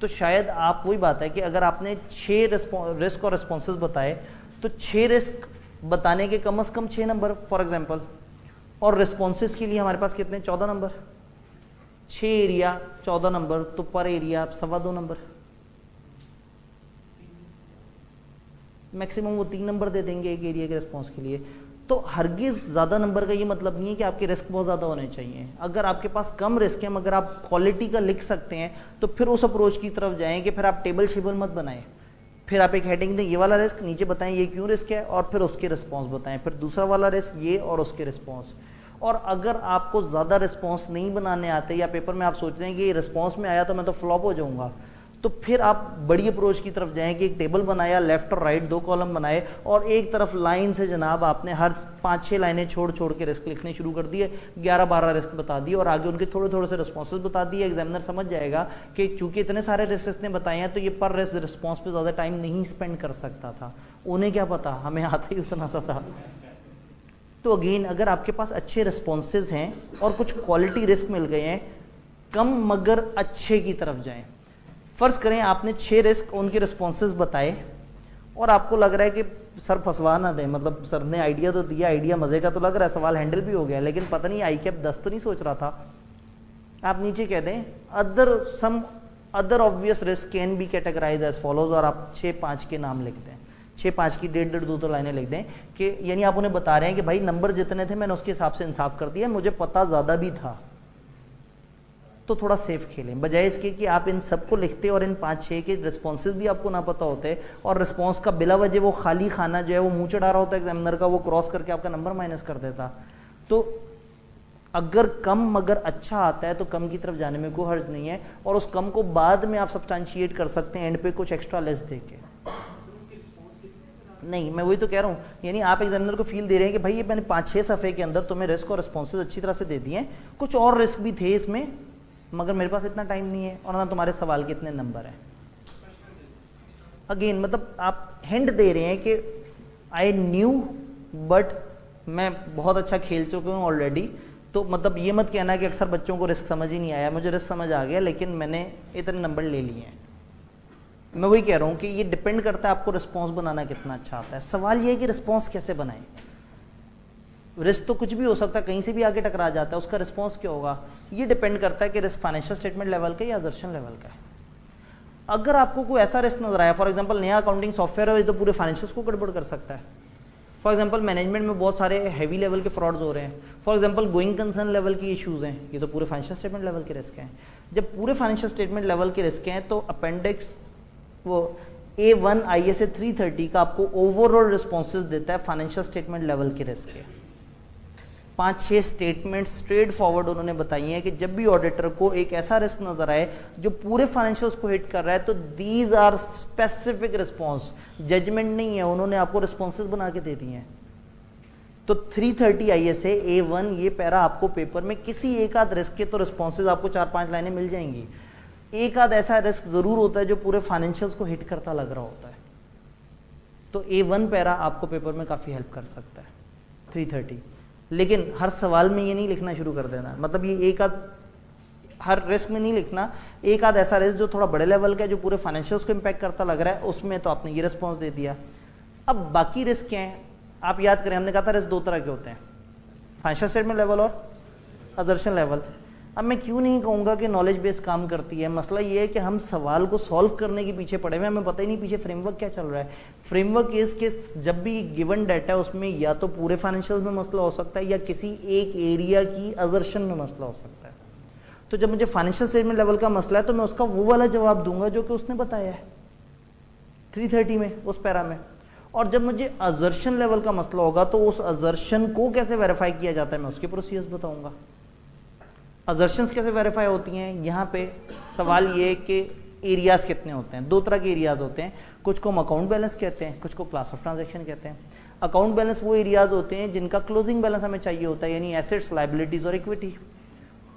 तो शायद आप, वही बात है कि अगर आपने 6 रिस्क और रिस्पॉन्सेज बताए तो 6 रिस्क बताने के कम से कम 6 नंबर फॉर एग्जांपल, और रिस्पॉन्सेज के लिए हमारे पास कितने, 14 नंबर, 6 एरिया 14 नंबर, तो पर एरिया आप 2.25 नंबर, मैक्सिमम वो 3 नंबर दे देंगे एक एरिया के रिस्पॉन्स के लिए। तो हरगिज ज़्यादा नंबर का ये मतलब नहीं है कि आपके रिस्क बहुत ज़्यादा होने चाहिए। अगर आपके पास कम रिस्क है मगर आप क्वालिटी का लिख सकते हैं तो फिर उस अप्रोच की तरफ जाएं कि फिर आप टेबल शेबल मत बनाएं। फिर आप एक हेडिंग दें, ये वाला रिस्क, नीचे बताएं ये क्यों रिस्क है, और फिर उसके रिस्पॉन्स बताएं, फिर दूसरा वाला रिस्क ये और उसके रिस्पॉन्स। और अगर आपको ज़्यादा रिस्पॉन्स नहीं बनाने आते या पेपर में आप सोच रहे हैं कि ये रिस्पॉन्स में आया तो मैं तो फ्लॉप हो जाऊँगा, तो फिर आप बड़ी अप्रोच की तरफ जाएं कि एक टेबल बनाया, लेफ्ट और राइट 2 कॉलम बनाए, और एक तरफ लाइन से जनाब आपने हर 5-6 लाइनें छोड़ छोड़ के रिस्क लिखने शुरू कर दिए, 11-12 रिस्क बता दिए और आगे उनके थोड़े थोड़े से रिस्पॉन्सेज बता दिए। एग्जामिनर समझ जाएगा कि चूंकि इतने सारे रिस्क इसने बताए हैं तो ये पर रिस्पॉन्स पे ज़्यादा टाइम नहीं स्पेंड कर सकता था। उन्हें क्या पता, हमें आता ही उतना सा था। तो अगेन, अगर आपके पास अच्छे रिस्पॉन्सेज हैं और कुछ क्वालिटी रिस्क मिल गए हैं, कम मगर अच्छे की तरफ जाएं। फ़र्ज़ करें आपने 6 रिस्क, उनके रिस्पॉन्सेज बताए और आपको लग रहा है कि सर फंसवा ना दें, मतलब सर ने आइडिया तो दिया, आइडिया मज़े का तो लग रहा है, सवाल हैंडल भी हो गया, लेकिन पता नहीं आई कैप 10 तो नहीं सोच रहा था। आप नीचे कह दें some other obvious risk can be categorize as follows, और आप 6-5 के नाम लिख दें, 6-5 की 1.5 2 लाइनें लिख दें कि यानी आप उन्हें बता रहे हैं कि भाई नंबर जितने थे मैंने उसके हिसाब से इंसाफ कर दिया, मुझे पता ज़्यादा भी था। तो थोड़ा सेफ खेलें, बजाय इसके कि आप इन सबको लिखते और इन 5-6 के रिस्पॉन्सेज भी आपको ना पता होते और रिस्पॉन्स का बिला वजह वो खाली खाना जो है वो मुंह चढ़ा रहा होता है एग्जामिनर का, वो क्रॉस करके आपका नंबर माइनस कर देता। तो अगर कम मगर अच्छा आता है तो कम की तरफ जाने में कोई हर्ज नहीं है, और उस कम को बाद में आप सब्सटेंशिएट कर सकते हैं एंड पे कुछ एक्स्ट्रा लेस दे के। नहीं, मैं वही तो कह रहा हूँ, यानी आप एग्जामिनर को फील दे रहे हैं कि भाई ये मैंने 5-6 सफ़े के अंदर तुम्हें रिस्क और रिस्पॉन्सेज अच्छी तरह से दे दिए हैं, कुछ और रिस्क भी थे इसमें मगर मेरे पास इतना टाइम नहीं है और ना तुम्हारे सवाल के इतने नंबर हैं। अगेन मतलब आप हिंट दे रहे हैं कि आई न्यू बट मैं बहुत अच्छा खेल चुका हूँ ऑलरेडी। तो मतलब ये मत कहना कि अक्सर बच्चों को रिस्क समझ ही नहीं आया, मुझे रिस्क समझ आ गया लेकिन मैंने इतने नंबर ले लिए हैं। मैं वही कह रहा हूँ कि ये डिपेंड करता है आपको रिस्पॉन्स बनाना कितना अच्छा आता है। सवाल ये है कि रिस्पॉन्स कैसे बनाएं। रिस्क तो कुछ भी हो सकता है, कहीं से भी आगे टकरा जाता है, उसका रिस्पॉन्स क्या होगा ये डिपेंड करता है कि रिस्क फाइनेंशियल स्टेटमेंट लेवल का या असर्शन लेवल का है। अगर आपको कोई ऐसा रिस्क नजर आया, फॉर एग्जांपल नया अकाउंटिंग सॉफ्टवेयर है, ये तो पूरे फाइनेंशियल्स को गड़बड़ कर सकता है। फॉर एग्जांपल मैनेजमेंट में बहुत सारे हैवी लेवल के फ्रॉड्स हो रहे हैं, for example going concern level की इश्यूज हैं, ये तो पूरे फाइनेंशियल स्टेटमेंट लेवल के रिस्क हैं। जब पूरे फाइनेंशियल स्टेटमेंट लेवल के रिस्क हैं तो अपेंडिक्स वो A1 ISA 330 का आपको ओवरऑल रिस्पॉन्सेज देता है फाइनेंशियल स्टेटमेंट लेवल के रिस्क के। 5-6 स्टेटमेंट स्ट्रेट फॉरवर्ड उन्होंने बताई हैं कि जब भी ऑडिटर को एक ऐसा रिस्क नजर आए जो पूरे फाइनेंशियल्स को हिट कर रहा है तो these are specific response, judgement नहीं है, उन्होंने आपको रिस्पॉन्सेज बना के दे दिए हैं। तो 330 ISA A1 ये पैरा आपको पेपर में किसी एक आध रिस्क के तो रिस्पॉन्सेज आपको 4-5 लाइनें मिल जाएंगी। एक आध ऐसा रिस्क जरूर होता है जो पूरे फाइनेंशियल्स को हिट करता लग रहा होता है, तो A1 पैरा आपको पेपर में काफ़ी हेल्प कर सकता है 330। लेकिन हर सवाल में ये नहीं लिखना शुरू कर देना, मतलब ये एक आध हर रिस्क में नहीं लिखना, एक आध ऐसा रिस्क जो थोड़ा बड़े लेवल का है जो पूरे फाइनेंशियल्स को इम्पैक्ट करता लग रहा है उसमें तो आपने ये रिस्पॉन्स दे दिया। अब बाकी रिस्क क्या हैं आप याद करें, हमने कहा था रिस्क 2 तरह के होते हैं, फाइनेंशियल स्टेटमेंट लेवल और असर्शन लेवल। अब मैं क्यों नहीं कहूँगा कि नॉलेज बेस्ड काम करती है, मसला ये है कि हम सवाल को सॉल्व करने के पीछे पड़े हुए हैं, हमें पता ही नहीं पीछे फ्रेमवर्क क्या चल रहा है। फ्रेमवर्क इस के जब भी गिवन डाटा है उसमें या तो पूरे फाइनेंशियल में मसला हो सकता है या किसी एक एरिया की असर्शन में मसला हो सकता है। तो जब मुझे फाइनेंशियल स्टेटमेंट लेवल का मसला है तो मैं उसका वो वाला जवाब दूंगा जो कि उसने बताया है 330 में उस पैरा में। और जब मुझे असर्शन लेवल का मसला होगा तो उस असर्शन को कैसे वेरीफाई किया जाता है मैं उसके प्रोसीजर्स बताऊंगा। असर्शंस कैसे वेरीफाई होती हैं, यहाँ पे सवाल ये कि एरियाज कितने होते हैं। 2 तरह के एरियाज होते हैं, कुछ को हम अकाउंट बैलेंस कहते हैं, कुछ को क्लास ऑफ ट्रांजैक्शन कहते हैं। अकाउंट बैलेंस वो एरियाज होते हैं जिनका क्लोजिंग बैलेंस हमें चाहिए होता है, यानी एसेट्स, लायबिलिटीज और इक्विटी।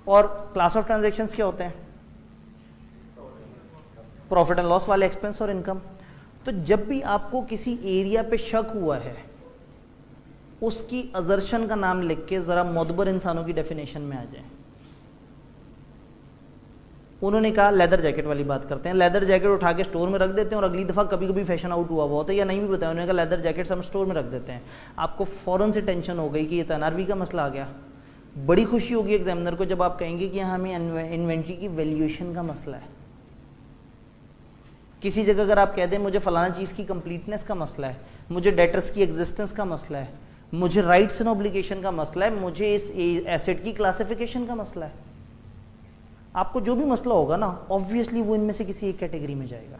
और क्लास ऑफ ट्रांजैक्शंस क्या होते हैं, प्रॉफिट एंड लॉस वाले एक्सपेंस और इनकम। तो जब भी आपको किसी एरिया पे शक हुआ है, उसकी अजर्शन का नाम लिख के जरा मोदबर इंसानों की डेफिनेशन में आ जाए। उन्होंने कहा लेदर जैकेट वाली बात करते हैं, लेदर जैकेट उठा के स्टोर में रख देते हैं और अगली दफ़ा कभी कभी फैशन आउट हुआ होता है या नहीं भी बताया, उन्होंने कहा लेदर जैकेट्स हम स्टोर में रख देते हैं। आपको फ़ौरन से टेंशन हो गई कि ये तो एनआरवी का मसला आ गया। बड़ी खुशी होगी एग्जामिनर को जब आप कहेंगे कि हाँ हमें इन्वेंट्री की वैल्यूएशन का मसला है। किसी जगह अगर आप कह दें मुझे फलाना चीज़ की कंप्लीटनेस का मसला है, मुझे डेटर्स की एग्जिस्टेंस का मसला है, मुझे राइट्स एंड ऑब्लिगेशन का मसला है, मुझे इस एसेट की क्लासिफिकेशन का मसला है, आपको जो भी मसला होगा ना ऑब्वियसली वो इनमें से किसी एक कैटेगरी में जाएगा।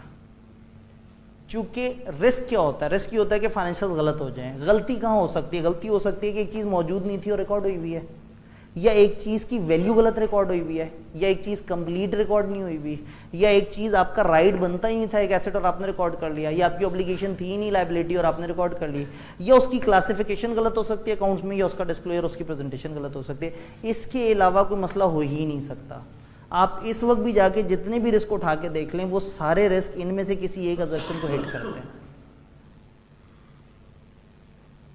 चूंकि रिस्क क्या होता है, रिस्क ये होता है कि फाइनेंशियल गलत हो जाए। गलती कहाँ हो सकती है? गलती हो सकती है कि एक चीज़ मौजूद नहीं थी और रिकॉर्ड हुई हुई है, या एक चीज़ की वैल्यू गलत रिकॉर्ड हुई हुई है, या एक चीज़ कंप्लीट रिकॉर्ड नहीं हुई हुई, या एक चीज़ आपका राइट बनता ही नहीं था एक एसेट और आपने रिकॉर्ड कर लिया, या आपकी ऑब्लिगेशन थी ही नहीं लायबिलिटी और आपने रिकॉर्ड कर ली, या उसकी क्लासिफिकेशन गलत हो सकती है अकाउंट्स में, या उसका डिस्क्लोजर उसकी प्रेजेंटेशन गलत हो सकती है। इसके अलावा कोई मसला हो ही नहीं सकता। आप इस वक्त भी जाके जितने भी रिस्क उठा के देख लें, वो सारे रिस्क इनमें से किसी एक अजर्शन को हिट करते हैं।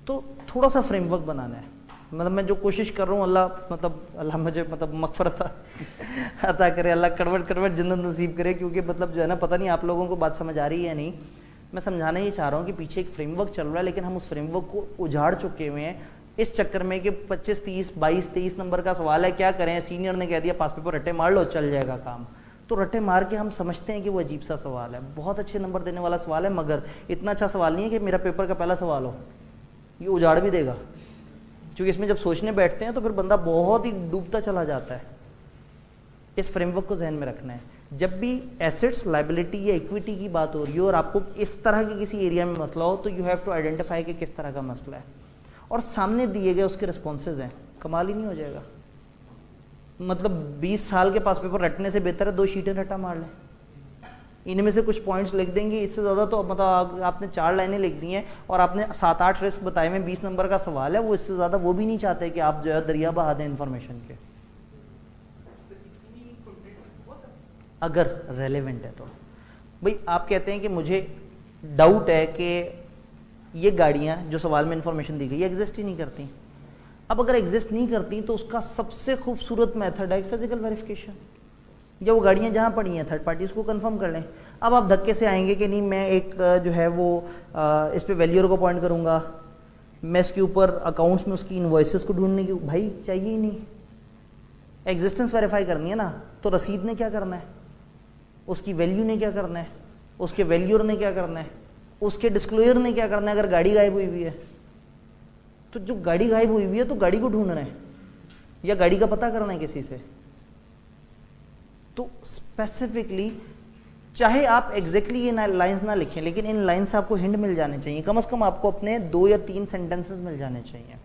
तो थोड़ा सा फ्रेमवर्क बनाना है, मतलब मैं जो कोशिश कर रहा हूँ अल्लाह मुझे मगफरत अता करे, अल्लाह कड़वट जन्नत नसीब करे, क्योंकि जो है ना पता नहीं आप लोगों को बात समझ आ रही है या नहीं। मैं समझाना ये चाह रहा हूँ कि पीछे एक फ्रेमवर्क चल रहा है, लेकिन हम उस फ्रेमवर्क को उजाड़ चुके हुए हैं इस चक्कर में कि 25, 30, 22, 23 नंबर का सवाल है, क्या करें, सीनियर ने कह दिया पास पेपर रट्टे मार लो चल जाएगा काम। तो रट्टे मार के हम समझते हैं कि वो अजीब सा सवाल है, बहुत अच्छे नंबर देने वाला सवाल है, मगर इतना अच्छा सवाल नहीं है कि मेरा पेपर का पहला सवाल हो, ये उजाड़ भी देगा। क्योंकि इसमें जब सोचने बैठते हैं तो फिर बंदा बहुत ही डूबता चला जाता है। इस फ्रेमवर्क को जहन में रखना है। जब भी एसेट्स, लायबिलिटी या इक्विटी की बात हो रही हो और आपको इस तरह के किसी एरिया में मसला हो, तो यू हैव टू आइडेंटिफाई कि किस तरह का मसला है, और सामने दिए गए उसके रिस्पॉन्सेज हैं। कमाल ही नहीं हो जाएगा? 20 साल के पास पेपर रटने से बेहतर है 2 शीटें रटा मार लें, इनमें से कुछ पॉइंट्स लिख देंगे। इससे ज़्यादा तो आपने 4 लाइनें लिख दी हैं और आपने 7-8 रिस्क बताए में 20 नंबर का सवाल है, वो इससे ज़्यादा वो भी नहीं चाहते कि आप जो है दरिया बहा दें इन्फॉर्मेशन के, अगर रेलेवेंट है तो। भाई आप कहते हैं कि मुझे डाउट है कि ये गाड़ियाँ जो सवाल में इंफॉर्मेशन दी गई एग्जिस्ट ही नहीं करती। अब अगर एग्जिस्ट नहीं करती तो उसका सबसे खूबसूरत मेथड है फिजिकल वेरिफिकेशन, या वो गाड़ियाँ जहाँ पड़ी हैं थर्ड पार्टीज को कंफर्म कर लें। अब आप धक्के से आएंगे कि नहीं मैं एक जो है वो इस पे वैल्यूअर को अपॉइंट करूँगा, मैं इसके ऊपर अकाउंट्स में उसकी इनवॉइसेस को ढूंढने की, भाई चाहिए ही नहीं। एग्जिस्टेंस वेरीफाई करनी है ना, तो रसीद ने क्या करना है, उसकी वैल्यू ने क्या करना है, उसके वैल्यूअर ने क्या करना है, उसके डिस्क्लोजर ने क्या करना है। अगर गाड़ी गायब हुई हुई है तो जो गाड़ी गायब हुई हुई है तो गाड़ी को ढूंढना है या गाड़ी का पता करना है किसी से। तो स्पेसिफिकली चाहे आप एग्जैक्टली ये लाइंस ना लिखें, लेकिन इन लाइंस से आपको हिंट मिल जाने चाहिए, कम से कम आपको अपने 2 या 3 सेंटेंसेस मिल जाने चाहिए।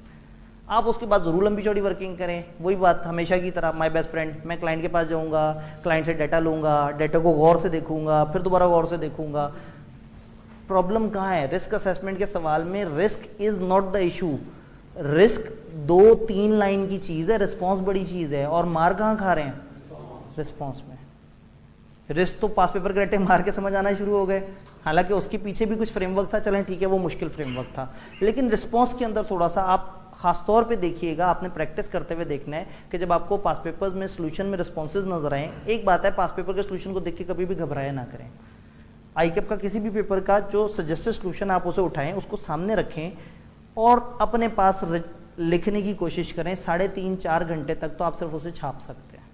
आप उसके बाद ज़रूर लंबी चौड़ी वर्किंग करें, वही बात हमेशा की तरह माय बेस्ट फ्रेंड, मैं क्लाइंट के पास जाऊंगा, क्लाइंट से डाटा लूंगा, डाटा को गौर से देखूंगा, फिर दोबारा गौर से देखूंगा। प्रॉब्लम कहाँ है? रिस्क असेसमेंट के सवाल में risk is not the issue. Risk 2-3 line की चीज़ है, रिस्पॉन्स बड़ी चीज़ है, और मार कहाँ खा रहे हैं? रिस्पॉन्स में। रिस्क तो पास पेपर के रट्टे मार के समझ आना शुरू हो गए, हालांकि उसके पीछे भी कुछ फ्रेमवर्क था, चलें ठीक है वो मुश्किल फ्रेमवर्क था, लेकिन रिस्पॉन्स के अंदर थोड़ा सा आप खास तौर पे देखिएगा, आपने प्रैक्टिस करते हुए देखना है कि जब आपको पास पेपर्स में सोल्यूशन में रिस्पॉन्सेज नजर आए, एक बात है पास पेपर के सोल्यूशन को देख के कभी भी घबराया ना करें। आईकेप का किसी भी पेपर का जो सजेस्टेड सोल्यूशन आप उसे उठाएं, उसको सामने रखें और अपने पास लिखने की कोशिश करें। 3.5-4 घंटे तक तो आप सिर्फ उसे छाप सकते हैं।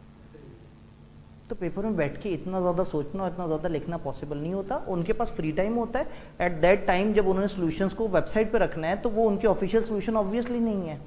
तो पेपर में बैठ के इतना ज़्यादा सोचना और इतना ज़्यादा लिखना पॉसिबल नहीं होता। उनके पास फ्री टाइम होता है, एट दैट टाइम जब उन्होंने सोल्यूशंस को वेबसाइट पे रखना है तो वो उनके ऑफिशियल सोल्यूशन ऑब्वियसली नहीं है,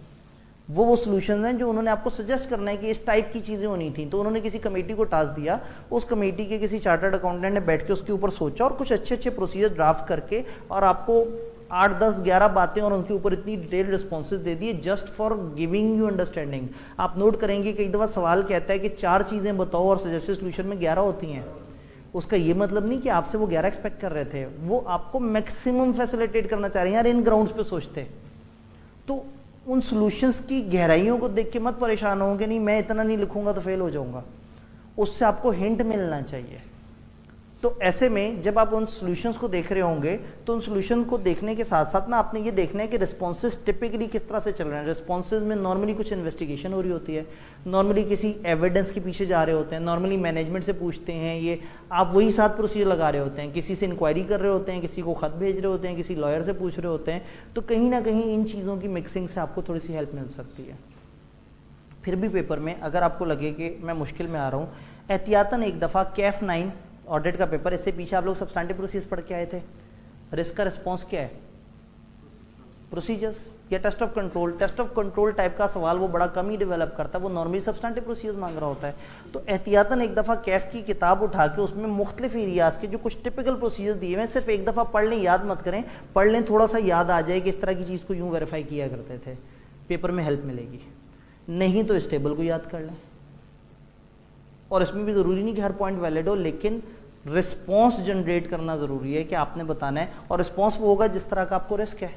वो सोल्यूशन हैं जो उन्होंने आपको सजेस्ट करना है कि इस टाइप की चीज़ें होनी थी। तो उन्होंने किसी कमेटी को टास्क दिया, उस कमेटी के किसी चार्टर्ड अकाउंटेंट ने बैठ के उसके ऊपर सोचा और कुछ अच्छे प्रोसीजर ड्राफ्ट करके और आपको 8, 10, 11 बातें और उनके ऊपर इतनी डिटेल रिस्पॉन्सेज दे दिए just for giving you understanding. आप नोट करेंगे कई दफ़ा सवाल कहता है कि 4 चीज़ें बताओ और सजेस्टेड सोल्यूशन में 11 होती हैं। उसका ये मतलब नहीं कि आपसे वो 11 एक्सपेक्ट कर रहे थे, वो आपको मैक्सिमम फैसिलिटेट करना चाह रहे हैं। यार इन ग्राउंड्स पे सोचते तो उन सॉल्यूशंस की गहराइयों को देख के मत परेशान होंगे, नहीं मैं इतना नहीं लिखूंगा तो फेल हो जाऊंगा। उससे आपको हिंट मिलना चाहिए। तो ऐसे में जब आप उन सॉल्यूशंस को देख रहे होंगे तो उन सॉल्यूशन को देखने के साथ साथ ना आपने ये देखना है कि रिस्पॉन्सेज टिपिकली किस तरह से चल रहे हैं। रिस्पॉन्सेज में नॉर्मली कुछ इन्वेस्टिगेशन हो रही होती है, नॉर्मली किसी एविडेंस के पीछे जा रहे होते हैं, नॉर्मली मैनेजमेंट से पूछते हैं, ये आप वही 7 प्रोसीजर लगा रहे होते हैं, किसी से इंक्वायरी कर रहे होते हैं, किसी को खत भेज रहे होते हैं, किसी लॉयर से पूछ रहे होते हैं। तो कहीं ना कहीं इन चीज़ों की मिक्सिंग से आपको थोड़ी सी हेल्प मिल सकती है। फिर भी पेपर में अगर आपको लगे कि मैं मुश्किल में आ रहा हूँ, एहतियातन एक दफ़ा कैफ 9 ऑडिट का पेपर, इससे पीछे आप लोग सब्सटेंटिव प्रोसीजर्स पढ़ के आए थे। रिस्क का रिस्पॉन्स क्या है? प्रोसीजर्स या test of control. Test of control type का सवाल वो बड़ा कम ही डेवलप करता है, वो नॉर्मली सब्सटेंटिव प्रोसीजर्स मांग रहा होता है। तो एहतियातन एक दफ़ा कैफ की किताब उठा के उसमें मुख्तलिफ एरियाज के जो कुछ टिपिकल प्रोसीजर्स दिए हुए हैं, सिर्फ एक दफ़ा पढ़ लें, याद मत करें, पढ़ लें, थोड़ा सा याद आ जाए कि इस तरह की चीज़ को यूँ वेरीफाई किया करते थे, पेपर में हेल्प मिलेगी। नहीं तो इस टेबल को याद कर लें। और इसमें भी ज़रूरी नहीं कि हर पॉइंट वैलिड हो, लेकिन रिस्पॉन्स जनरेट करना ज़रूरी है कि आपने बताना है, और रिस्पॉन्स वो होगा जिस तरह का आपको रिस्क है।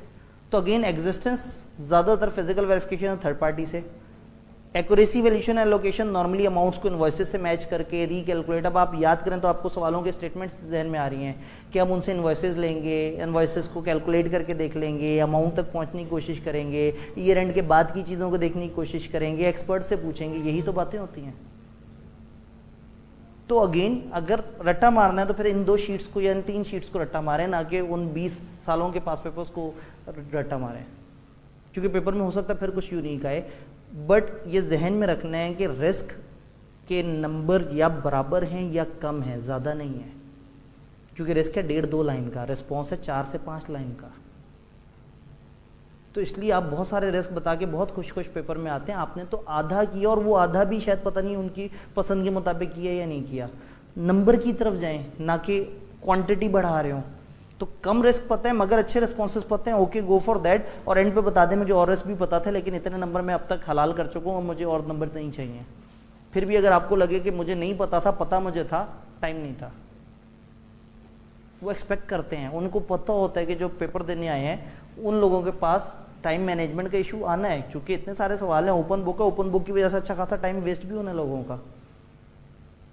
तो अगेन एग्जिस्टेंस ज़्यादातर फिजिकल वेरिफिकेशन थर्ड पार्टी से, accuracy valuation allocation normally amounts को इनवॉइसेस से मैच करके रीकैलकुलेट। अब आप याद करें तो आपको सवालों के स्टेटमेंट्स जहन में आ रही हैं कि हम उनसे इनवॉइसेस लेंगे, इनवॉइसेस को कैलकुलेट करके देख लेंगे, अमाउंट तक पहुंचने की कोशिश करेंगे, ईयर एंड के बाद की चीज़ों को देखने की कोशिश करेंगे, एक्सपर्ट से पूछेंगे, यही तो बातें होती हैं। तो अगेन अगर रट्टा मारना है तो फिर इन 2 शीट्स को या इन 3 शीट्स को रट्टा मारें, ना कि उन 20 सालों के पास पेपर्स को रट्टा मारें, क्योंकि पेपर में हो सकता है फिर कुछ यूनिक आए। बट ये जहन में रखना है कि रिस्क के नंबर या बराबर हैं या कम है, ज़्यादा नहीं है, क्योंकि रिस्क है 1.5-2 लाइन का, रिस्पॉन्स है 4 से 5 लाइन का। तो इसलिए आप बहुत सारे रिस्क बता के बहुत खुश खुश पेपर में आते हैं, आपने तो आधा किया, और वो आधा भी शायद पता नहीं उनकी पसंद के मुताबिक किया या नहीं किया। नंबर की तरफ जाएं, ना कि क्वांटिटी बढ़ा रहे हो। तो कम रिस्क पता है मगर अच्छे रिस्पॉन्सेस पता है, ओके गो फॉर दैट। और एंड पे बता दें मुझे और रिस्क भी पता था, लेकिन इतने नंबर मैं अब तक हलाल कर चुका हूँ और मुझे और नंबर नहीं चाहिए। फिर भी अगर आपको लगे कि मुझे नहीं पता था, पता मुझे था, टाइम नहीं था, वो एक्सपेक्ट करते हैं, उनको पता होता है कि जो पेपर देने आए हैं उन लोगों के पास टाइम मैनेजमेंट का इशू आना है, क्योंकि इतने सारे सवाल हैं, ओपन बुक है, ओपन बुक की वजह से अच्छा खासा टाइम वेस्ट भी होना है लोगों का।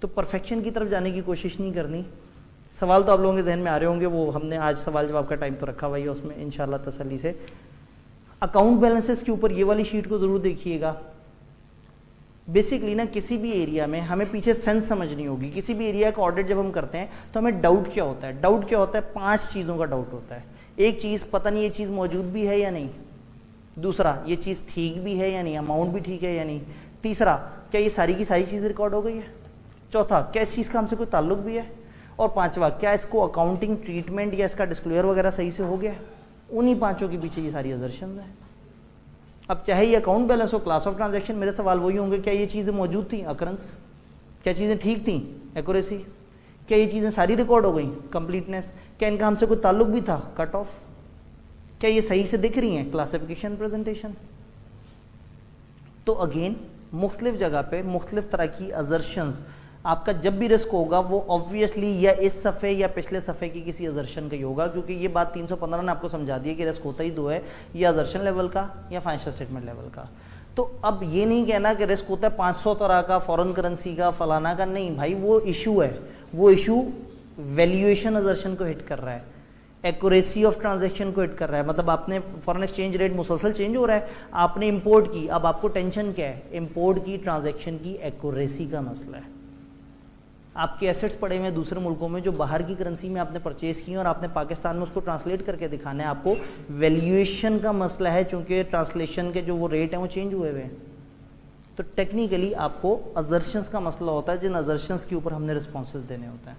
तो परफेक्शन की तरफ जाने की कोशिश नहीं करनी। सवाल तो आप लोगों के जहन में आ रहे होंगे, वो हमने आज सवाल जवाब का टाइम तो रखा हुआ है, उसमें इंशाल्लाह तसल्ली से। अकाउंट बैलेंसेस के ऊपर ये वाली शीट को ज़रूर देखिएगा। बेसिकली ना किसी भी एरिया में हमें पीछे सेंस समझनी होगी। किसी भी एरिया का ऑडिट जब हम करते हैं तो हमें डाउट क्या होता है? डाउट क्या होता है? 5 चीज़ों का डाउट होता है। एक चीज़, पता नहीं ये चीज़ मौजूद भी है या नहीं। दूसरा, ये चीज़ ठीक भी है या नहीं, अमाउंट भी ठीक है या नहीं। तीसरा, क्या ये सारी की सारी चीज़ रिकॉर्ड हो गई है। चौथा, क्या इस चीज़ का हमसे कोई ताल्लुक भी है। और पांचवा, क्या इसको अकाउंटिंग ट्रीटमेंट या इसका डिस्क्लोजर वगैरह सही से हो गया। उन्हीं 5 के पीछे ये सारी अजर्शंस हैं। अब चाहे ये अकाउंट बैलेंस हो, क्लास ऑफ ट्रांजैक्शन, मेरे सवाल वही होंगे, क्या ये चीज़ें मौजूद थी, अकरेंस, क्या चीज़ें ठीक थी, एक्यूरेसी, क्या ये चीज़ें सारी रिकॉर्ड हो गई, कंप्लीटनेस, क्या इनका हमसे कोई ताल्लुक भी था, कट ऑफ, क्या ये सही से दिख रही हैं, क्लासिफिकेशन, प्रेजेंटेशन। तो अगेन मुख्तलिफ जगह पे मुख्तलिफ तरह की अजर्शंस, आपका जब भी रिस्क होगा वो ऑब्वियसली या इस सफ़े या पिछले सफ़े की किसी अजर्शन का ही होगा, क्योंकि ये बात 315 ने आपको समझा दी है कि रिस्क होता ही 2 है, या अजर्शन लेवल का या फाइनेंशियल स्टेटमेंट लेवल का। तो अब ये नहीं कहना कि रिस्क होता है 500 तरह का, फॉरेन करेंसी का, फलाना का, नहीं भाई, वो इशू है, वो इशू वैल्यूएशन अजर्शन को हिट कर रहा है, एक्यूरेसी ऑफ ट्रांजैक्शन को हिट कर रहा है। मतलब आपने फॉरेन एक्सचेंज रेट मुसलसल चेंज हो रहा है, आपने इंपोर्ट की, अब आपको टेंशन क्या है, इंपोर्ट की ट्रांजैक्शन की एक्यूरेसी का मसला है। आपके एसेट्स पड़े हुए हैं दूसरे मुल्कों में जो बाहर की करेंसी में आपने परचेज की और आपने पाकिस्तान में उसको ट्रांसलेट करके दिखाना है, आपको वैल्यूएशन का मसला है, चूंकि ट्रांसलेशन के जो वो रेट हैं वो चेंज हुए हुए हैं। तो टेक्निकली आपको अजर्शंस का मसला होता है, जिन अजर्शंस के ऊपर हमने रिस्पॉन्सेज देने होते हैं।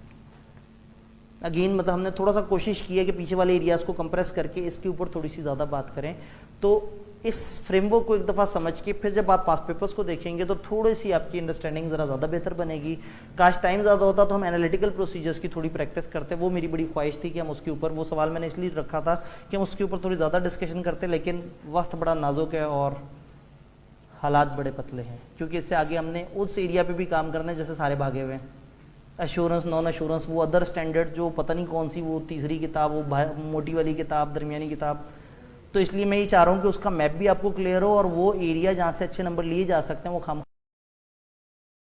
अगेन मतलब हमने थोड़ा सा कोशिश की है कि पीछे वाले एरियाज़ को कंप्रेस करके इसके ऊपर थोड़ी सी ज़्यादा बात करें। तो इस फ्रेमवर्क को एक दफ़ा समझ के फिर जब आप पास पेपर्स को देखेंगे तो थोड़ी सी आपकी अंडरस्टैंडिंग ज़रा ज़्यादा बेहतर बनेगी। काश टाइम ज़्यादा होता तो हम एनालिटिकल प्रोसीजर्स की थोड़ी प्रैक्टिस करते, वो मेरी बड़ी ख्वाहिश थी कि हम उसके ऊपर, वो सवाल मैंने इसलिए रखा था कि हम उसके ऊपर थोड़ी ज़्यादा डिस्कशन करते, लेकिन वक्त बड़ा नाजुक है और हालात बड़े पतले हैं, क्योंकि इससे आगे हमने उस एरिया पर भी काम करना है जैसे सारे भागे हुए हैं, एश्योरेंस, नॉन एश्योरेंस, वो अदर स्टैंडर्ड जो पता नहीं कौन सी, वो तीसरी किताब, वो मोटी वाली किताब, दरमियानी किताब। तो इसलिए मैं ये चाह रहा हूँ कि उसका मैप भी आपको क्लियर हो और वो एरिया जहाँ से अच्छे नंबर लिए जा सकते हैं वो खाम